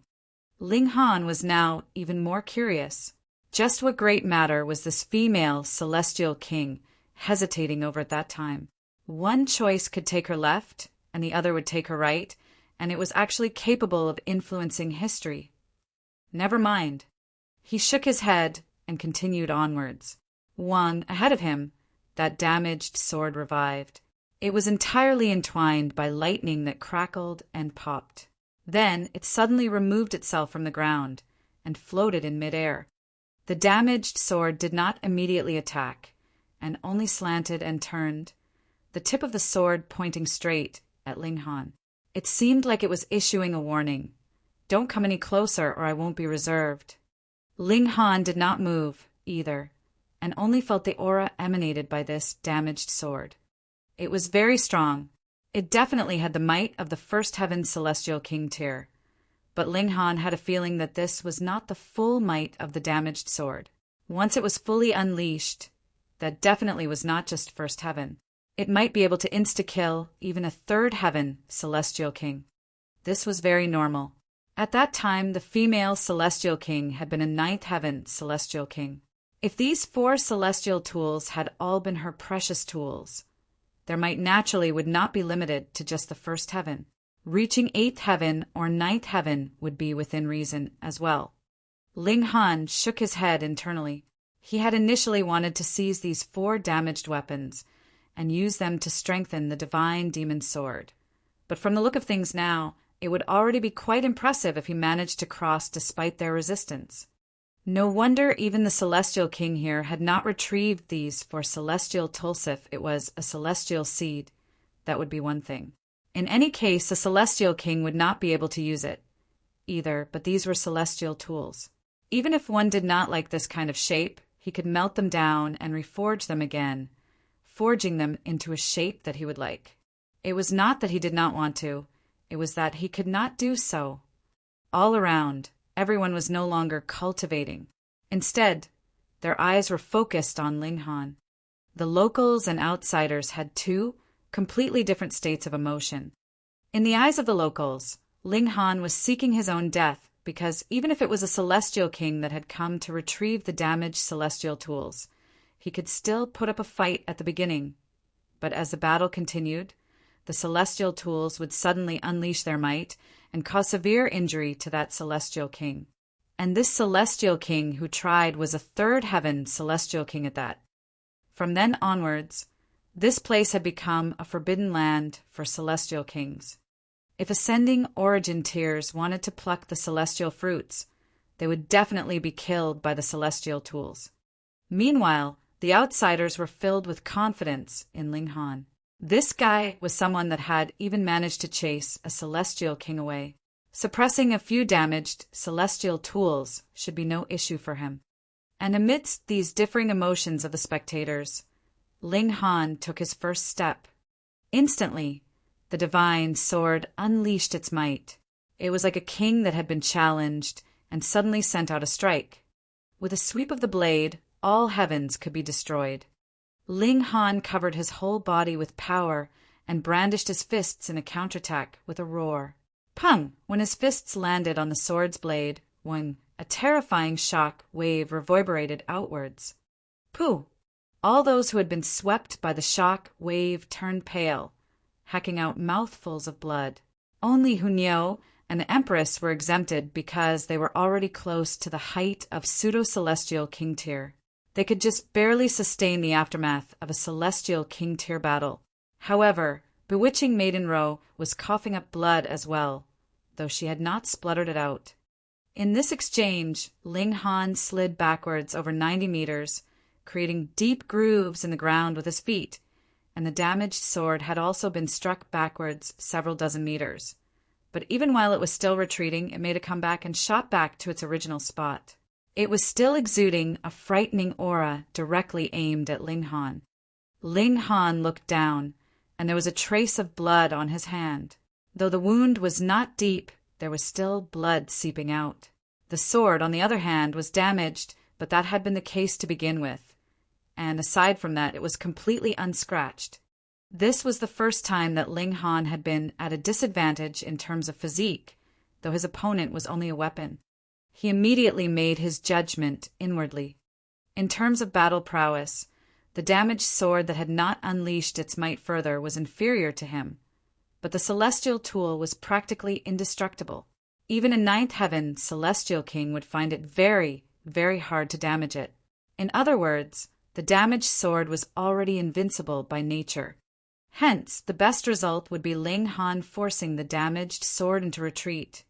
Speaker 1: Ling Han was now even more curious. Just what great matter was this female celestial king hesitating over at that time? One choice could take her left, and the other would take her right, and it was actually capable of influencing history. Never mind. He shook his head and continued onwards. One ahead of him, that damaged sword revived. It was entirely entwined by lightning that crackled and popped. Then it suddenly removed itself from the ground and floated in midair. The damaged sword did not immediately attack, and only slanted and turned, the tip of the sword pointing straight at Ling Han. It seemed like it was issuing a warning. Don't come any closer or I won't be reserved. Ling Han did not move, either, and only felt the aura emanated by this damaged sword. It was very strong. It definitely had the might of the First Heaven Celestial King tier. But Ling Han had a feeling that this was not the full might of the damaged sword. Once it was fully unleashed, that definitely was not just First Heaven. It might be able to insta-kill even a Third Heaven Celestial King. This was very normal. At that time, the female Celestial King had been a Ninth Heaven Celestial King. If these 4 celestial tools had all been her precious tools, there might naturally would not be limited to just the First Heaven. Reaching 8th Heaven or 9th Heaven would be within reason as well. Ling Han shook his head internally. He had initially wanted to seize these 4 damaged weapons and use them to strengthen the divine demon sword. But from the look of things now, it would already be quite impressive if he managed to cross despite their resistance. No wonder even the Celestial King here had not retrieved these for Celestial Tulsif. It was a Celestial Seed. That would be one thing. In any case, the Celestial King would not be able to use it either, but these were Celestial tools. Even if one did not like this kind of shape, he could melt them down and reforge them again, forging them into a shape that he would like. It was not that he did not want to, it was that he could not do so. All around, everyone was no longer cultivating. Instead, their eyes were focused on Ling Han. The locals and outsiders had 2 completely different states of emotion. In the eyes of the locals, Ling Han was seeking his own death because even if it was a Celestial King that had come to retrieve the damaged celestial tools, he could still put up a fight at the beginning. But as the battle continued, the celestial tools would suddenly unleash their might and cause severe injury to that Celestial King. And this Celestial King who tried was a Third Heaven Celestial King at that. From then onwards, this place had become a forbidden land for Celestial Kings. If ascending origin tiers wanted to pluck the celestial fruits, they would definitely be killed by the celestial tools. Meanwhile, the outsiders were filled with confidence in Ling Han. This guy was someone that had even managed to chase a Celestial King away. Suppressing a few damaged celestial tools should be no issue for him. And amidst these differing emotions of the spectators, Ling Han took his first step. Instantly, the divine sword unleashed its might. It was like a king that had been challenged and suddenly sent out a strike. With a sweep of the blade, all heavens could be destroyed. Ling Han covered his whole body with power and brandished his fists in a counterattack with a roar. Pung! When his fists landed on the sword's blade, a terrifying shock wave reverberated outwards. Pooh! All those who had been swept by the shock wave turned pale, hacking out mouthfuls of blood. Only Hunyo and the Empress were exempted because they were already close to the height of pseudo-celestial king tier. They could just barely sustain the aftermath of a celestial king tier battle. However, bewitching Maiden Ro was coughing up blood as well, though she had not spluttered it out. In this exchange, Ling Han slid backwards over 90 meters, creating deep grooves in the ground with his feet, and the damaged sword had also been struck backwards several dozen meters. But even while it was still retreating, it made a comeback and shot back to its original spot. It was still exuding a frightening aura directly aimed at Ling Han. Ling Han looked down, and there was a trace of blood on his hand. Though the wound was not deep, there was still blood seeping out. The sword, on the other hand, was damaged, but that had been the case to begin with. And aside from that, it was completely unscratched. This was the first time that Ling Han had been at a disadvantage in terms of physique, though his opponent was only a weapon. He immediately made his judgment inwardly. In terms of battle prowess, the damaged sword that had not unleashed its might further was inferior to him, but the celestial tool was practically indestructible. Even a ninth heaven celestial king would find it very, very hard to damage it. In other words, the damaged sword was already invincible by nature. Hence, the best result would be Ling Han forcing the damaged sword into retreat,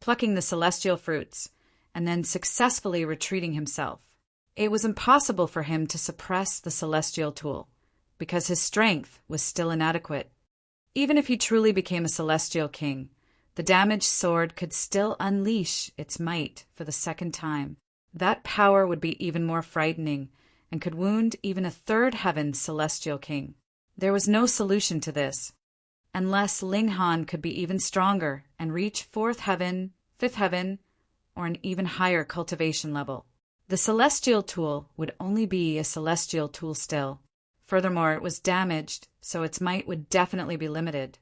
Speaker 1: plucking the celestial fruits, and then successfully retreating himself. It was impossible for him to suppress the celestial tool, because his strength was still inadequate. Even if he truly became a celestial king, the damaged sword could still unleash its might for the second time. That power would be even more frightening and could wound even a third heaven celestial king. There was no solution to this, unless Ling Han could be even stronger and reach fourth heaven, fifth heaven, or an even higher cultivation level. The celestial tool would only be a celestial tool still. Furthermore, it was damaged, so its might would definitely be limited.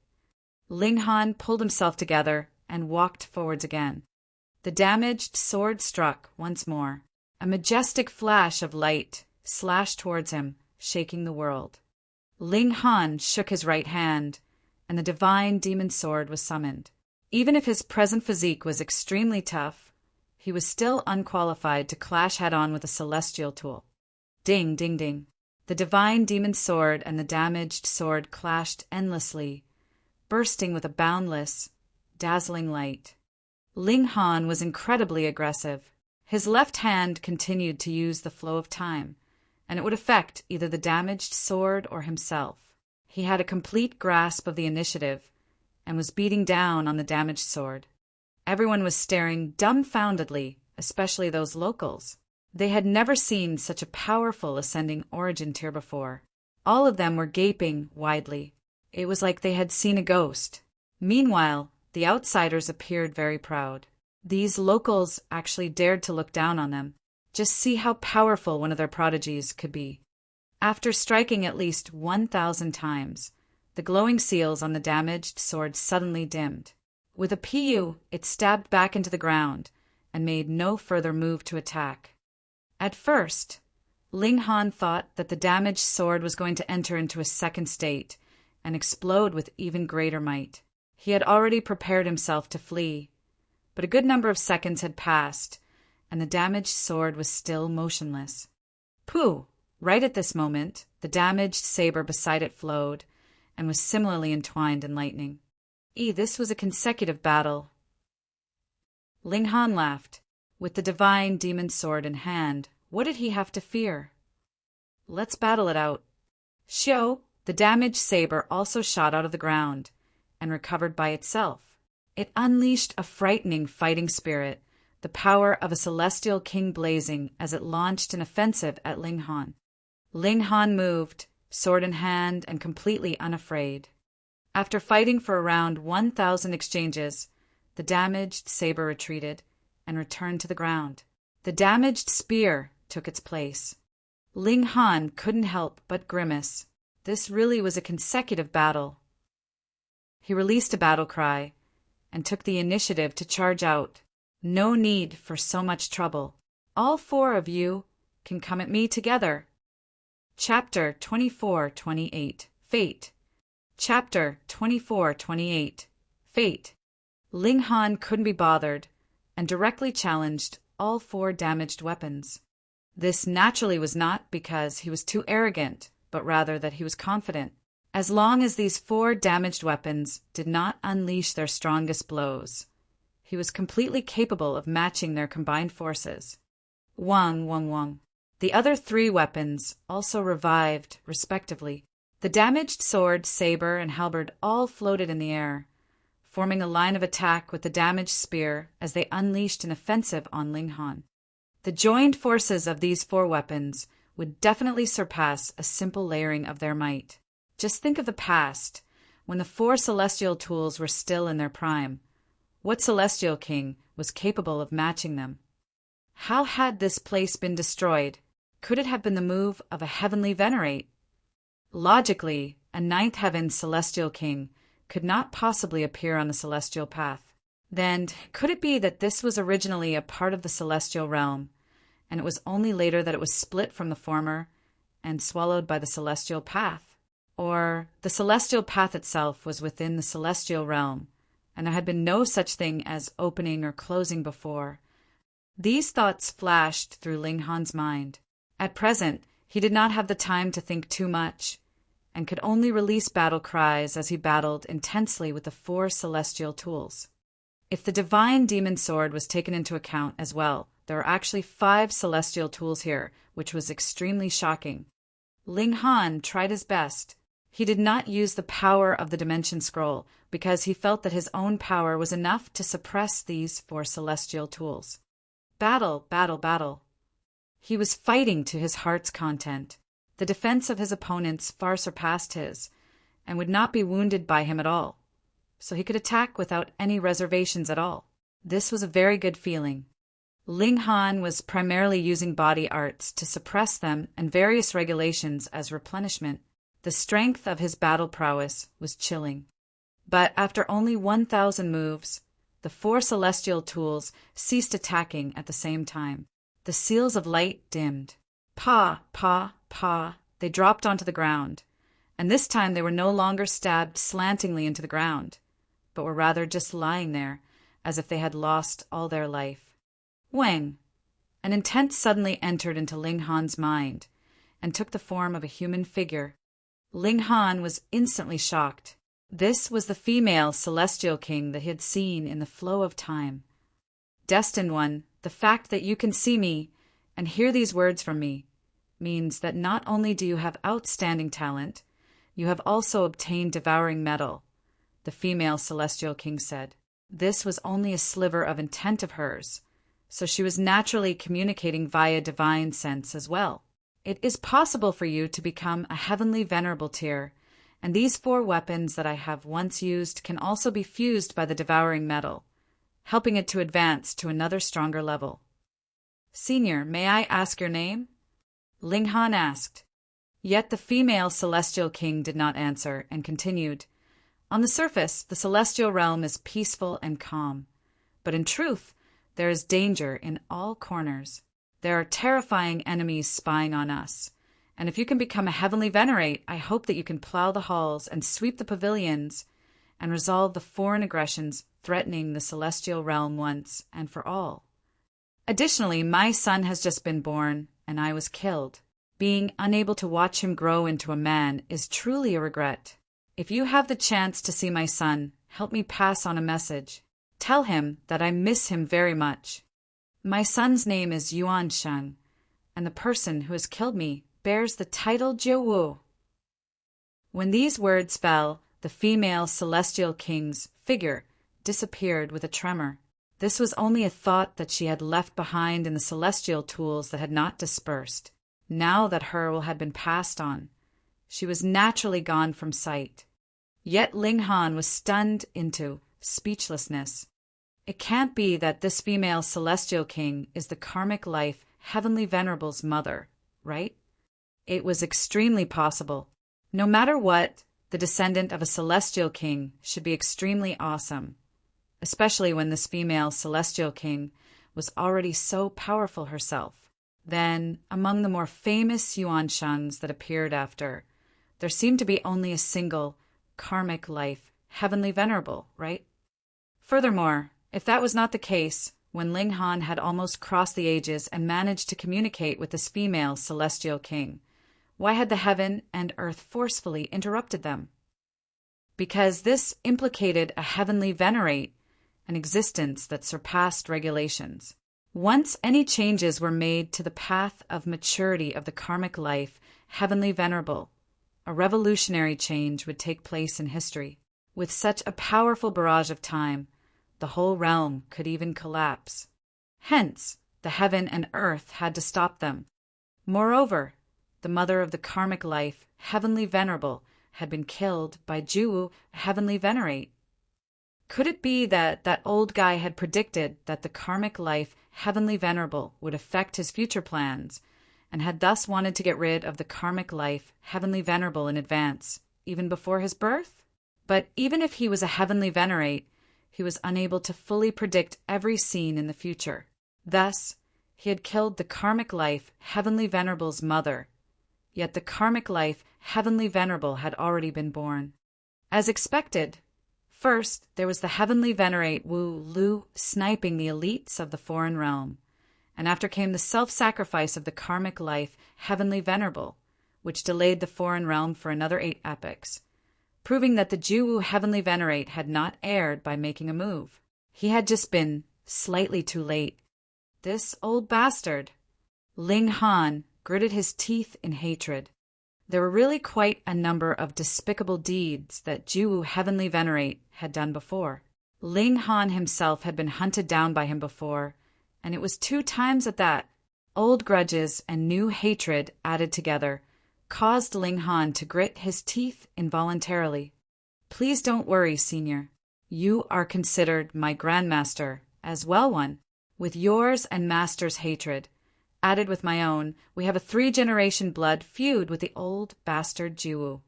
Speaker 1: Ling Han pulled himself together and walked forwards again. The damaged sword struck once more. A majestic flash of light slashed towards him, shaking the world. Ling Han shook his right hand, and the divine demon sword was summoned. Even if his present physique was extremely tough, he was still unqualified to clash head-on with a celestial tool. Ding, ding, ding. The divine demon sword and the damaged sword clashed endlessly, bursting with a boundless, dazzling light. Ling Han was incredibly aggressive. His left hand continued to use the flow of time, and it would affect either the damaged sword or himself. He had a complete grasp of the initiative and was beating down on the damaged sword. Everyone was staring dumbfoundedly, especially those locals. They had never seen such a powerful ascending origin tier before. All of them were gaping widely. It was like they had seen a ghost. Meanwhile, the outsiders appeared very proud. These locals actually dared to look down on them. Just see how powerful one of their prodigies could be. After striking at least 1,000 times, the glowing seals on the damaged sword suddenly dimmed. With a PU, it stabbed back into the ground and made no further move to attack. At first, Ling Han thought that the damaged sword was going to enter into a second state and explode with even greater might. He had already prepared himself to flee, but a good number of seconds had passed, and the damaged sword was still motionless. Pooh! Right at this moment, the damaged saber beside it flowed, and was similarly entwined in lightning. This was a consecutive battle. Ling Han laughed. With the divine demon sword in hand, what did he have to fear? Let's battle it out. Xiao, the damaged saber also shot out of the ground, and recovered by itself. It unleashed a frightening fighting spirit, the power of a celestial king blazing as it launched an offensive at Ling Han. Ling Han moved, sword in hand and completely unafraid. After fighting for around 1,000 exchanges, the damaged saber retreated and returned to the ground. The damaged spear took its place. Ling Han couldn't help but grimace. This really was a consecutive battle. He released a battle cry and took the initiative to charge out. No need for so much trouble. All four of you can come at me together. Chapter 24-28 Fate. Chapter 24-28 Fate. Ling Han couldn't be bothered and directly challenged all four damaged weapons. This naturally was not because he was too arrogant, but rather that he was confident. As long as these four damaged weapons did not unleash their strongest blows, he was completely capable of matching their combined forces. Wang, wang, wang. The other three weapons also revived, respectively. The damaged sword, saber, and halberd all floated in the air, forming a line of attack with the damaged spear as they unleashed an offensive on Ling Han. The joined forces of these four weapons would definitely surpass a simple layering of their might. Just think of the past, when the four celestial tools were still in their prime. What celestial king was capable of matching them? How had this place been destroyed? Could it have been the move of a heavenly venerate? Logically, a ninth heaven celestial king, could not possibly appear on the celestial path. Then, could it be that this was originally a part of the celestial realm, and it was only later that it was split from the former and swallowed by the celestial path? Or the celestial path itself was within the celestial realm, and there had been no such thing as opening or closing before. These thoughts flashed through Ling Han's mind. At present, he did not have the time to think too much, and could only release battle cries as he battled intensely with the 4 celestial tools. If the divine demon sword was taken into account as well, there were actually 5 celestial tools here, which was extremely shocking. Ling Han tried his best. He did not use the power of the Dimension Scroll because he felt that his own power was enough to suppress these 4 celestial tools. Battle, battle, battle. He was fighting to his heart's content. The defense of his opponents far surpassed his, and would not be wounded by him at all, so he could attack without any reservations at all. This was a very good feeling. Ling Han was primarily using body arts to suppress them and various regulations as replenishment. The strength of his battle prowess was chilling. But after only 1,000 moves, the 4 celestial tools ceased attacking at the same time. The seals of light dimmed. Pa, pa, pa, they dropped onto the ground, and this time they were no longer stabbed slantingly into the ground, but were rather just lying there, as if they had lost all their life. Wang! An intent suddenly entered into Ling Han's mind, and took the form of a human figure. Ling Han was instantly shocked. This was the female celestial king that he had seen in the flow of time. Destined One, the fact that you can see me and hear these words from me means that not only do you have outstanding talent, you have also obtained devouring metal, the female celestial king said. This was only a sliver of intent of hers, so she was naturally communicating via divine sense as well. It is possible for you to become a heavenly venerable tier, and these 4 weapons that I have once used can also be fused by the devouring metal, helping it to advance to another stronger level. Senior, may I ask your name? Ling Han asked. Yet the female celestial king did not answer and continued. On the surface, the celestial realm is peaceful and calm, but in truth, there is danger in all corners. There are terrifying enemies spying on us, and if you can become a heavenly venerate, I hope that you can plow the halls and sweep the pavilions and resolve the foreign aggressions threatening the celestial realm once and for all. Additionally, my son has just been born, and I was killed. Being unable to watch him grow into a man is truly a regret. If you have the chance to see my son, help me pass on a message. Tell him that I miss him very much. My son's name is Yuan Sheng, and the person who has killed me bears the title Jiawu. When these words fell, the female celestial king's figure disappeared with a tremor. This was only a thought that she had left behind in the celestial tools that had not dispersed. Now that her had been passed on, she was naturally gone from sight. Yet Ling Han was stunned into speechlessness. It can't be that this female celestial king is the karmic life heavenly venerable's mother, right? It was extremely possible. No matter what, the descendant of a celestial king should be extremely awesome, especially when this female celestial king was already so powerful herself. Then, among the more famous Yuan Shengs that appeared after, there seemed to be only a single karmic life heavenly venerable, right? Furthermore, if that was not the case, when Ling Han had almost crossed the ages and managed to communicate with this female celestial king, why had the heaven and earth forcefully interrupted them? Because this implicated a heavenly venerate, an existence that surpassed regulations. Once any changes were made to the path of maturity of the karmic life, heavenly venerable, a revolutionary change would take place in history. With such a powerful barrage of time, the whole realm could even collapse. Hence, the heaven and earth had to stop them. Moreover, the mother of the karmic life, heavenly venerable, had been killed by Jiwu, heavenly venerate. Could it be that that old guy had predicted that the karmic life, heavenly venerable, would affect his future plans, and had thus wanted to get rid of the karmic life, heavenly venerable in advance, even before his birth? But even if he was a heavenly venerate, he was unable to fully predict every scene in the future. Thus, he had killed the karmic life Heavenly Venerable's mother, yet the karmic life Heavenly Venerable had already been born. As expected, first there was the Heavenly Venerate Wu Lu sniping the elites of the foreign realm, and after came the self-sacrifice of the karmic life Heavenly Venerable, which delayed the foreign realm for another 8 epochs, proving that the Jiwu Heavenly Venerate had not erred by making a move. He had just been slightly too late. This old bastard. Ling Han gritted his teeth in hatred. There were really quite a number of despicable deeds that Jiwu Heavenly Venerate had done before. Ling Han himself had been hunted down by him before, and it was 2 times at that. Old grudges and new hatred added together caused Ling Han to grit his teeth involuntarily. Please don't worry, Senior. You are considered my Grandmaster, as well one. With yours and Master's hatred, added with my own, we have a 3-generation blood feud with the old bastard Jiwu.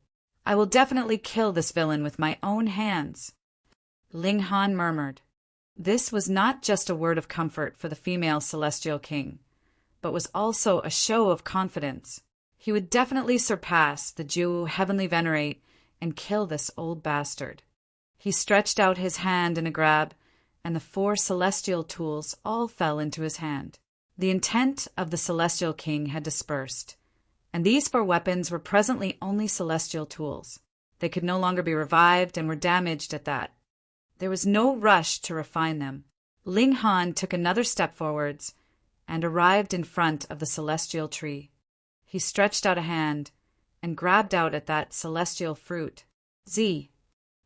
Speaker 1: I will definitely kill this villain with my own hands. Ling Han murmured. This was not just a word of comfort for the female Celestial King, but was also a show of confidence. He would definitely surpass the Jiwu Heavenly Venerate and kill this old bastard. He stretched out his hand in a grab, and the 4 celestial tools all fell into his hand. The intent of the Celestial King had dispersed, and these 4 weapons were presently only celestial tools. They could no longer be revived and were damaged at that. There was no rush to refine them. Ling Han took another step forwards and arrived in front of the celestial tree. He stretched out a hand and grabbed out at that celestial fruit. Z.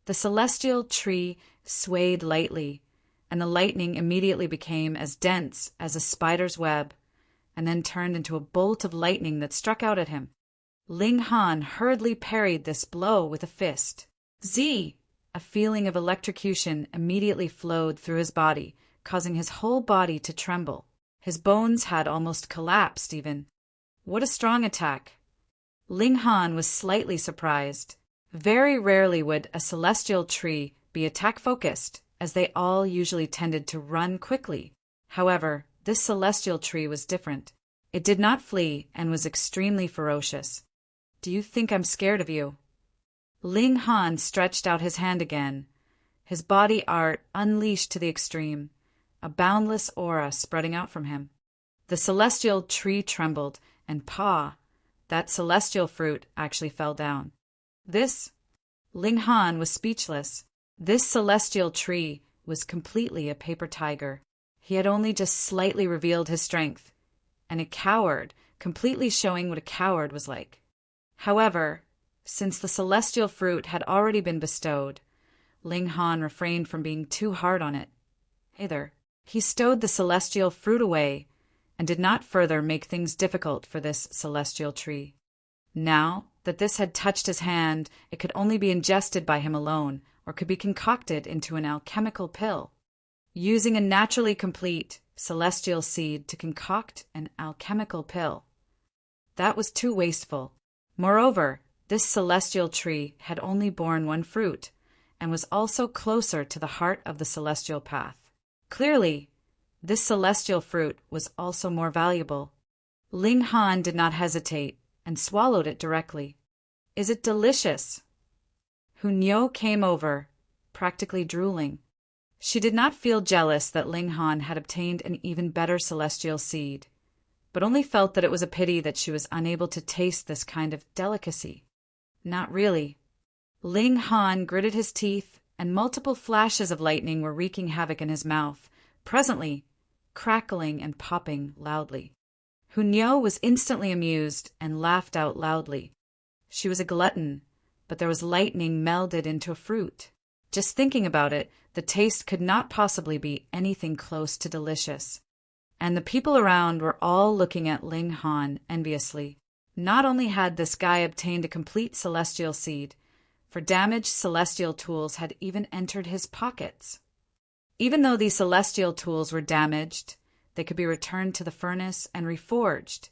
Speaker 1: The celestial tree swayed lightly, and the lightning immediately became as dense as a spider's web, and then turned into a bolt of lightning that struck out at him. Ling Han hurriedly parried this blow with a fist. Z! A feeling of electrocution immediately flowed through his body, causing his whole body to tremble. His bones had almost collapsed even. What a strong attack! Ling Han was slightly surprised. Very rarely would a celestial tree be attack-focused, as they all usually tended to run quickly. However, this celestial tree was different. It did not flee and was extremely ferocious. Do you think I'm scared of you? Ling Han stretched out his hand again, his body art unleashed to the extreme, a boundless aura spreading out from him. The celestial tree trembled, and that celestial fruit actually fell down. Ling Han was speechless. This celestial tree was completely a paper tiger. He had only just slightly revealed his strength, and a coward, completely showing what a coward was like. However, since the celestial fruit had already been bestowed, Ling Han refrained from being too hard on it. He stowed the celestial fruit away and did not further make things difficult for this celestial tree. Now that this had touched his hand, it could only be ingested by him alone, or could be concocted into an alchemical pill. Using a naturally complete celestial seed to concoct an alchemical pill. That was too wasteful. Moreover, this celestial tree had only borne 1 fruit, and was also closer to the heart of the celestial path. Clearly, this celestial fruit was also more valuable. Ling Han did not hesitate, and swallowed it directly. Is it delicious? Hunyo came over, practically drooling. She did not feel jealous that Ling Han had obtained an even better celestial seed, but only felt that it was a pity that she was unable to taste this kind of delicacy. Not really. Ling Han gritted his teeth, and multiple flashes of lightning were wreaking havoc in his mouth, presently crackling and popping loudly. Hunyo was instantly amused and laughed out loudly. She was a glutton, but there was lightning melded into a fruit. Just thinking about it, the taste could not possibly be anything close to delicious. And the people around were all looking at Ling Han enviously. Not only had this guy obtained a complete celestial seed, for damaged celestial tools had even entered his pockets. Even though these celestial tools were damaged, they could be returned to the furnace and reforged,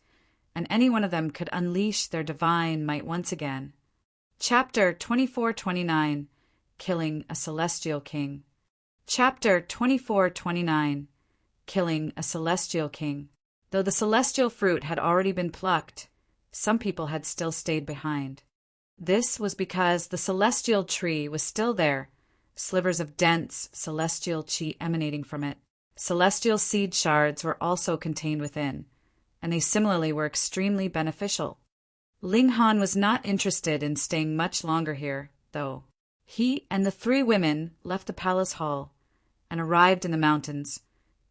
Speaker 1: and any one of them could unleash their divine might once again. Chapter 2429, Killing a Celestial King. Chapter 2429, Killing a Celestial King. Though the celestial fruit had already been plucked, some people had still stayed behind. This was because the celestial tree was still there, slivers of dense celestial chi emanating from it. Celestial seed shards were also contained within, and they similarly were extremely beneficial. Ling Han was not interested in staying much longer here, though. He and the 3 women left the palace hall and arrived in the mountains,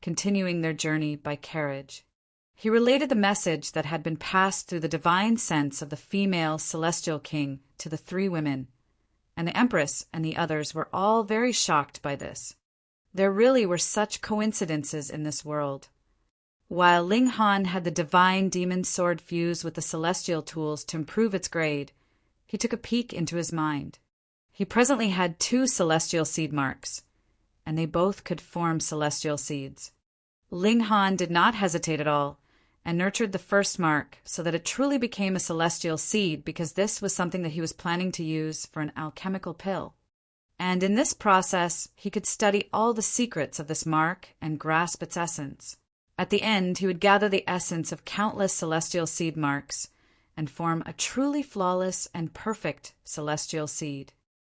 Speaker 1: continuing their journey by carriage. He related the message that had been passed through the divine sense of the female celestial king to the 3 women, and the empress and the others were all very shocked by this. There really were such coincidences in this world. While Ling Han had the divine demon sword fused with the celestial tools to improve its grade, he took a peek into his mind. He presently had 2 celestial seed marks, and they both could form celestial seeds. Ling Han did not hesitate at all, and nurtured the first mark so that it truly became a celestial seed, because this was something that he was planning to use for an alchemical pill. And in this process, he could study all the secrets of this mark and grasp its essence. At the end, he would gather the essence of countless celestial seed marks and form a truly flawless and perfect celestial seed.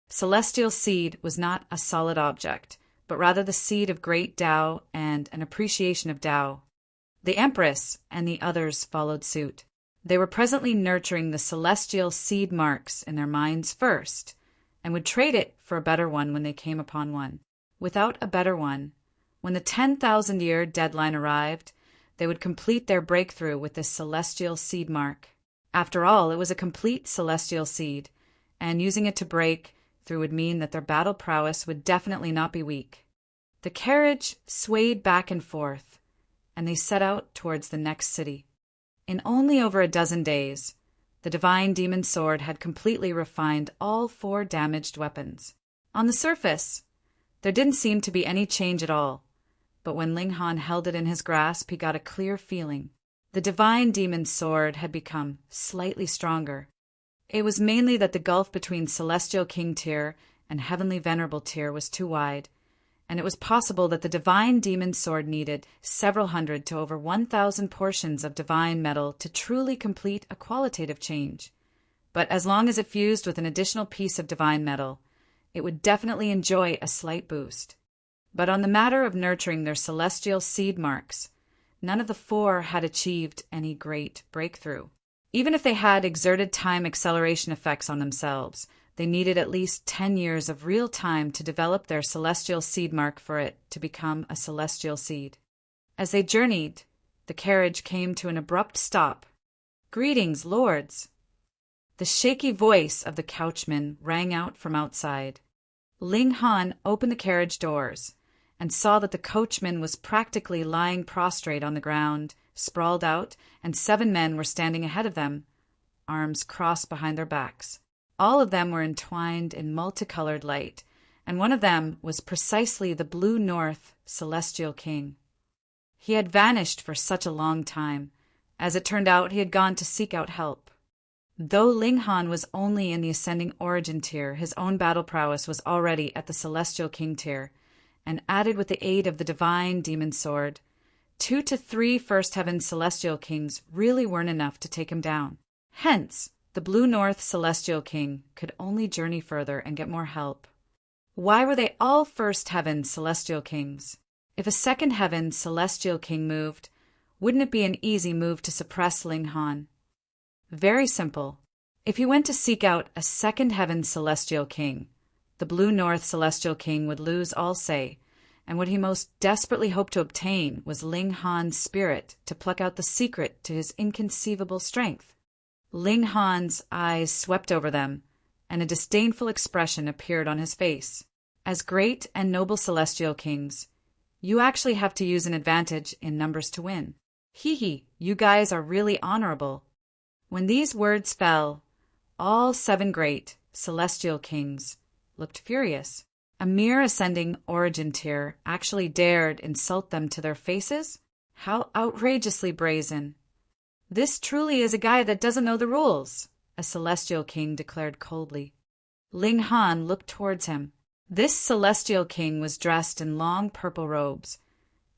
Speaker 1: Celestial seed was not a solid object, but rather the seed of great Tao and an appreciation of Tao. The Empress and the others followed suit. They were presently nurturing the celestial seed marks in their minds first, and would trade it for a better one when they came upon one. Without a better one, when the 10,000-year deadline arrived, they would complete their breakthrough with this celestial seed mark. After all, it was a complete celestial seed, and using it to break through would mean that their battle prowess would definitely not be weak. The carriage swayed back and forth, and they set out towards the next city. In only over a dozen days, the divine demon sword had completely refined all 4 damaged weapons. On the surface, there didn't seem to be any change at all, but when Ling Han held it in his grasp, he got a clear feeling. The divine demon sword had become slightly stronger. It was mainly that the gulf between Celestial King tier and Heavenly Venerable tier was too wide, and it was possible that the divine demon sword needed several hundred to over 1,000 portions of divine metal to truly complete a qualitative change. But as long as it fused with an additional piece of divine metal, it would definitely enjoy a slight boost. But on the matter of nurturing their celestial seed marks, none of the 4 had achieved any great breakthrough. Even if they had exerted time acceleration effects on themselves, they needed at least 10 years of real time to develop their celestial seed mark for it to become a celestial seed. As they journeyed, the carriage came to an abrupt stop. "Greetings, lords!" The shaky voice of the coachman rang out from outside. Ling Han opened the carriage doors and saw that the coachman was practically lying prostrate on the ground, sprawled out, and 7 men were standing ahead of them, arms crossed behind their backs. All of them were entwined in multicolored light, and one of them was precisely the Blue North Celestial King. He had vanished for such a long time. As it turned out, he had gone to seek out help. Though Ling Han was only in the Ascending Origin tier, his own battle prowess was already at the Celestial King tier, and added with the aid of the divine demon sword, 2 to 3 First Heaven Celestial Kings really weren't enough to take him down. Hence, the Blue North Celestial King could only journey further and get more help. Why were they all First Heaven Celestial Kings? If a Second Heaven Celestial King moved, wouldn't it be an easy move to suppress Ling Han? Very simple. If he went to seek out a Second Heaven Celestial King, the Blue North Celestial King would lose all say, and what he most desperately hoped to obtain was Ling Han's spirit to pluck out the secret to his inconceivable strength. Ling Han's eyes swept over them, and a disdainful expression appeared on his face. As great and noble celestial kings, you actually have to use an advantage in numbers to win. Hee, you guys are really honorable. When these words fell, all 7 great celestial kings looked furious. A mere Ascending Origin tier actually dared insult them to their faces? How outrageously brazen! This truly is a guy that doesn't know the rules. a celestial king declared coldly. Ling Han looked towards him. This celestial king was dressed in long purple robes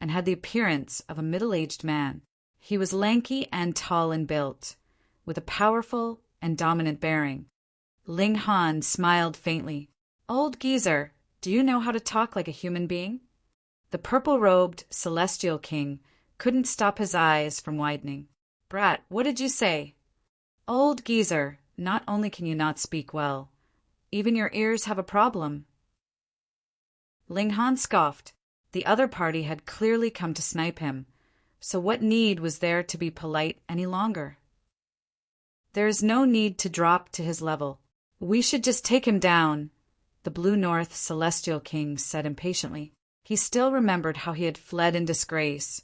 Speaker 1: and had the appearance of a middle-aged man. He was lanky and tall in build, with a powerful and dominant bearing. Ling Han smiled faintly. "Old geezer, do you know how to talk like a human being?" The purple-robed celestial king couldn't stop his eyes from widening. "Brat, what did you say?" "Old geezer, not only can you not speak well, even your ears have a problem." Ling Han scoffed. The other party had clearly come to snipe him, so what need was there to be polite any longer? "There is no need to drop to his level. We should just take him down," the Blue North Celestial King said impatiently. He still remembered how he had fled in disgrace,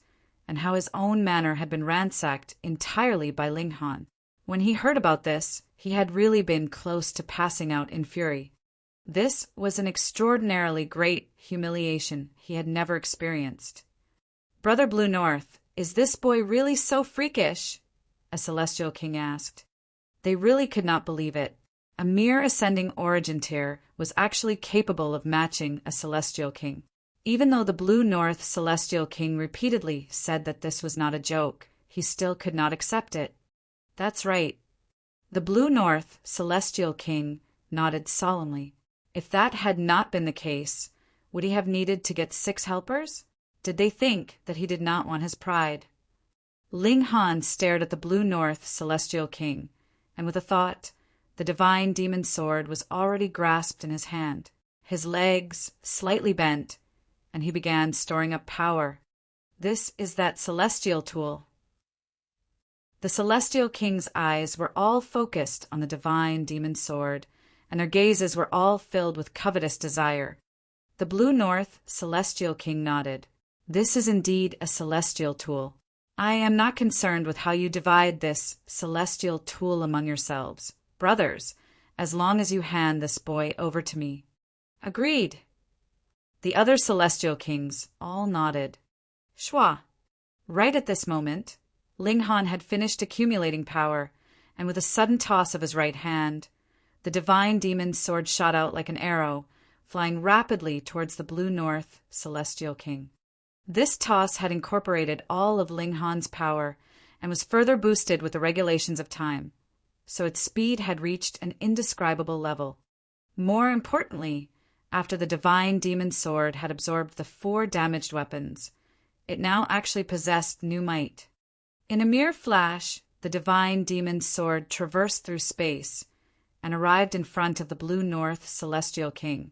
Speaker 1: and how his own manor had been ransacked entirely by Ling Han. When he heard about this, he had really been close to passing out in fury. This was an extraordinarily great humiliation he had never experienced. "Brother Blue North, is this boy really so freakish?" a Celestial King asked. They really could not believe it. A mere ascending origin tier was actually capable of matching a Celestial King. Even though the Blue North Celestial King repeatedly said that this was not a joke, he still could not accept it. "That's right." The Blue North Celestial King nodded solemnly. If that had not been the case, would he have needed to get 6 helpers? Did they think that he did not want his pride? Ling Han stared at the Blue North Celestial King, and with a thought, the divine demon sword was already grasped in his hand, his legs slightly bent, and he began storing up power. "This is that celestial tool." The Celestial King's eyes were all focused on the divine demon sword, and their gazes were all filled with covetous desire. The Blue North Celestial King nodded. "This is indeed a celestial tool. I am not concerned with how you divide this celestial tool among yourselves, brothers, as long as you hand this boy over to me." "Agreed." The other Celestial Kings all nodded. Shwa! Right at this moment, Ling Han had finished accumulating power, and with a sudden toss of his right hand, the divine demon's sword shot out like an arrow, flying rapidly towards the Blue North Celestial King. This toss had incorporated all of Ling Han's power and was further boosted with the regulations of time, so its speed had reached an indescribable level. More importantly, after the divine demon sword had absorbed the 4 damaged weapons, it now actually possessed new might. In a mere flash, the divine demon sword traversed through space and arrived in front of the Blue North Celestial King,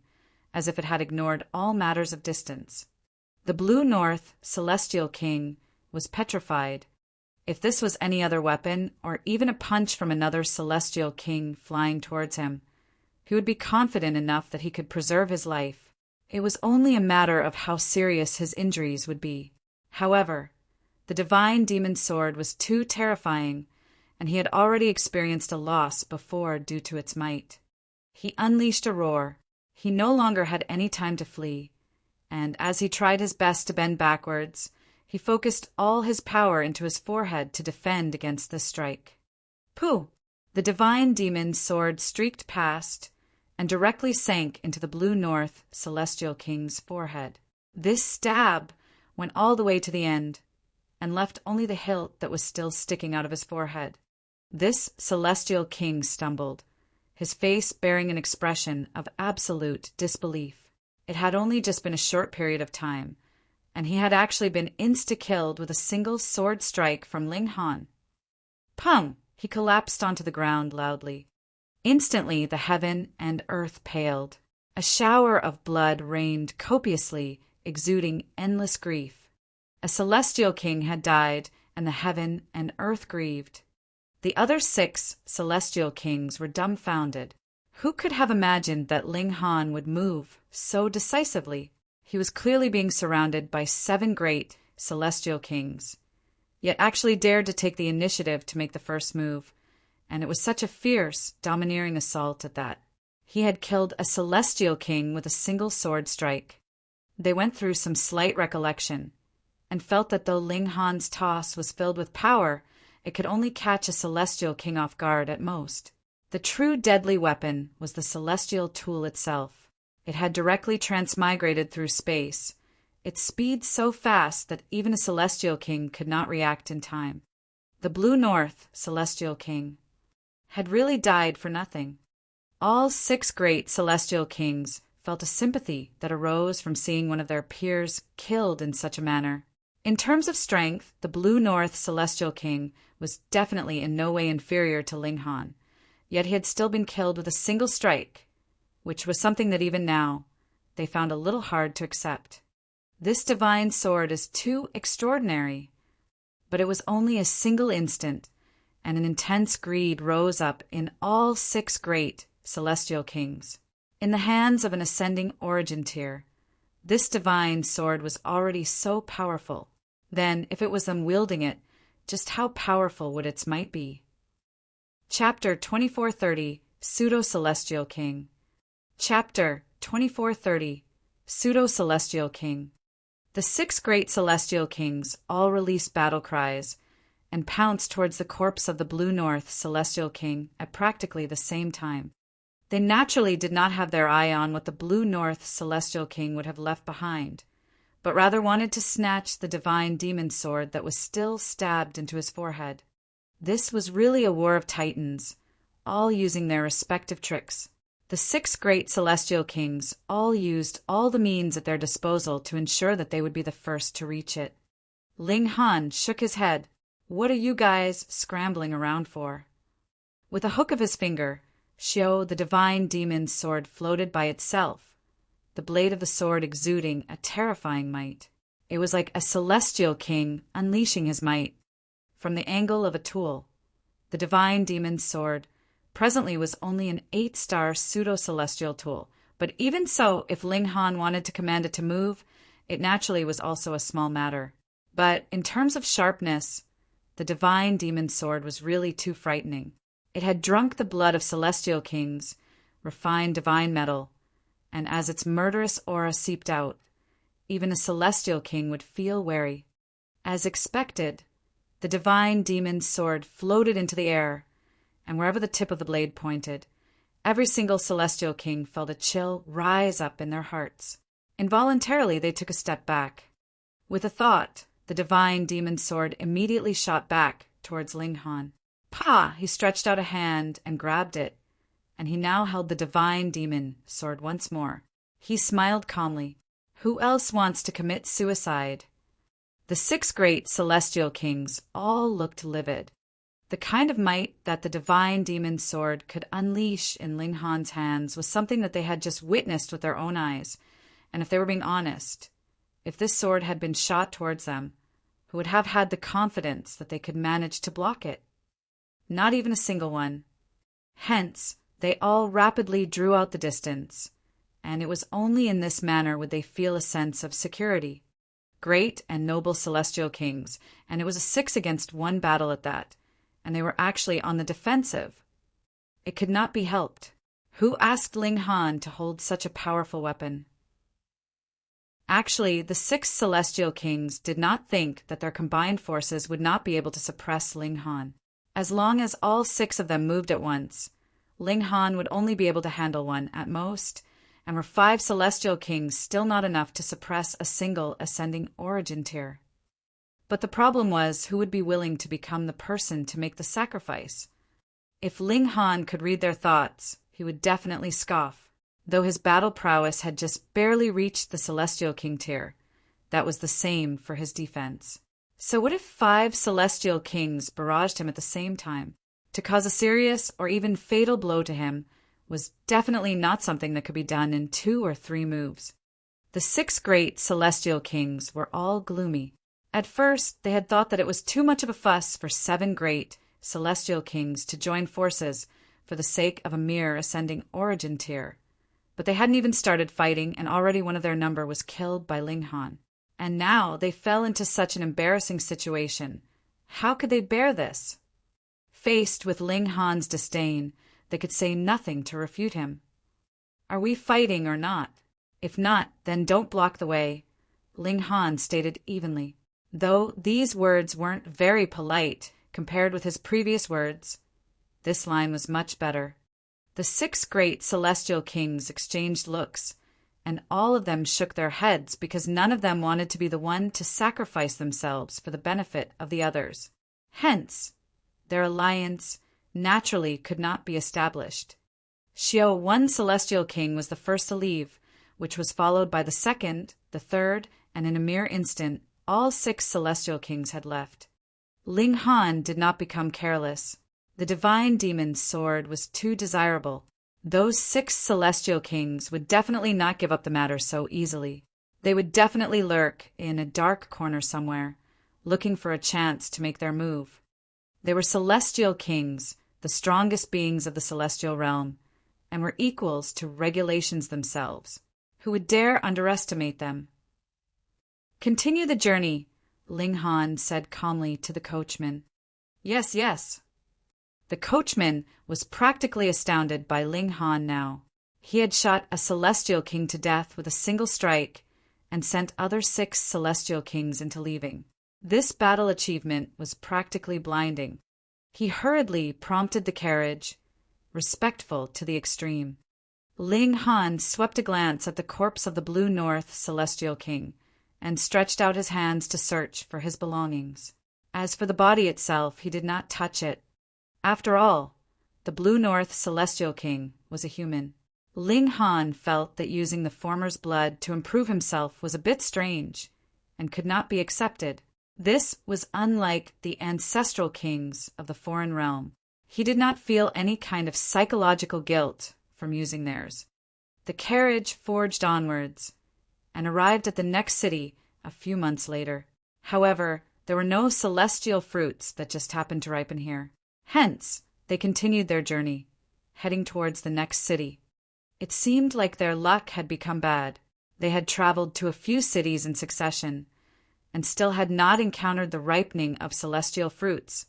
Speaker 1: as if it had ignored all matters of distance. The Blue North Celestial King was petrified. If this was any other weapon, or even a punch from another Celestial King flying towards him, he would be confident enough that he could preserve his life. It was only a matter of how serious his injuries would be. However, the divine demon sword was too terrifying, and he had already experienced a loss before due to its might. He unleashed a roar. He no longer had any time to flee, and as he tried his best to bend backwards, he focused all his power into his forehead to defend against this strike. Pooh! The divine demon's sword streaked past and directly sank into the Blue North Celestial King's forehead. This stab went all the way to the end, and left only the hilt that was still sticking out of his forehead. This Celestial King stumbled, his face bearing an expression of absolute disbelief. It had only just been a short period of time, and he had actually been insta-killed with a single sword strike from Ling Han. Pung! He collapsed onto the ground loudly. Instantly the heaven and earth paled. A shower of blood rained copiously, exuding endless grief. A Celestial King had died, and the heaven and earth grieved. The other 6 Celestial Kings were dumbfounded. Who could have imagined that Ling Han would move so decisively? He was clearly being surrounded by 7 great Celestial Kings, yet actually dared to take the initiative to make the first move, and it was such a fierce, domineering assault at that. He had killed a Celestial King with a single sword strike. They went through some slight recollection, and felt that though Ling Han's toss was filled with power, it could only catch a Celestial King off guard at most. The true deadly weapon was the celestial tool itself. It had directly transmigrated through space, its speed so fast that even a celestial king could not react in time. The Blue North celestial king had really died for nothing. All 6 great celestial kings felt a sympathy that arose from seeing one of their peers killed in such a manner. In terms of strength, the Blue North celestial king was definitely in no way inferior to Ling Han, yet he had still been killed with a single strike, which was something that even now they found a little hard to accept. This divine sword is too extraordinary. But it was only a single instant, and an intense greed rose up in all 6 great celestial kings. In the hands of an ascending origin tier, this divine sword was already so powerful. Then, if it was them wielding it, just how powerful would its might be? Chapter 2430, Pseudo-Celestial King. Chapter 2430, Pseudo-Celestial King. The 6 great celestial kings all released battle cries and pounced towards the corpse of the Blue North celestial king at practically the same time. They naturally did not have their eye on what the Blue North celestial king would have left behind, but rather wanted to snatch the divine demon sword that was still stabbed into his forehead. This was really a war of titans, all using their respective tricks. The 6 great celestial kings all used all the means at their disposal to ensure that they would be the first to reach it. Ling Han shook his head. What are you guys scrambling around for? With a hook of his finger, Xiao, the divine demon's sword, floated by itself, the blade of the sword exuding a terrifying might. It was like a celestial king unleashing his might. From the angle of a tool, the divine demon's sword presently was only an 8-star pseudo-celestial tool, but even so, if Ling Han wanted to command it to move, it naturally was also a small matter. But in terms of sharpness, the divine demon sword was really too frightening. It had drunk the blood of celestial kings, refined divine metal, and as its murderous aura seeped out, even a celestial king would feel wary. As expected, the divine demon's sword floated into the air, and wherever the tip of the blade pointed, every single celestial king felt a chill rise up in their hearts. Involuntarily, they took a step back. With a thought, the divine demon sword immediately shot back towards Ling Han. Pa! He stretched out a hand and grabbed it, and he now held the divine demon sword once more. He smiled calmly. Who else wants to commit suicide? The 6 great celestial kings all looked livid. The kind of might that the divine demon sword could unleash in Ling Han's hands was something that they had just witnessed with their own eyes, and if they were being honest, if this sword had been shot towards them, who would have had the confidence that they could manage to block it? Not even a single one. Hence, they all rapidly drew out the distance, and it was only in this manner would they feel a sense of security. Great and noble celestial kings, and it was a 6-against-1 battle at that, and they were actually on the defensive. It could not be helped. Who asked Ling Han to hold such a powerful weapon? Actually, the 6 celestial kings did not think that their combined forces would not be able to suppress Ling Han. As long as all 6 of them moved at once, Ling Han would only be able to handle one at most, and were 5 celestial kings still not enough to suppress a single ascending origin tier? But the problem was who would be willing to become the person to make the sacrifice. If Ling Han could read their thoughts, he would definitely scoff. Though his battle prowess had just barely reached the celestial king tier, that was the same for his defense. So what if 5 celestial kings barraged him at the same time? To cause a serious or even fatal blow to him was definitely not something that could be done in 2 or 3 moves. The 6 great celestial kings were all gloomy. At first, they had thought that it was too much of a fuss for 7 great celestial kings to join forces for the sake of a mere ascending origin tier. But they hadn't even started fighting, and already one of their number was killed by Ling Han. And now they fell into such an embarrassing situation. How could they bear this? Faced with Ling Han's disdain, they could say nothing to refute him. Are we fighting or not? If not, then don't block the way, Ling Han stated evenly. Though these words weren't very polite compared with his previous words, This line was much better. The 6 great celestial kings exchanged looks, and all of them shook their heads because none of them wanted to be the one to sacrifice themselves for the benefit of the others. Hence, their alliance naturally could not be established. One celestial king was the first to leave, which was followed by the second, the third, and in a mere instant, all 6 celestial kings had left. Ling Han did not become careless. The divine demon's sword was too desirable. Those 6 celestial kings would definitely not give up the matter so easily. They would definitely lurk in a dark corner somewhere, looking for a chance to make their move. They were celestial kings, the strongest beings of the celestial realm, and were equals to regulations themselves. Who would dare underestimate them? "Continue the journey," Ling Han said calmly to the coachman. "Yes, yes." The coachman was practically astounded by Ling Han now. He had shot a celestial king to death with a single strike and sent other 6 celestial kings into leaving. This battle achievement was practically blinding. He hurriedly prompted the carriage, respectful to the extreme. Ling Han swept a glance at the corpse of the Blue North celestial king and stretched out his hands to search for his belongings. As for the body itself, he did not touch it. After all, the Blue North celestial king was a human. Ling Han felt that using the former's blood to improve himself was a bit strange and could not be accepted. This was unlike the ancestral kings of the foreign realm. He did not feel any kind of psychological guilt from using theirs. The carriage forged onwards and arrived at the next city a few months later. However, there were no celestial fruits that just happened to ripen here. Hence, they continued their journey, heading towards the next city. It seemed like their luck had become bad. They had traveled to a few cities in succession, and still had not encountered the ripening of celestial fruits,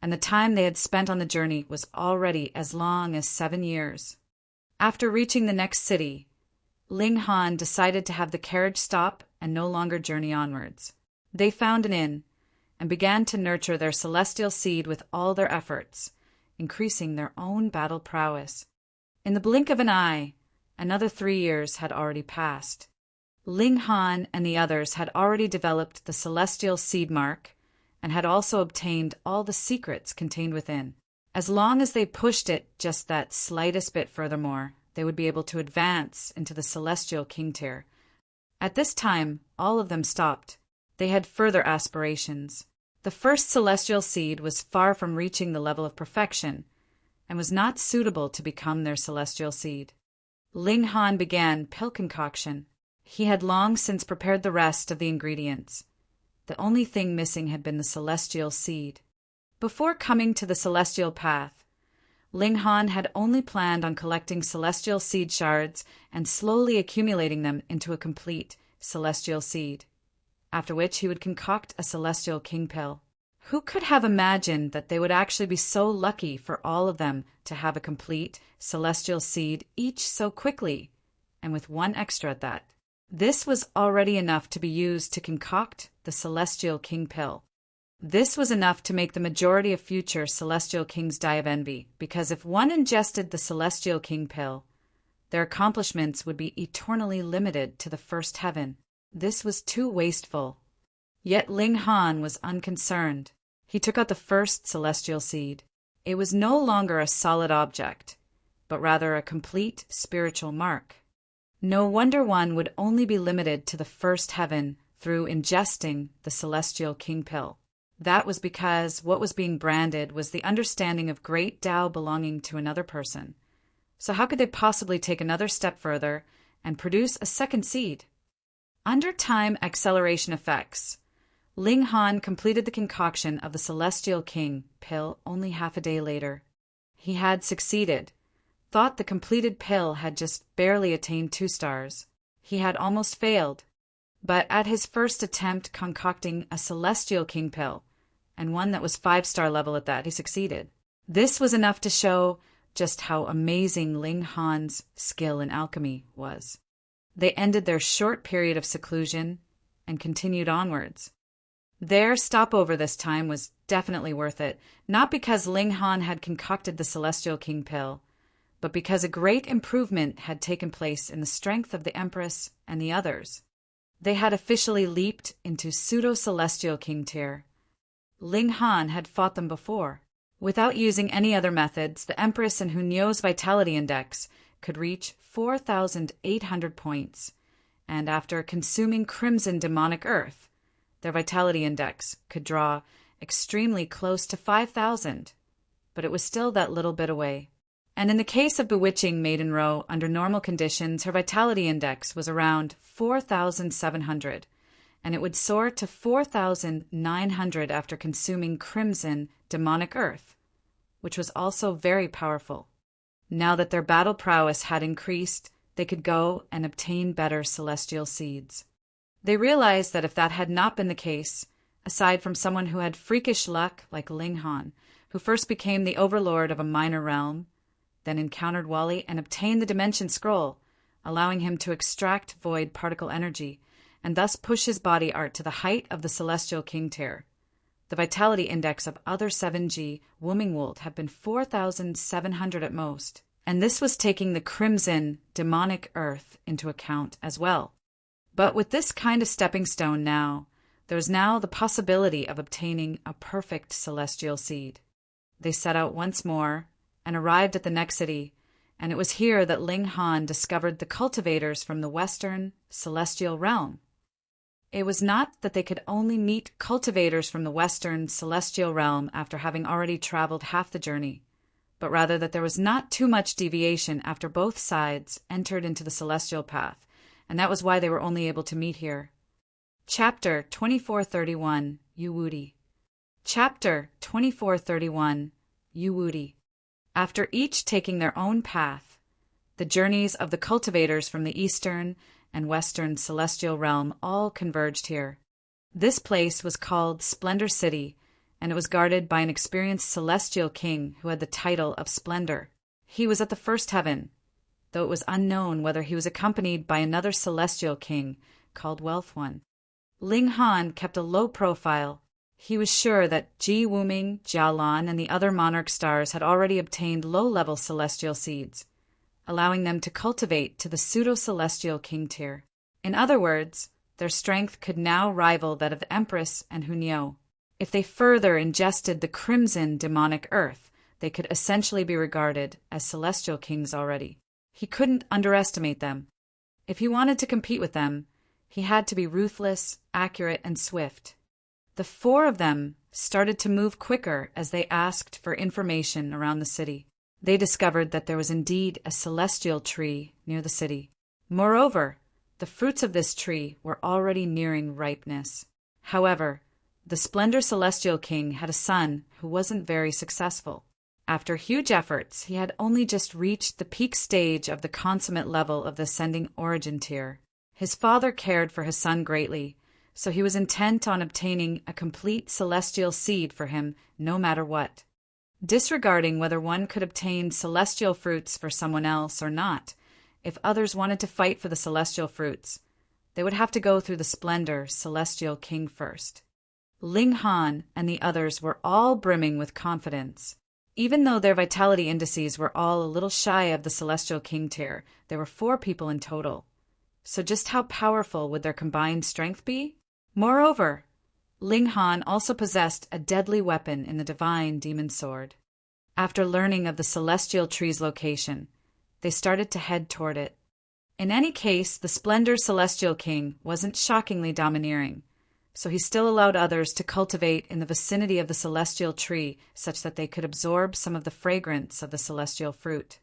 Speaker 1: and the time they had spent on the journey was already as long as 7 years. After reaching the next city, Ling Han decided to have the carriage stop and no longer journey onwards. They found an inn and began to nurture their celestial seed with all their efforts, increasing their own battle prowess. In the blink of an eye, another 3 years had already passed. Ling Han and the others had already developed the celestial seed mark and had also obtained all the secrets contained within. As long as they pushed it just that slightest bit furthermore, they would be able to advance into the celestial king tier. At this time, all of them stopped. They had further aspirations. The first celestial seed was far from reaching the level of perfection and was not suitable to become their celestial seed. Ling Han began pill concoction. He had long since prepared the rest of the ingredients. The only thing missing had been the celestial seed. Before coming to the celestial path, Ling Han had only planned on collecting celestial seed shards and slowly accumulating them into a complete celestial seed, after which he would concoct a celestial king pill. Who could have imagined that they would actually be so lucky for all of them to have a complete celestial seed each so quickly, and with one extra at that? This was already enough to be used to concoct the celestial king pill. This was enough to make the majority of future celestial kings die of envy, because if one ingested the celestial king pill, their accomplishments would be eternally limited to the first heaven. This was too wasteful. Yet Ling Han was unconcerned. He took out the first celestial seed. It was no longer a solid object, but rather a complete spiritual mark. No wonder one would only be limited to the first heaven through ingesting the celestial king pill. That was because what was being branded was the understanding of great Tao belonging to another person. So how could they possibly take another step further and produce a second seed? Under time acceleration effects, Ling Han completed the concoction of the Celestial King pill only half a day later. He had succeeded. Thought the completed pill had just barely attained 2 stars. He had almost failed. But at his first attempt concocting a Celestial King pill, and one that was 5-star level at that, he succeeded. This was enough to show just how amazing Ling Han's skill in alchemy was. They ended their short period of seclusion and continued onwards. Their stopover this time was definitely worth it, not because Ling Han had concocted the Celestial King pill, but because a great improvement had taken place in the strength of the Empress and the others. They had officially leaped into pseudo-Celestial King tier. Ling Han had fought them before. Without using any other methods, the Empress and Hunyo's Vitality Index could reach 4,800 points, and after consuming Crimson Demonic Earth, their Vitality Index could draw extremely close to 5,000, but it was still that little bit away. And in the case of Bewitching Maiden Row, under normal conditions, her Vitality Index was around 4,700, and it would soar to 4,900 after consuming Crimson Demonic Earth, which was also very powerful. Now that their battle prowess had increased, they could go and obtain better celestial seeds. They realized that if that had not been the case, aside from someone who had freakish luck like Ling Han, who first became the overlord of a minor realm, then encountered Wally and obtained the Dimension Scroll, allowing him to extract void particle energy, and thus push his body art to the height of the Celestial King tier. The Vitality Index of other 7G Woomingwold had been 4,700 at most, and this was taking the Crimson Demonic Earth into account as well. But with this kind of stepping stone now, there was now the possibility of obtaining a perfect celestial seed. They set out once more and arrived at the next city, and it was here that Ling Han discovered the cultivators from the Western Celestial Realm. It was not that they could only meet cultivators from the Western Celestial Realm after having already traveled half the journey, but rather that there was not too much deviation after both sides entered into the celestial path, and that was why they were only able to meet here. Chapter 2431, Yuwudi. Chapter 2431, Yuwudi. After each taking their own path, the journeys of the cultivators from the Eastern and Western Celestial Realm all converged here. This place was called Splendor City, and it was guarded by an experienced Celestial King who had the title of Splendor. He was at the first heaven, though it was unknown whether he was accompanied by another Celestial King called Wealth One. Ling Han kept a low profile. He was sure that Ji Wuming, Jialan, and the other monarch stars had already obtained low-level celestial seeds, allowing them to cultivate to the pseudo-celestial king tier. In other words, their strength could now rival that of the Empress and Hunyo. If they further ingested the Crimson Demonic Earth, they could essentially be regarded as celestial kings already. He couldn't underestimate them. If he wanted to compete with them, he had to be ruthless, accurate, and swift. The four of them started to move quicker as they asked for information around the city. They discovered that there was indeed a celestial tree near the city. Moreover, the fruits of this tree were already nearing ripeness. However, the Splendor Celestial King had a son who wasn't very successful. After huge efforts, he had only just reached the peak stage of the consummate level of the ascending origin tier. His father cared for his son greatly, so he was intent on obtaining a complete celestial seed for him no matter what. Disregarding whether one could obtain celestial fruits for someone else or not, if others wanted to fight for the celestial fruits, they would have to go through the Splendor Celestial King first. Ling Han and the others were all brimming with confidence. Even though their vitality indices were all a little shy of the Celestial King tier, there were 4 people in total. So just how powerful would their combined strength be? Moreover, Ling Han also possessed a deadly weapon in the Divine Demon Sword. After learning of the Celestial Tree's location, they started to head toward it. In any case, the Splendor Celestial King wasn't shockingly domineering, so he still allowed others to cultivate in the vicinity of the Celestial Tree such that they could absorb some of the fragrance of the celestial fruit.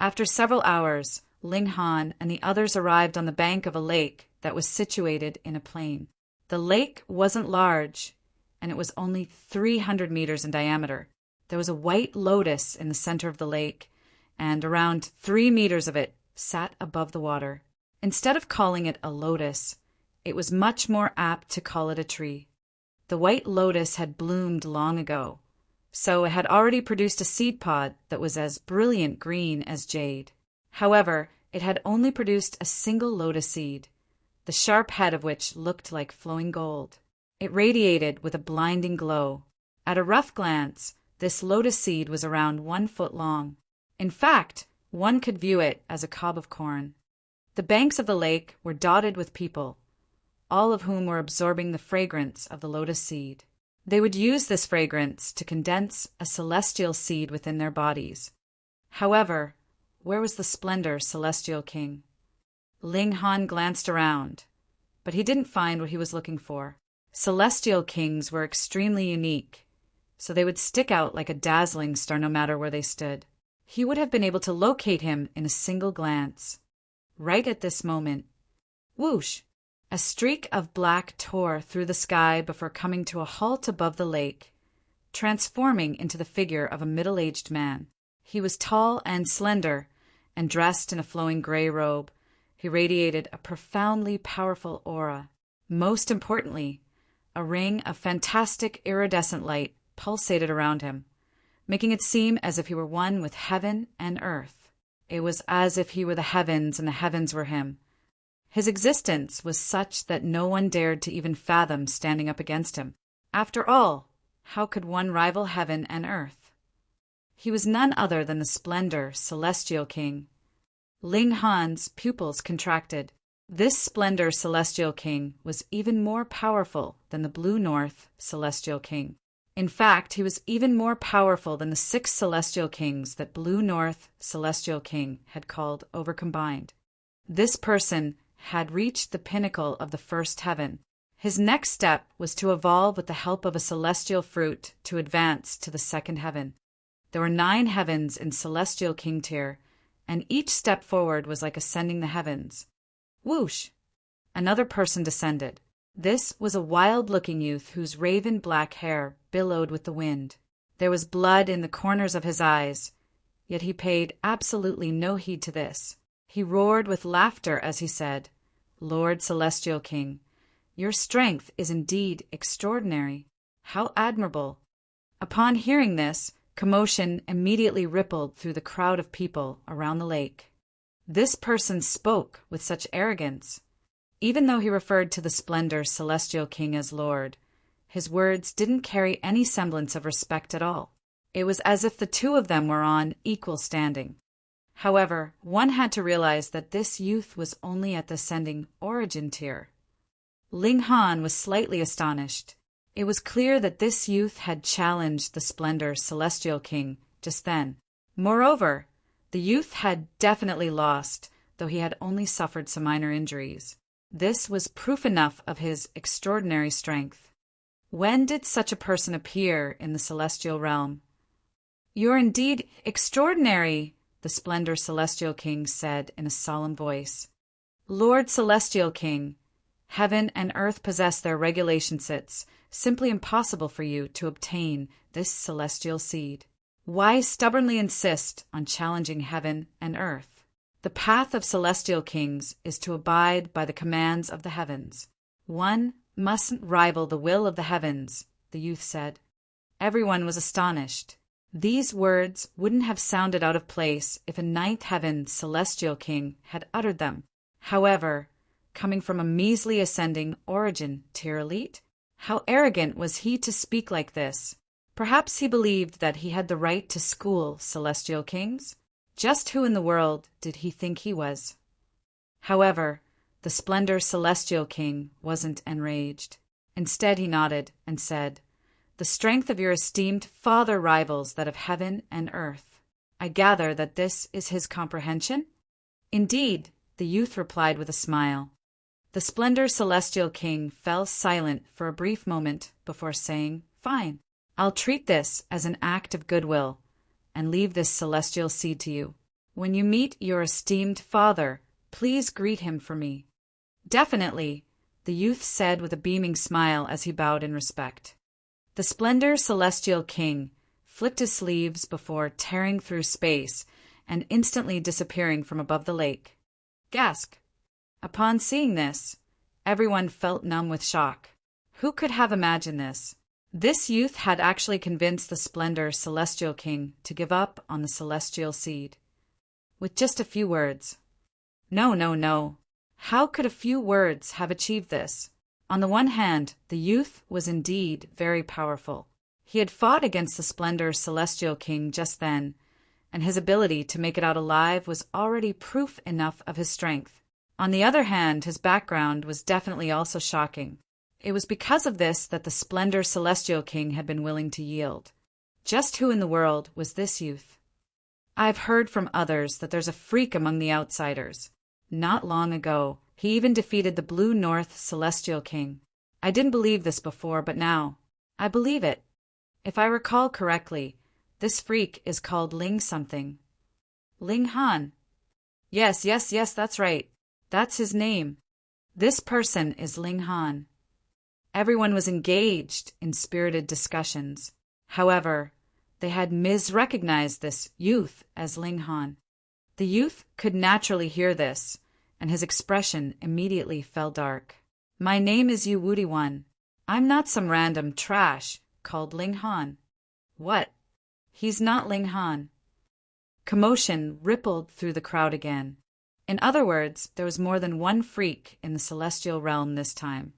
Speaker 1: After several hours, Ling Han and the others arrived on the bank of a lake that was situated in a plain. The lake wasn't large, and it was only 300 meters in diameter. There was a white lotus in the center of the lake, and around 3 meters of it sat above the water. Instead of calling it a lotus, it was much more apt to call it a tree. The white lotus had bloomed long ago, so it had already produced a seed pod that was as brilliant green as jade. However, it had only produced a single lotus seed, the sharp head of which looked like flowing gold. It radiated with a blinding glow. At a rough glance, this lotus seed was around 1 foot long. In fact, one could view it as a cob of corn. The banks of the lake were dotted with people, all of whom were absorbing the fragrance of the lotus seed. They would use this fragrance to condense a celestial seed within their bodies. However, where was the splendor celestial king? Ling Han glanced around, but he didn't find what he was looking for. Celestial kings were extremely unique, so they would stick out like a dazzling star no matter where they stood. He would have been able to locate him in a single glance. Right at this moment, whoosh! A streak of black tore through the sky before coming to a halt above the lake, transforming into the figure of a middle-aged man. He was tall and slender, and dressed in a flowing gray robe. He radiated a profoundly powerful aura. Most importantly, a ring of fantastic iridescent light pulsated around him, making it seem as if he were one with heaven and earth. It was as if he were the heavens and the heavens were him. His existence was such that no one dared to even fathom standing up against him. After all, how could one rival heaven and earth? He was none other than the splendor celestial king. Ling Han's pupils contracted. This splendor celestial king was even more powerful than the blue north celestial king. In fact, he was even more powerful than the 6 celestial kings that blue north celestial king had called over combined. This person had reached the pinnacle of the first heaven. His next step was to evolve with the help of a celestial fruit to advance to the second heaven. There were 9 heavens in celestial king tier, and each step forward was like ascending the heavens. Whoosh! Another person descended. This was a wild-looking youth whose raven black hair billowed with the wind. There was blood in the corners of his eyes, yet he paid absolutely no heed to this. He roared with laughter as he said, "Lord Celestial King, your strength is indeed extraordinary. How admirable!" Upon hearing this, commotion immediately rippled through the crowd of people around the lake. This person spoke with such arrogance. Even though he referred to the splendor celestial king as Lord, his words didn't carry any semblance of respect at all. It was as if the two of them were on equal standing. However, one had to realize that this youth was only at the ascending origin tier. Ling Han was slightly astonished. It was clear that this youth had challenged the splendor celestial king just then. Moreover, the youth had definitely lost, though he had only suffered some minor injuries. This was proof enough of his extraordinary strength. When did such a person appear in the celestial realm? "You're indeed extraordinary," the splendor celestial king said in a solemn voice. "Lord Celestial King, heaven and earth possess their regulation sits. Simply impossible for you to obtain this celestial seed. Why stubbornly insist on challenging heaven and earth? The path of celestial kings is to abide by the commands of the heavens. One mustn't rival the will of the heavens," the youth said. Everyone was astonished. These words wouldn't have sounded out of place if a ninth heaven celestial king had uttered them. However, coming from a measly ascending origin tier elite, how arrogant was he to speak like this? Perhaps he believed that he had the right to school celestial kings? Just who in the world did he think he was? However, the splendor celestial king wasn't enraged. Instead, he nodded and said, "The strength of your esteemed father rivals that of heaven and earth. I gather that this is his comprehension?" "Indeed," the youth replied with a smile. The splendor celestial king fell silent for a brief moment before saying, "Fine, I'll treat this as an act of goodwill and leave this celestial seed to you. When you meet your esteemed father, please greet him for me." "Definitely," the youth said with a beaming smile as he bowed in respect. The splendor celestial king flicked his sleeves before tearing through space and instantly disappearing from above the lake. Gasp! Upon seeing this, everyone felt numb with shock. Who could have imagined this? This youth had actually convinced the splendor celestial king to give up on the celestial seed. With just a few words. No. How could a few words have achieved this? On the one hand, the youth was indeed very powerful. He had fought against the Splendor Celestial King just then, and his ability to make it out alive was already proof enough of his strength. On the other hand, his background was definitely also shocking. It was because of this that the Splendor Celestial King had been willing to yield. Just who in the world was this youth? I've heard from others that there's a freak among the outsiders. Not long ago, he even defeated the Blue North Celestial King. I didn't believe this before, but now I believe it. If I recall correctly, this freak is called Ling something. Ling Han. Yes, that's right. That's his name. This person is Ling Han. Everyone was engaged in spirited discussions. However, they had misrecognized this youth as Ling Han. The youth could naturally hear this, and his expression immediately fell dark. My name is Yu Woody One. I'm not some random trash called Ling Han. What? He's not Ling Han. Commotion rippled through the crowd again. In other words, there was more than one freak in the celestial realm this time.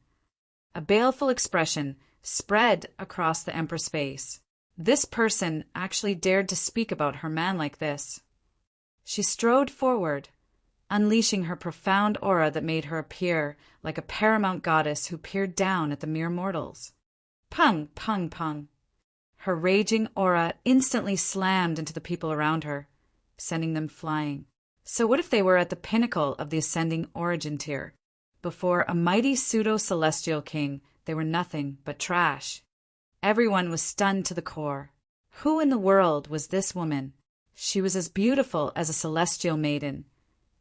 Speaker 1: A baleful expression spread across the Empress' face. This person actually dared to speak about her man like this. She strode forward, unleashing her profound aura that made her appear like a paramount goddess who peered down at the mere mortals. Pung, pung, pung. Her raging aura instantly slammed into the people around her, sending them flying. So what if they were at the pinnacle of the ascending origin tier? Before a mighty pseudo-celestial king, they were nothing but trash. Everyone was stunned to the core. Who in the world was this woman? She was as beautiful as a celestial maiden,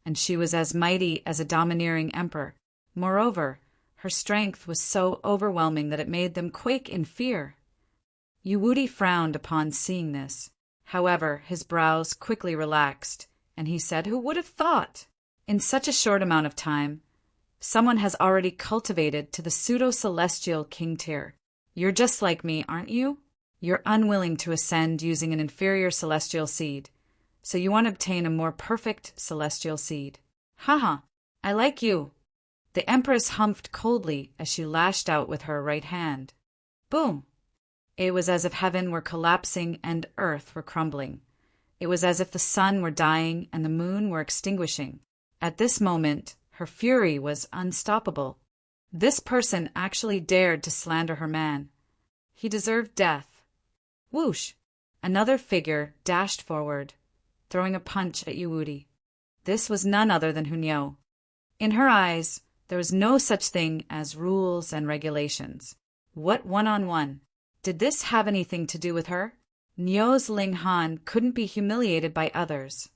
Speaker 1: and she was as mighty as a domineering emperor. Moreover, her strength was so overwhelming that it made them quake in fear. Yu Woody frowned upon seeing this. However, his brows quickly relaxed, and he said, "Who would have thought? In such a short amount of time, someone has already cultivated to the pseudo-celestial king tier. You're just like me, aren't you? You're unwilling to ascend using an inferior celestial seed, so you want to obtain a more perfect celestial seed. Haha, I like you." The Empress humphed coldly as she lashed out with her right hand. Boom! It was as if heaven were collapsing and earth were crumbling. It was as if the sun were dying and the moon were extinguishing. At this moment, her fury was unstoppable. This person actually dared to slander her man. He deserved death. Whoosh! Another figure dashed forward, throwing a punch at Yu Woody. This was none other than Hunyao. In her eyes, there was no such thing as rules and regulations. What one-on-one? Did this have anything to do with her? Nyo's Ling Han couldn't be humiliated by others.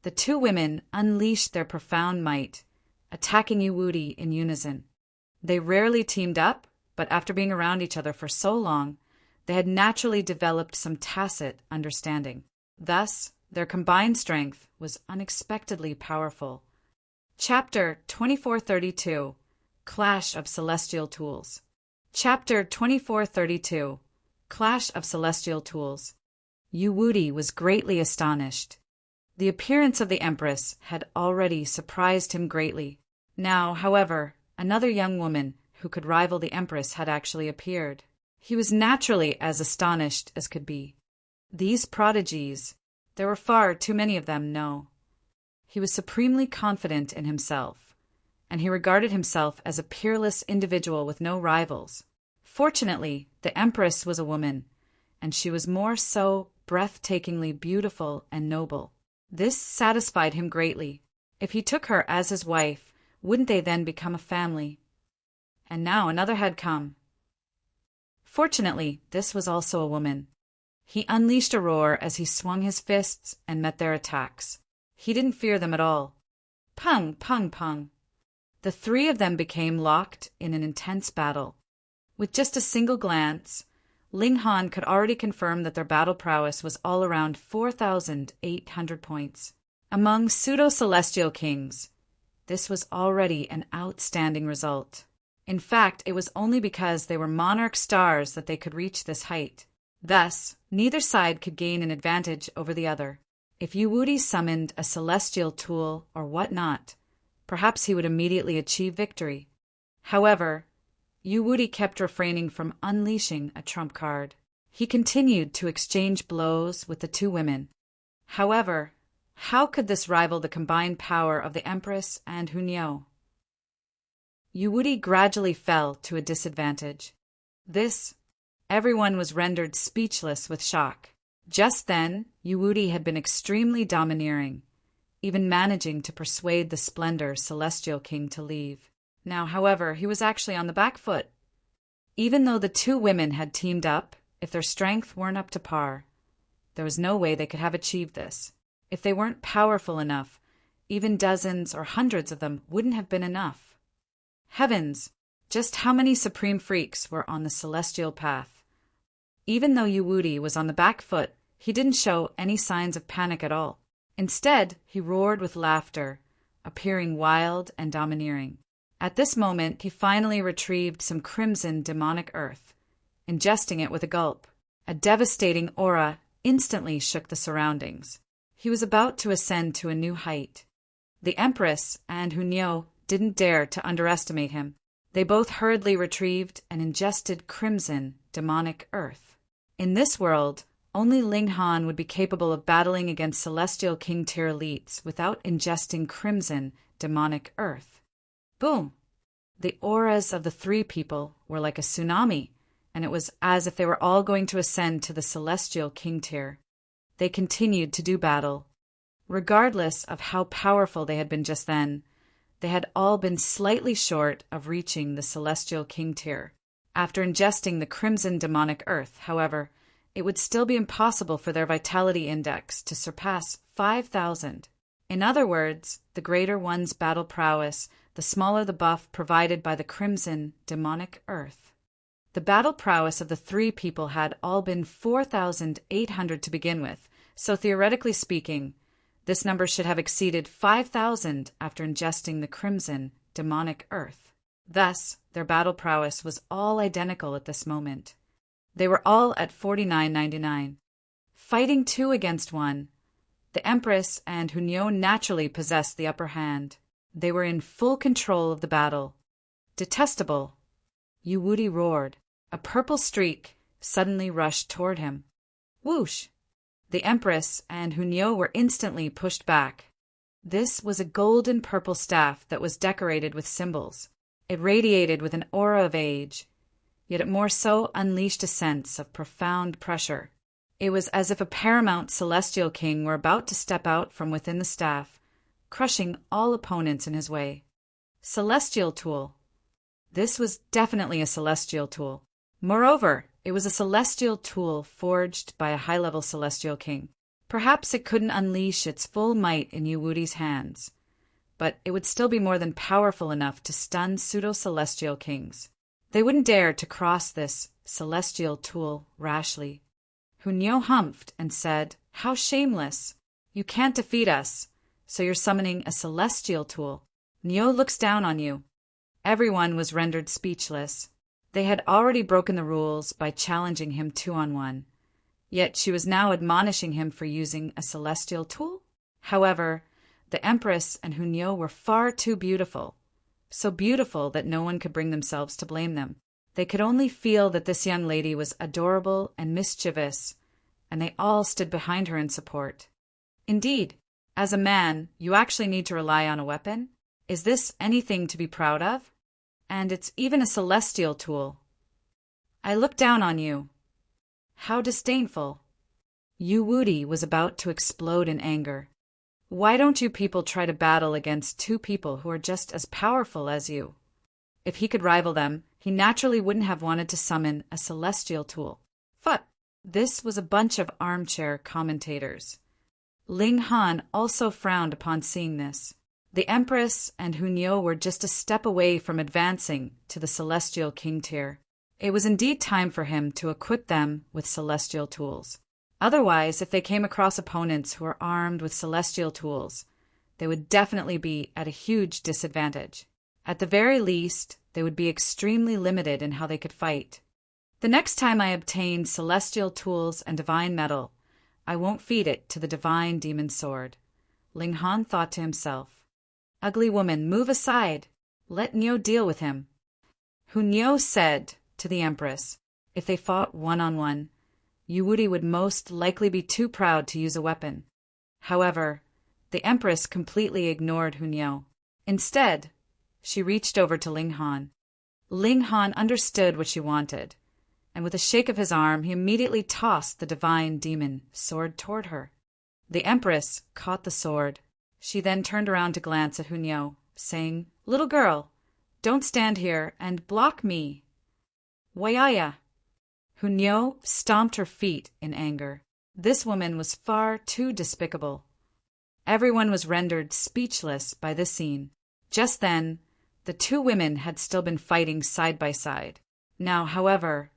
Speaker 1: The two women unleashed their profound might, attacking Yu Woody in unison. They rarely teamed up, but after being around each other for so long, they had naturally developed some tacit understanding. Thus, their combined strength was unexpectedly powerful. Chapter 2432 Clash of Celestial Tools. Chapter 2432 Clash of Celestial Tools. Yu Woody was greatly astonished. The appearance of the Empress had already surprised him greatly. Now, however, another young woman who could rival the Empress had actually appeared. He was naturally as astonished as could be. These prodigies, there were far too many of them, no. He was supremely confident in himself, and he regarded himself as a peerless individual with no rivals. Fortunately, the Empress was a woman, and she was more so breathtakingly beautiful and noble. This satisfied him greatly. If he took her as his wife, wouldn't they then become a family? And now another had come. Fortunately, this was also a woman. He unleashed a roar as he swung his fists and met their attacks. He didn't fear them at all. Pung, pung, pung. The three of them became locked in an intense battle. With just a single glance, Ling Han could already confirm that their battle prowess was all around 4,800 points. Among pseudo-celestial kings, this was already an outstanding result. In fact, it was only because they were monarch stars that they could reach this height. Thus, neither side could gain an advantage over the other. If Yu Woody summoned a celestial tool or whatnot, perhaps he would immediately achieve victory. However, Yu kept refraining from unleashing a trump card. He continued to exchange blows with the two women. However, how could this rival the combined power of the Empress and Hunyo? Yu gradually fell to a disadvantage. Everyone was rendered speechless with shock. Just then, Yu had been extremely domineering, even managing to persuade the Splendor Celestial King to leave. Now, however, he was actually on the back foot. Even though the two women had teamed up, if their strength weren't up to par, there was no way they could have achieved this. If they weren't powerful enough, even dozens or hundreds of them wouldn't have been enough. Heavens, just how many supreme freaks were on the celestial path? Even though Yu was on the back foot, he didn't show any signs of panic at all. Instead, he roared with laughter, appearing wild and domineering. At this moment, he finally retrieved some crimson demonic earth, ingesting it with a gulp. A devastating aura instantly shook the surroundings. He was about to ascend to a new height. The Empress and Hunyo didn't dare to underestimate him. They both hurriedly retrieved and ingested crimson demonic earth. In this world, only Ling Han would be capable of battling against Celestial King tier elites without ingesting crimson demonic earth. Boom! The auras of the three people were like a tsunami, and it was as if they were all going to ascend to the Celestial King tier. They continued to do battle. Regardless of how powerful they had been just then, they had all been slightly short of reaching the Celestial King tier. After ingesting the crimson demonic earth, however, it would still be impossible for their vitality index to surpass 5,000. In other words, the greater one's battle prowess, the smaller the buff provided by the crimson demonic earth. The battle prowess of the three people had all been 4,800 to begin with, so theoretically speaking, this number should have exceeded 5,000 after ingesting the crimson demonic earth. Thus, their battle prowess was all identical at this moment. They were all at 49.99. Fighting two against one, the Empress and Hunyo naturally possessed the upper hand. They were in full control of the battle. Detestable! Yu roared. A purple streak suddenly rushed toward him. Whoosh! The Empress and Hunyo were instantly pushed back. This was a golden purple staff that was decorated with symbols. It radiated with an aura of age, yet it more so unleashed a sense of profound pressure. It was as if a paramount celestial king were about to step out from within the staff, crushing all opponents in his way. Celestial tool. This was definitely a celestial tool. Moreover, it was a celestial tool forged by a high-level celestial king. Perhaps it couldn't unleash its full might in Yu hands, but it would still be more than powerful enough to stun pseudo-celestial kings. They wouldn't dare to cross this celestial tool rashly. Hunyo humphed and said, "How shameless! You can't defeat us, so you're summoning a celestial tool. Nyo looks down on you." Everyone was rendered speechless. They had already broken the rules by challenging him 2-on-1, yet she was now admonishing him for using a celestial tool? However, the Empress and Hunyo were far too beautiful, so beautiful that no one could bring themselves to blame them. They could only feel that this young lady was adorable and mischievous, and they all stood behind her in support. Indeed, as a man, you actually need to rely on a weapon? Is this anything to be proud of? And it's even a celestial tool. I look down on you. How disdainful. Yu was about to explode in anger. Why don't you people try to battle against two people who are just as powerful as you? If he could rival them, he naturally wouldn't have wanted to summon a celestial tool. But this was a bunch of armchair commentators. Ling Han also frowned upon seeing this. The Empress and Hunyo were just a step away from advancing to the Celestial King tier. It was indeed time for him to equip them with celestial tools. Otherwise, if they came across opponents who were armed with celestial tools, they would definitely be at a huge disadvantage. At the very least, they would be extremely limited in how they could fight. The next time I obtain celestial tools and divine metal, I won't feed it to the divine demon sword. Ling Han thought to himself. Ugly woman, move aside. Let Nyo deal with him. Hunyo said to the Empress, if they fought one-on-one, Yuwudi would most likely be too proud to use a weapon. However, the Empress completely ignored Hunyo. Instead, she reached over to Ling Han. Ling Han understood what she wanted, and with a shake of his arm, he immediately tossed the divine demon sword toward her. The Empress caught the sword. She then turned around to glance at Hunyo, saying, "Little girl, don't stand here and block me." Wayaya. Hunyo stomped her feet in anger. This woman was far too despicable. Everyone was rendered speechless by this scene. Just then, the two women had still been fighting side by side. Now, however,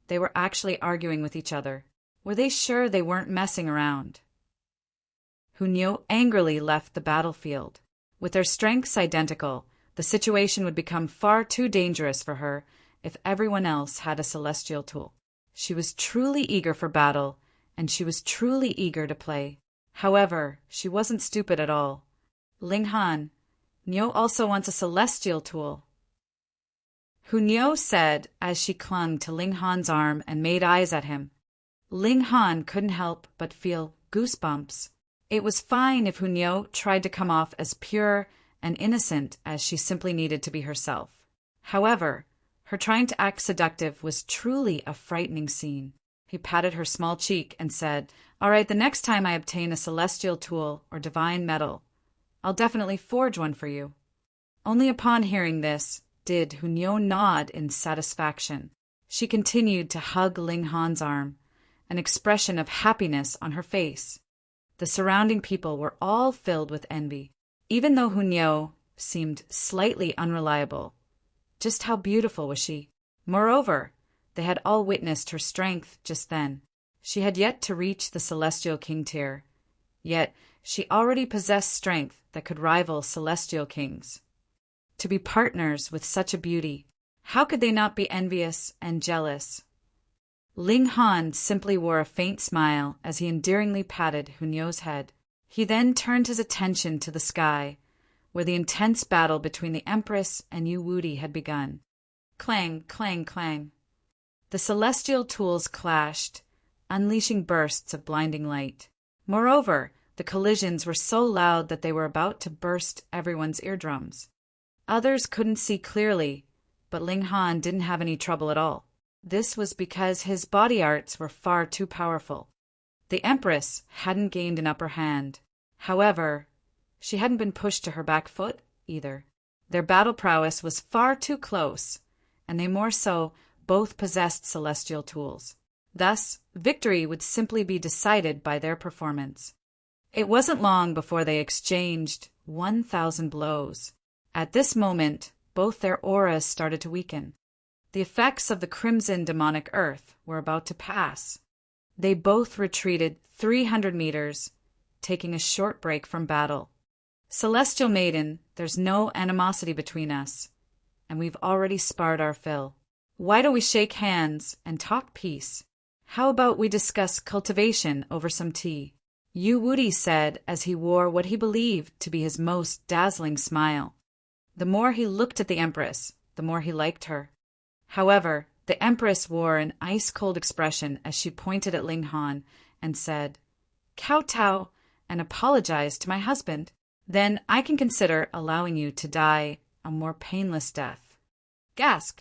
Speaker 1: they were actually arguing with each other. Were they sure they weren't messing around? Hunyo angrily left the battlefield. With their strengths identical, the situation would become far too dangerous for her if everyone else had a celestial tool. She was truly eager for battle, and she was truly eager to play. However, she wasn't stupid at all. Ling Han, Nyo also wants a celestial tool. Hunyo said as she clung to Ling Han's arm and made eyes at him. Ling Han couldn't help but feel goosebumps. It was fine if Hunyo tried to come off as pure and innocent as she simply needed to be herself. However, her trying to act seductive was truly a frightening scene. He patted her small cheek and said, "All right, the next time I obtain a celestial tool or divine metal, I'll definitely forge one for you." Only upon hearing this did Hunyo nod in satisfaction. She continued to hug Ling Han's arm, an expression of happiness on her face. The surrounding people were all filled with envy. Even though Hunyo seemed slightly unreliable, just how beautiful was she? Moreover, they had all witnessed her strength just then. She had yet to reach the celestial king tier, yet she already possessed strength that could rival celestial kings. To be partners with such a beauty, how could they not be envious and jealous? Ling Han simply wore a faint smile as he endearingly patted Hunyo's head. He then turned his attention to the sky, where the intense battle between the Empress and Yuwudi had begun. Clang, clang, clang. The celestial tools clashed, unleashing bursts of blinding light. Moreover, the collisions were so loud that they were about to burst everyone's eardrums. Others couldn't see clearly, but Ling Han didn't have any trouble at all. This was because his body arts were far too powerful. The Empress hadn't gained an upper hand. However, she hadn't been pushed to her back foot either. Their battle prowess was far too close, and they more so both possessed celestial tools. Thus, victory would simply be decided by their performance. It wasn't long before they exchanged 1,000 blows. At this moment, both their auras started to weaken. The effects of the crimson demonic earth were about to pass. They both retreated 300 meters, taking a short break from battle. "Celestial Maiden, there's no animosity between us, and we've already sparred our fill. Why don't we shake hands and talk peace? How about we discuss cultivation over some tea?" Yuwudi said as he wore what he believed to be his most dazzling smile. The more he looked at the Empress, the more he liked her. However, the Empress wore an ice-cold expression as she pointed at Ling Han and said, "Kowtow and apologize to my husband. Then I can consider allowing you to die a more painless death." Gasp!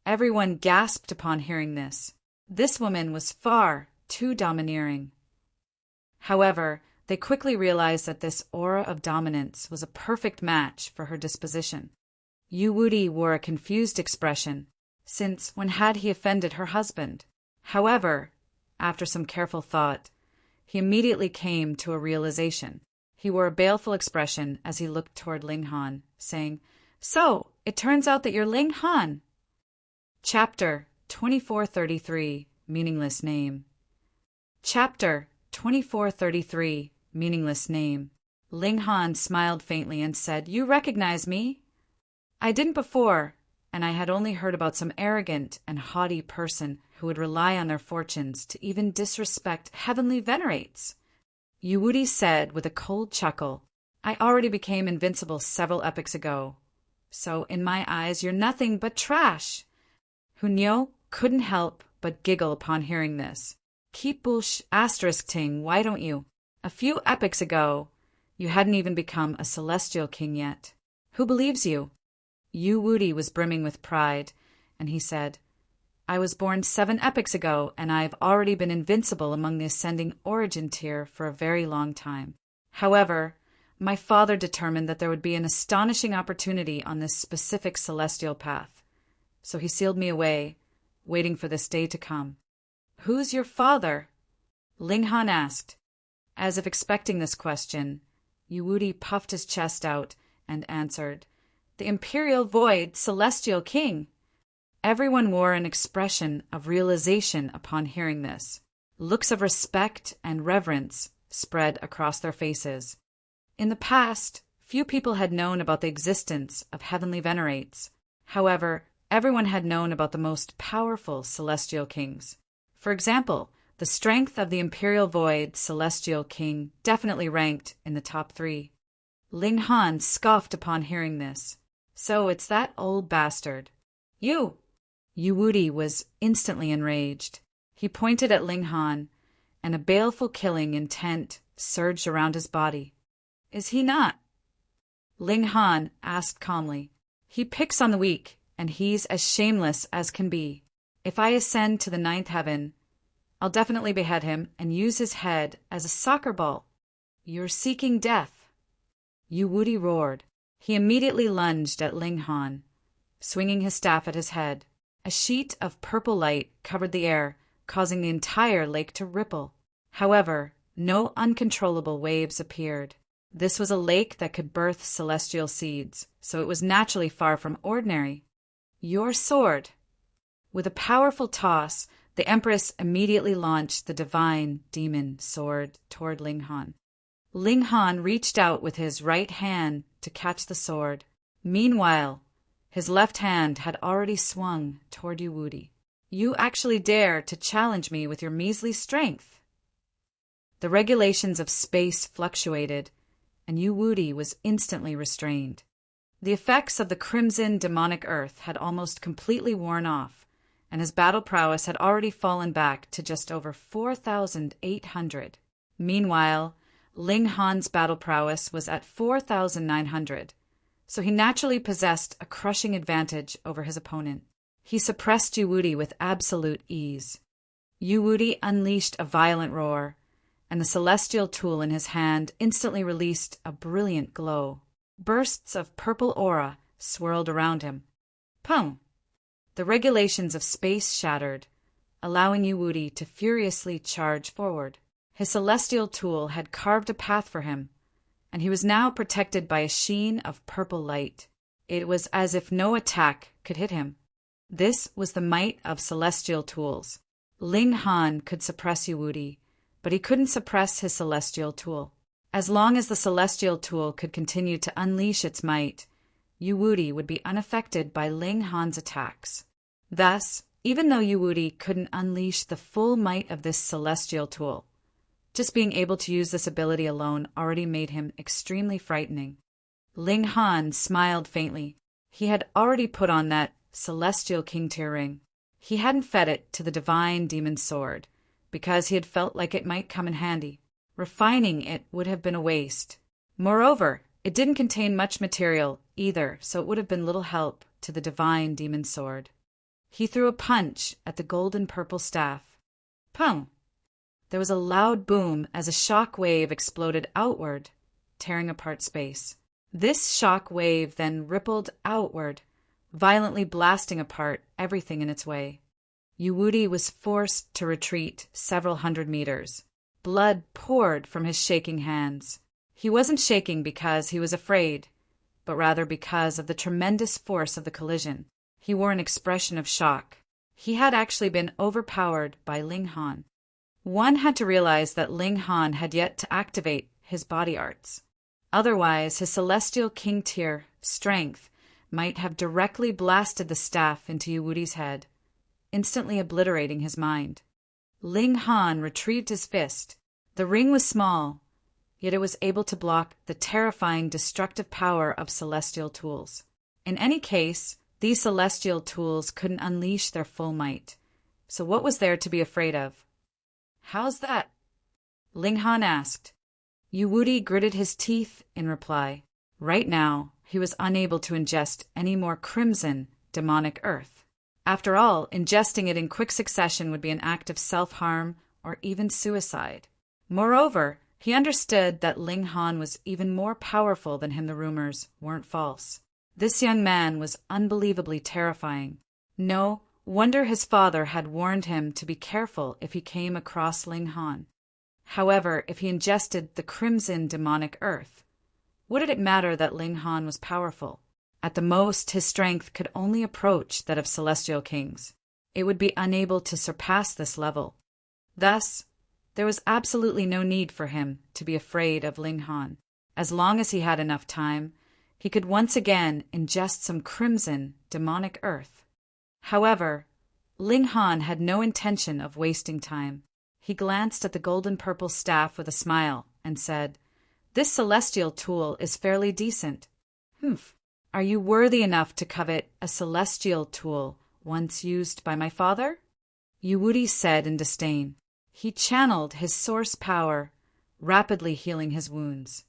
Speaker 1: Everyone gasped upon hearing this. This woman was far too domineering. However, they quickly realized that this aura of dominance was a perfect match for her disposition. Yuwudi wore a confused expression, since when had he offended her husband? However, after some careful thought, he immediately came to a realization. He wore a baleful expression as he looked toward Ling Han, saying, "So, it turns out that you're Ling Han." Chapter 2433, Meaningless Name. Chapter 2433, Meaningless Name. Ling Han smiled faintly and said, "You recognize me?" "I didn't before, and I had only heard about some arrogant and haughty person who would rely on their fortunes to even disrespect heavenly venerates," Yuwudi said with a cold chuckle. "I already became invincible several epochs ago. So in my eyes you're nothing but trash. Hunyo couldn't help but giggle upon hearing this. Keep bullsh asterisk ting, why don't you? A few epochs ago, you hadn't even become a celestial king yet. Who believes you? Yu Wuti was brimming with pride, and he said, I was born 7 epochs ago, and I've already been invincible among the ascending origin tier for a very long time. However, my father determined that there would be an astonishing opportunity on this specific celestial path. So he sealed me away, waiting for this day to come. Who's your father? Ling Han asked. As if expecting this question, Yu Wuti puffed his chest out and answered, The Imperial Void Celestial King. Everyone wore an expression of realization upon hearing this. Looks of respect and reverence spread across their faces. In the past, few people had known about the existence of heavenly venerates. However, everyone had known about the most powerful celestial kings. For example, the strength of the Imperial Void Celestial King definitely ranked in the top 3. Ling Han scoffed upon hearing this. So it's that old bastard. You! Yu Wuti was instantly enraged. He pointed at Ling Han, and a baleful killing intent surged around his body. Is he not? Ling Han asked calmly. He picks on the weak, and he's as shameless as can be. If I ascend to the 9th heaven, I'll definitely behead him and use his head as a soccer ball. You're seeking death. Yu Wuti roared. He immediately lunged at Ling Han, swinging his staff at his head. A sheet of purple light covered the air, causing the entire lake to ripple. However, no uncontrollable waves appeared. This was a lake that could birth celestial seeds, so it was naturally far from ordinary. Your sword! With a powerful toss, the Empress immediately launched the divine demon sword toward Ling Han. Ling Han reached out with his right hand to catch the sword. Meanwhile, his left hand had already swung toward Yu Wuti. You actually dare to challenge me with your measly strength? The regulations of space fluctuated, and Yu Wuti was instantly restrained. The effects of the crimson demonic earth had almost completely worn off, and his battle prowess had already fallen back to just over 4,800. Meanwhile, Ling Han's battle prowess was at 4,900. So he naturally possessed a crushing advantage over his opponent. He suppressed Yu Wuti with absolute ease. Yu Wuti unleashed a violent roar, and the celestial tool in his hand instantly released a brilliant glow. Bursts of purple aura swirled around him. Pung! The regulations of space shattered, allowing Yu Wuti to furiously charge forward. His celestial tool had carved a path for him, and he was now protected by a sheen of purple light. It was as if no attack could hit him. This was the might of celestial tools. Ling Han could suppress Yu Wuti, but he couldn't suppress his celestial tool. As long as the celestial tool could continue to unleash its might, Yu Wuti would be unaffected by Ling Han's attacks. Thus, even though Yu Wuti couldn't unleash the full might of this celestial tool, just being able to use this ability alone already made him extremely frightening. Ling Han smiled faintly. He had already put on that celestial king tier ring. He hadn't fed it to the divine demon sword, because he had felt like it might come in handy. Refining it would have been a waste. Moreover, it didn't contain much material either, so it would have been little help to the divine demon sword. He threw a punch at the golden purple staff. Pung! There was a loud boom as a shock wave exploded outward, tearing apart space. This shock wave then rippled outward, violently blasting apart everything in its way. Yu Wuti was forced to retreat several hundred meters. Blood poured from his shaking hands. He wasn't shaking because he was afraid, but rather because of the tremendous force of the collision. He wore an expression of shock. He had actually been overpowered by Ling Han. One had to realize that Ling Han had yet to activate his body arts. Otherwise, his celestial king tier strength might have directly blasted the staff into Yu Wuti's head, instantly obliterating his mind. Ling Han retrieved his fist. The ring was small, yet it was able to block the terrifying destructive power of celestial tools. In any case, these celestial tools couldn't unleash their full might. So what was there to be afraid of? How's that? Ling Han asked. Yu Wuti gritted his teeth in reply. Right now, he was unable to ingest any more crimson, demonic earth. After all, ingesting it in quick succession would be an act of self-harm or even suicide. Moreover, he understood that Ling Han was even more powerful than him. The rumors weren't false. This young man was unbelievably terrifying. No wonder his father had warned him to be careful if he came across Ling Han. However, if he ingested the crimson demonic earth, what did it matter that Ling Han was powerful? At the most, his strength could only approach that of celestial kings. It would be unable to surpass this level. Thus, there was absolutely no need for him to be afraid of Ling Han. As long as he had enough time, he could once again ingest some crimson demonic earth. However, Ling Han had no intention of wasting time. He glanced at the golden purple staff with a smile and said, "This celestial tool is fairly decent. Humph. Are you worthy enough to covet a celestial tool once used by my father?" Yu Wuti said in disdain. He channeled his source power, rapidly healing his wounds.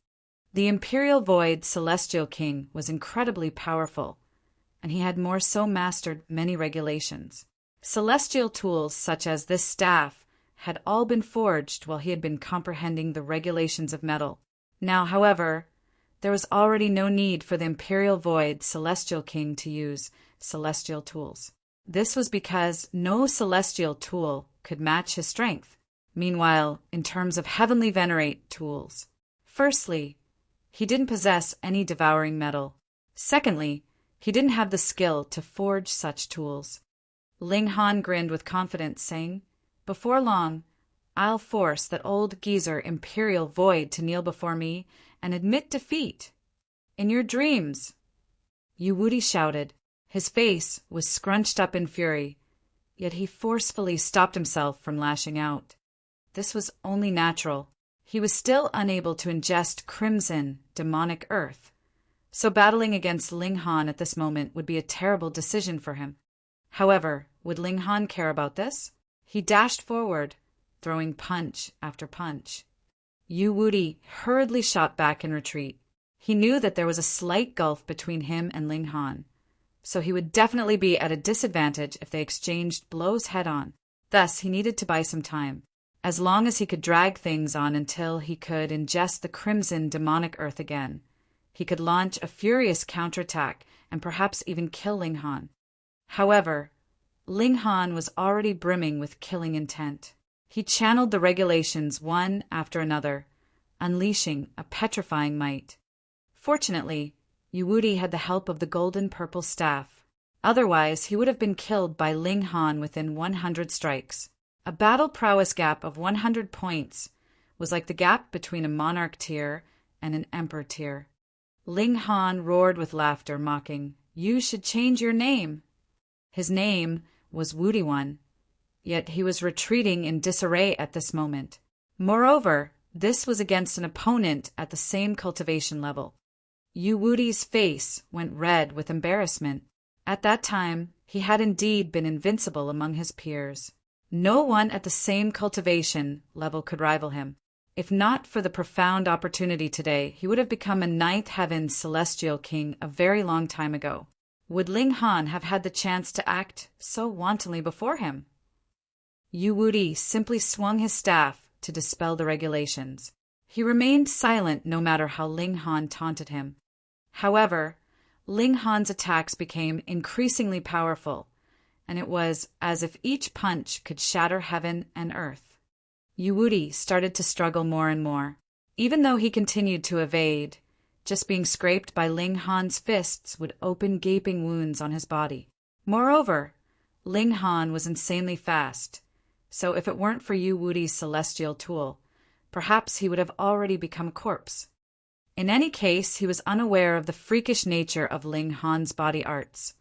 Speaker 1: The Imperial Void Celestial King was incredibly powerful, and he had more so mastered many regulations. Celestial tools such as this staff had all been forged while he had been comprehending the regulations of metal. Now, however, there was already no need for the Imperial Void Celestial King to use celestial tools. This was because no celestial tool could match his strength. Meanwhile, in terms of heavenly venerate tools, firstly, he didn't possess any devouring metal. Secondly, he didn't have the skill to forge such tools. Ling Han grinned with confidence, saying, "Before long, I'll force that old geezer Imperial Void to kneel before me and admit defeat. In your dreams." Yu Wuti shouted. His face was scrunched up in fury, yet he forcefully stopped himself from lashing out. This was only natural. He was still unable to ingest crimson, demonic earth, so battling against Ling Han at this moment would be a terrible decision for him. However, would Ling Han care about this? He dashed forward, throwing punch after punch. Yu Wuti hurriedly shot back in retreat. He knew that there was a slight gulf between him and Ling Han, so he would definitely be at a disadvantage if they exchanged blows head-on. Thus, he needed to buy some time. As long as he could drag things on until he could ingest the crimson demonic earth again, he could launch a furious counterattack and perhaps even kill Ling Han. However, Ling Han was already brimming with killing intent. He channeled the regulations one after another, unleashing a petrifying might. Fortunately, Yu Wuti had the help of the golden purple staff. Otherwise, he would have been killed by Ling Han within 100 strikes. A battle prowess gap of 100 points was like the gap between a monarch tier and an emperor tier. Ling Han roared with laughter, mocking, "You should change your name." His name was Wuti One, yet he was retreating in disarray at this moment. Moreover, this was against an opponent at the same cultivation level. Yu Wuti's face went red with embarrassment. At that time, he had indeed been invincible among his peers. No one at the same cultivation level could rival him. If not for the profound opportunity today, he would have become a ninth heaven celestial king a very long time ago. Would Ling Han have had the chance to act so wantonly before him? Yu Wuti simply swung his staff to dispel the regulations. He remained silent no matter how Ling Han taunted him. However, Ling Han's attacks became increasingly powerful, and it was as if each punch could shatter heaven and earth. Yu Wuti started to struggle more and more. Even though he continued to evade, just being scraped by Ling Han's fists would open gaping wounds on his body. Moreover, Ling Han was insanely fast, so if it weren't for Yu Wuti's celestial tool, perhaps he would have already become a corpse. In any case, he was unaware of the freakish nature of Ling Han's body arts,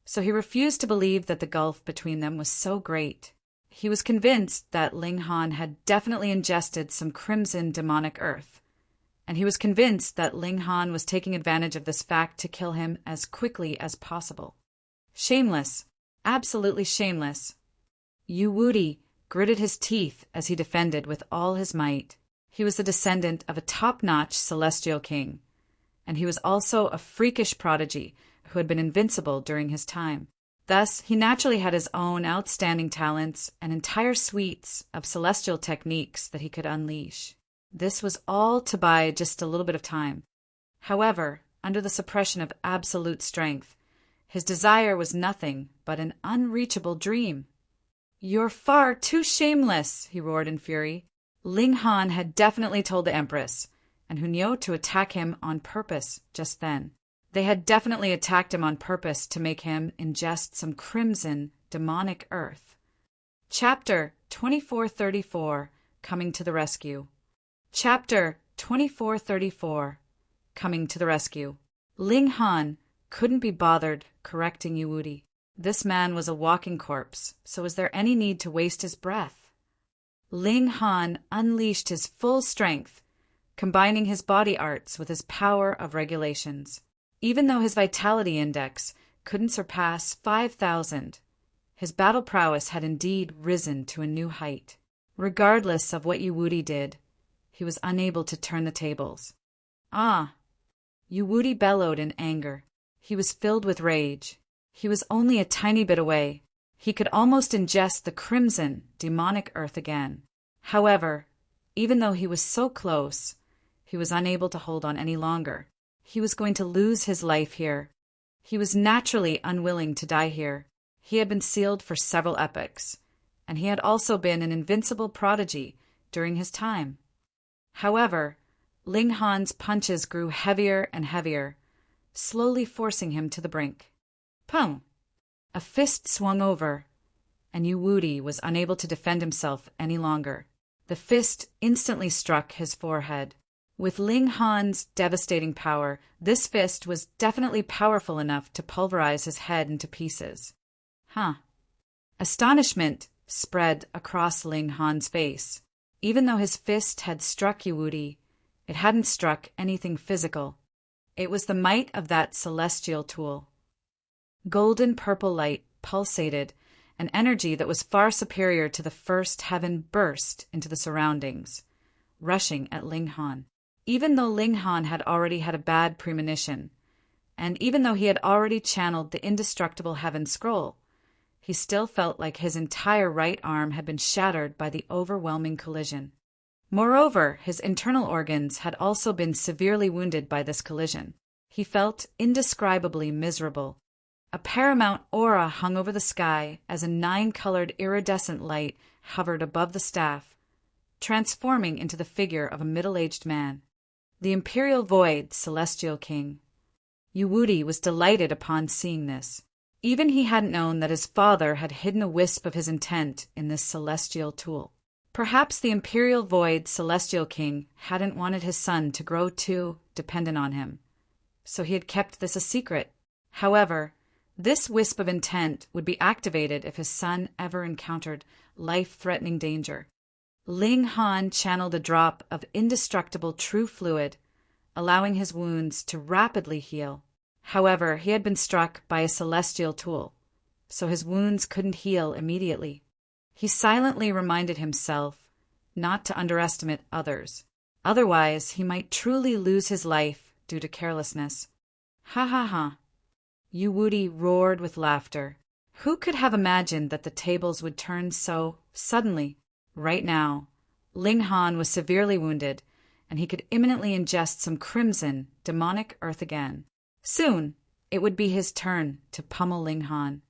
Speaker 1: so he refused to believe that the gulf between them was so great. He was convinced that Ling Han had definitely ingested some crimson demonic earth, and he was convinced that Ling Han was taking advantage of this fact to kill him as quickly as possible. Shameless. Absolutely shameless. Yu Wuti gritted his teeth as he defended with all his might. He was the descendant of a top-notch celestial king, and he was also a freakish prodigy who had been invincible during his time. Thus, he naturally had his own outstanding talents and entire suites of celestial techniques that he could unleash. This was all to buy just a little bit of time. However, under the suppression of absolute strength, his desire was nothing but an unreachable dream. "You're far too shameless," he roared in fury. Ling Han had definitely told the Empress and Hunyo to attack him on purpose just then. They had definitely attacked him on purpose to make him ingest some crimson, demonic earth. Chapter 2434, Coming to the Rescue. Chapter 2434, Coming to the Rescue. Ling Han couldn't be bothered correcting Yu Wuti. This man was a walking corpse, so was there any need to waste his breath? Ling Han unleashed his full strength, combining his body arts with his power of regulations. Even though his vitality index couldn't surpass 5,000, his battle prowess had indeed risen to a new height. Regardless of what Yu Wuti did, he was unable to turn the tables. "Ah!" Yu Wuti bellowed in anger. He was filled with rage. He was only a tiny bit away. He could almost ingest the crimson, demonic earth again. However, even though he was so close, he was unable to hold on any longer. He was going to lose his life here. He was naturally unwilling to die here. He had been sealed for several epochs, and he had also been an invincible prodigy during his time. However, Ling Han's punches grew heavier and heavier, slowly forcing him to the brink. Pum! A fist swung over, and Yu Wuti was unable to defend himself any longer. The fist instantly struck his forehead. With Ling Han's devastating power, this fist was definitely powerful enough to pulverize his head into pieces. Astonishment spread across Ling Han's face. Even though his fist had struck Yu Wuti, it hadn't struck anything physical. It was the might of that celestial tool. Golden purple light pulsated, an energy that was far superior to the first heaven burst into the surroundings, rushing at Ling Han. Even though Ling Han had already had a bad premonition, and even though he had already channeled the indestructible heaven scroll, he still felt like his entire right arm had been shattered by the overwhelming collision. Moreover, his internal organs had also been severely wounded by this collision. He felt indescribably miserable. A paramount aura hung over the sky as a 9-colored iridescent light hovered above the staff, transforming into the figure of a middle-aged man. The Imperial Void Celestial King. Yu Wuti was delighted upon seeing this. Even he hadn't known that his father had hidden a wisp of his intent in this celestial tool. Perhaps the Imperial Void Celestial King hadn't wanted his son to grow too dependent on him, so he had kept this a secret. However, this wisp of intent would be activated if his son ever encountered life-threatening danger. Ling Han channeled a drop of indestructible true fluid, allowing his wounds to rapidly heal. However, he had been struck by a celestial tool, so his wounds couldn't heal immediately. He silently reminded himself not to underestimate others. Otherwise, he might truly lose his life due to carelessness. Ha ha ha. Yu Wuti roared with laughter. Who could have imagined that the tables would turn so suddenly? Right now, Ling Han was severely wounded, and he could imminently ingest some crimson, demonic earth again. Soon, it would be his turn to pummel Ling Han.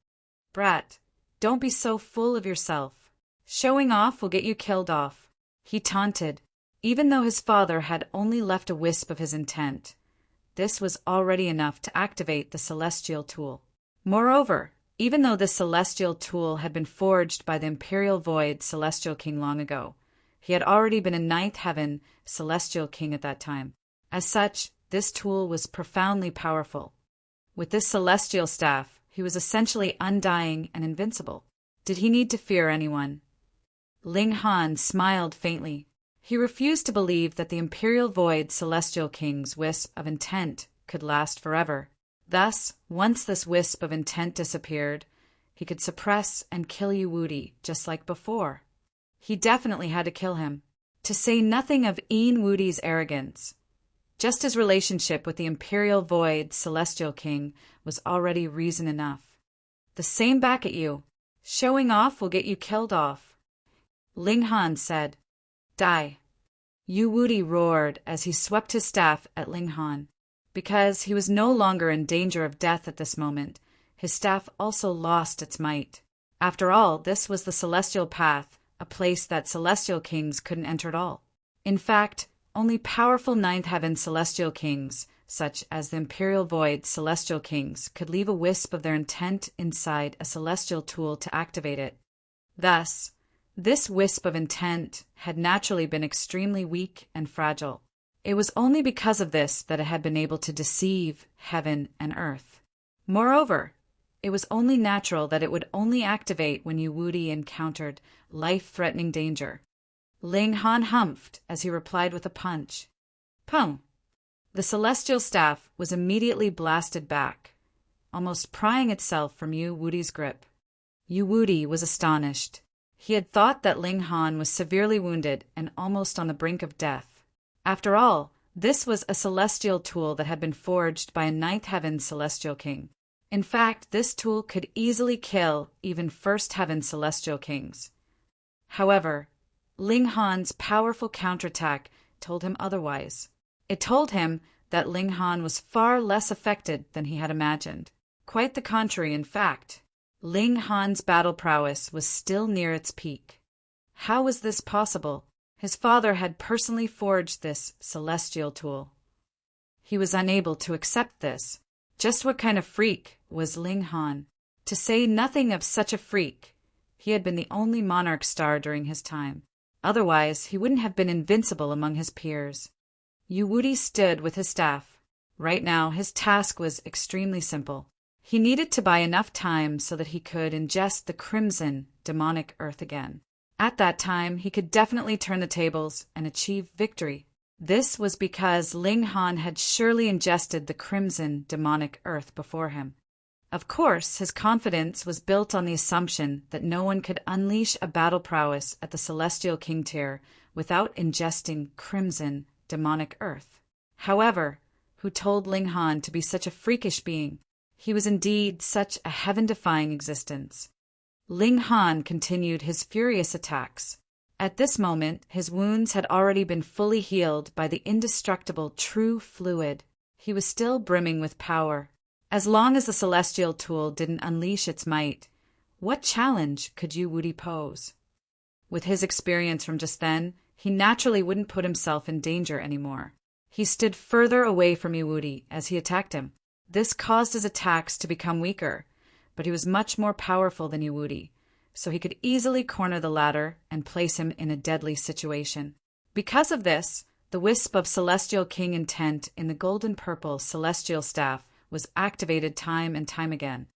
Speaker 1: "Brat, don't be so full of yourself. Showing off will get you killed off," he taunted. Even though his father had only left a wisp of his intent, this was already enough to activate the celestial tool. Moreover, even though this celestial tool had been forged by the Imperial Void Celestial King long ago, he had already been a 9th Heaven Celestial King at that time. As such, this tool was profoundly powerful. With this celestial staff, he was essentially undying and invincible. Did he need to fear anyone? Ling Han smiled faintly. He refused to believe that the Imperial Void Celestial King's wisp of intent could last forever. Thus, once this wisp of intent disappeared, he could suppress and kill Yuwudi just like before. He definitely had to kill him. To say nothing of Wudi's arrogance. Just his relationship with the Imperial Void Celestial King was already reason enough. The same back at you. Showing off will get you killed off. Ling Han said. Die. Yuwudi roared as he swept his staff at Ling Han. Because he was no longer in danger of death at this moment, his staff also lost its might. After all, this was the Celestial Path, a place that Celestial Kings couldn't enter at all. In fact, only powerful Ninth Heaven Celestial Kings, such as the Imperial Void Celestial Kings, could leave a wisp of their intent inside a celestial tool to activate it. Thus, this wisp of intent had naturally been extremely weak and fragile. It was only because of this that it had been able to deceive heaven and earth. Moreover, it was only natural that it would only activate when Yuwudi encountered life-threatening danger. Ling Han humphed as he replied with a punch. Pum! The celestial staff was immediately blasted back, almost prying itself from Yuwudi's grip. Yuwudi was astonished. He had thought that Ling Han was severely wounded and almost on the brink of death. After all, this was a celestial tool that had been forged by a Ninth Heaven Celestial King. In fact, this tool could easily kill even First Heaven Celestial Kings. However, Ling Han's powerful counterattack told him otherwise. It told him that Ling Han was far less affected than he had imagined. Quite the contrary, in fact. Ling Han's battle prowess was still near its peak. How was this possible? His father had personally forged this celestial tool. He was unable to accept this. Just what kind of freak was Ling Han? To say nothing of such a freak, he had been the only monarch star during his time. Otherwise, he wouldn't have been invincible among his peers. Yuwudi stood with his staff. Right now, his task was extremely simple. He needed to buy enough time so that he could ingest the crimson, demonic earth again. At that time, he could definitely turn the tables and achieve victory. This was because Ling Han had surely ingested the crimson, demonic earth before him. Of course, his confidence was built on the assumption that no one could unleash a battle prowess at the Celestial King tier without ingesting crimson, demonic earth. However, who told Ling Han to be such a freakish being? He was indeed such a heaven-defying existence. Ling Han continued his furious attacks. At this moment, his wounds had already been fully healed by the indestructible true fluid. He was still brimming with power. As long as the celestial tool didn't unleash its might, what challenge could Yuwudi pose? With his experience from just then, he naturally wouldn't put himself in danger anymore. He stood further away from Yuwudi as he attacked him. This caused his attacks to become weaker, but he was much more powerful than Yuwudi, so he could easily corner the latter and place him in a deadly situation. Because of this, the wisp of Celestial King intent in the golden-purple celestial staff was activated time and time again.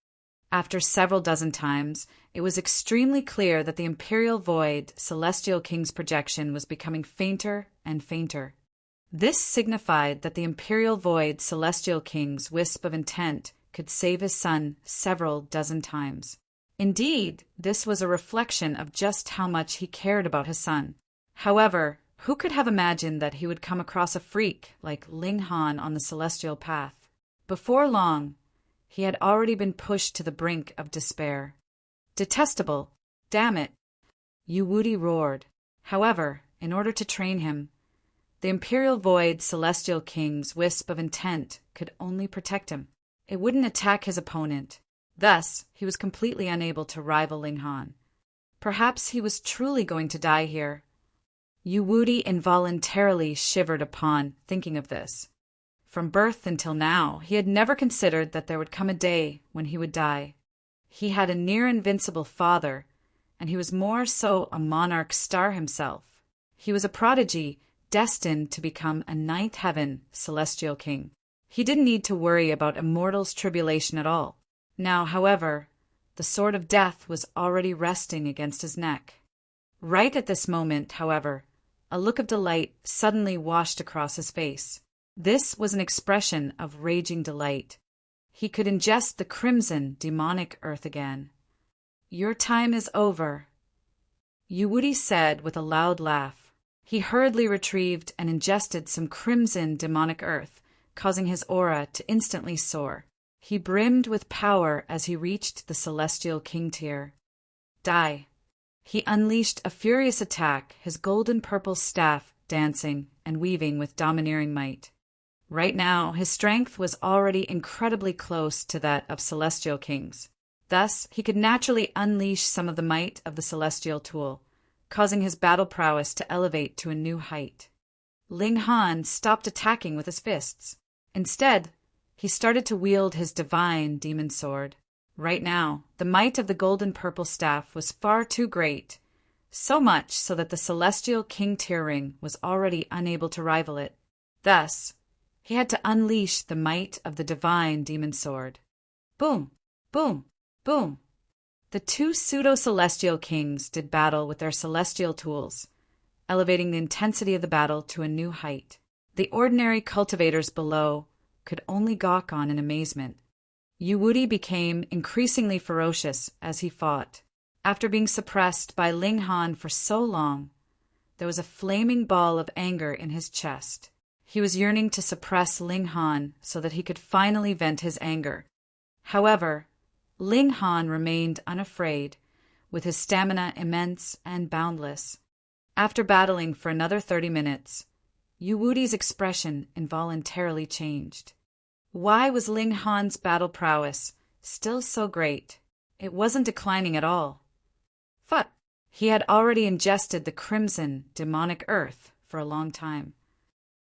Speaker 1: After several dozen times, it was extremely clear that the Imperial Void Celestial King's projection was becoming fainter and fainter. This signified that the Imperial Void Celestial King's wisp of intent could save his son several dozen times. Indeed, this was a reflection of just how much he cared about his son. However, who could have imagined that he would come across a freak like Ling Han on the celestial path? Before long, he had already been pushed to the brink of despair. Detestable! Damn it! Yuwudi roared. However, in order to train him, the Imperial Void Celestial King's wisp of intent could only protect him. It wouldn't attack his opponent. Thus, he was completely unable to rival Ling Han. Perhaps he was truly going to die here. Yuwudi involuntarily shivered upon thinking of this. From birth until now, he had never considered that there would come a day when he would die. He had a near-invincible father, and he was more so a monarch star himself. He was a prodigy destined to become a Ninth Heaven Celestial King. He didn't need to worry about a mortal's tribulation at all. Now, however, the sword of death was already resting against his neck. Right at this moment, however, a look of delight suddenly washed across his face. This was an expression of raging delight. He could ingest the crimson, demonic earth again. "Your time is over," Yuwudi said with a loud laugh. He hurriedly retrieved and ingested some crimson, demonic earth, causing his aura to instantly soar. He brimmed with power as he reached the celestial king tier. Die. He unleashed a furious attack, his golden-purple staff dancing and weaving with domineering might. Right now, his strength was already incredibly close to that of celestial kings. Thus, he could naturally unleash some of the might of the celestial tool, causing his battle prowess to elevate to a new height. Ling Han stopped attacking with his fists. Instead, he started to wield his divine demon sword. Right now, the might of the golden-purple staff was far too great, so much so that the celestial king tier ring was already unable to rival it. Thus, he had to unleash the might of the divine demon sword. Boom! Boom! Boom! The two pseudo-celestial kings did battle with their celestial tools, elevating the intensity of the battle to a new height. The ordinary cultivators below could only gawk on in amazement. Yuwudi became increasingly ferocious as he fought. After being suppressed by Ling Han for so long, there was a flaming ball of anger in his chest. He was yearning to suppress Ling Han so that he could finally vent his anger. However, Ling Han remained unafraid, with his stamina immense and boundless. After battling for another 30 minutes, Yuwudi's expression involuntarily changed. Why was Ling Han's battle prowess still so great? It wasn't declining at all. He had already ingested the crimson, demonic earth for a long time.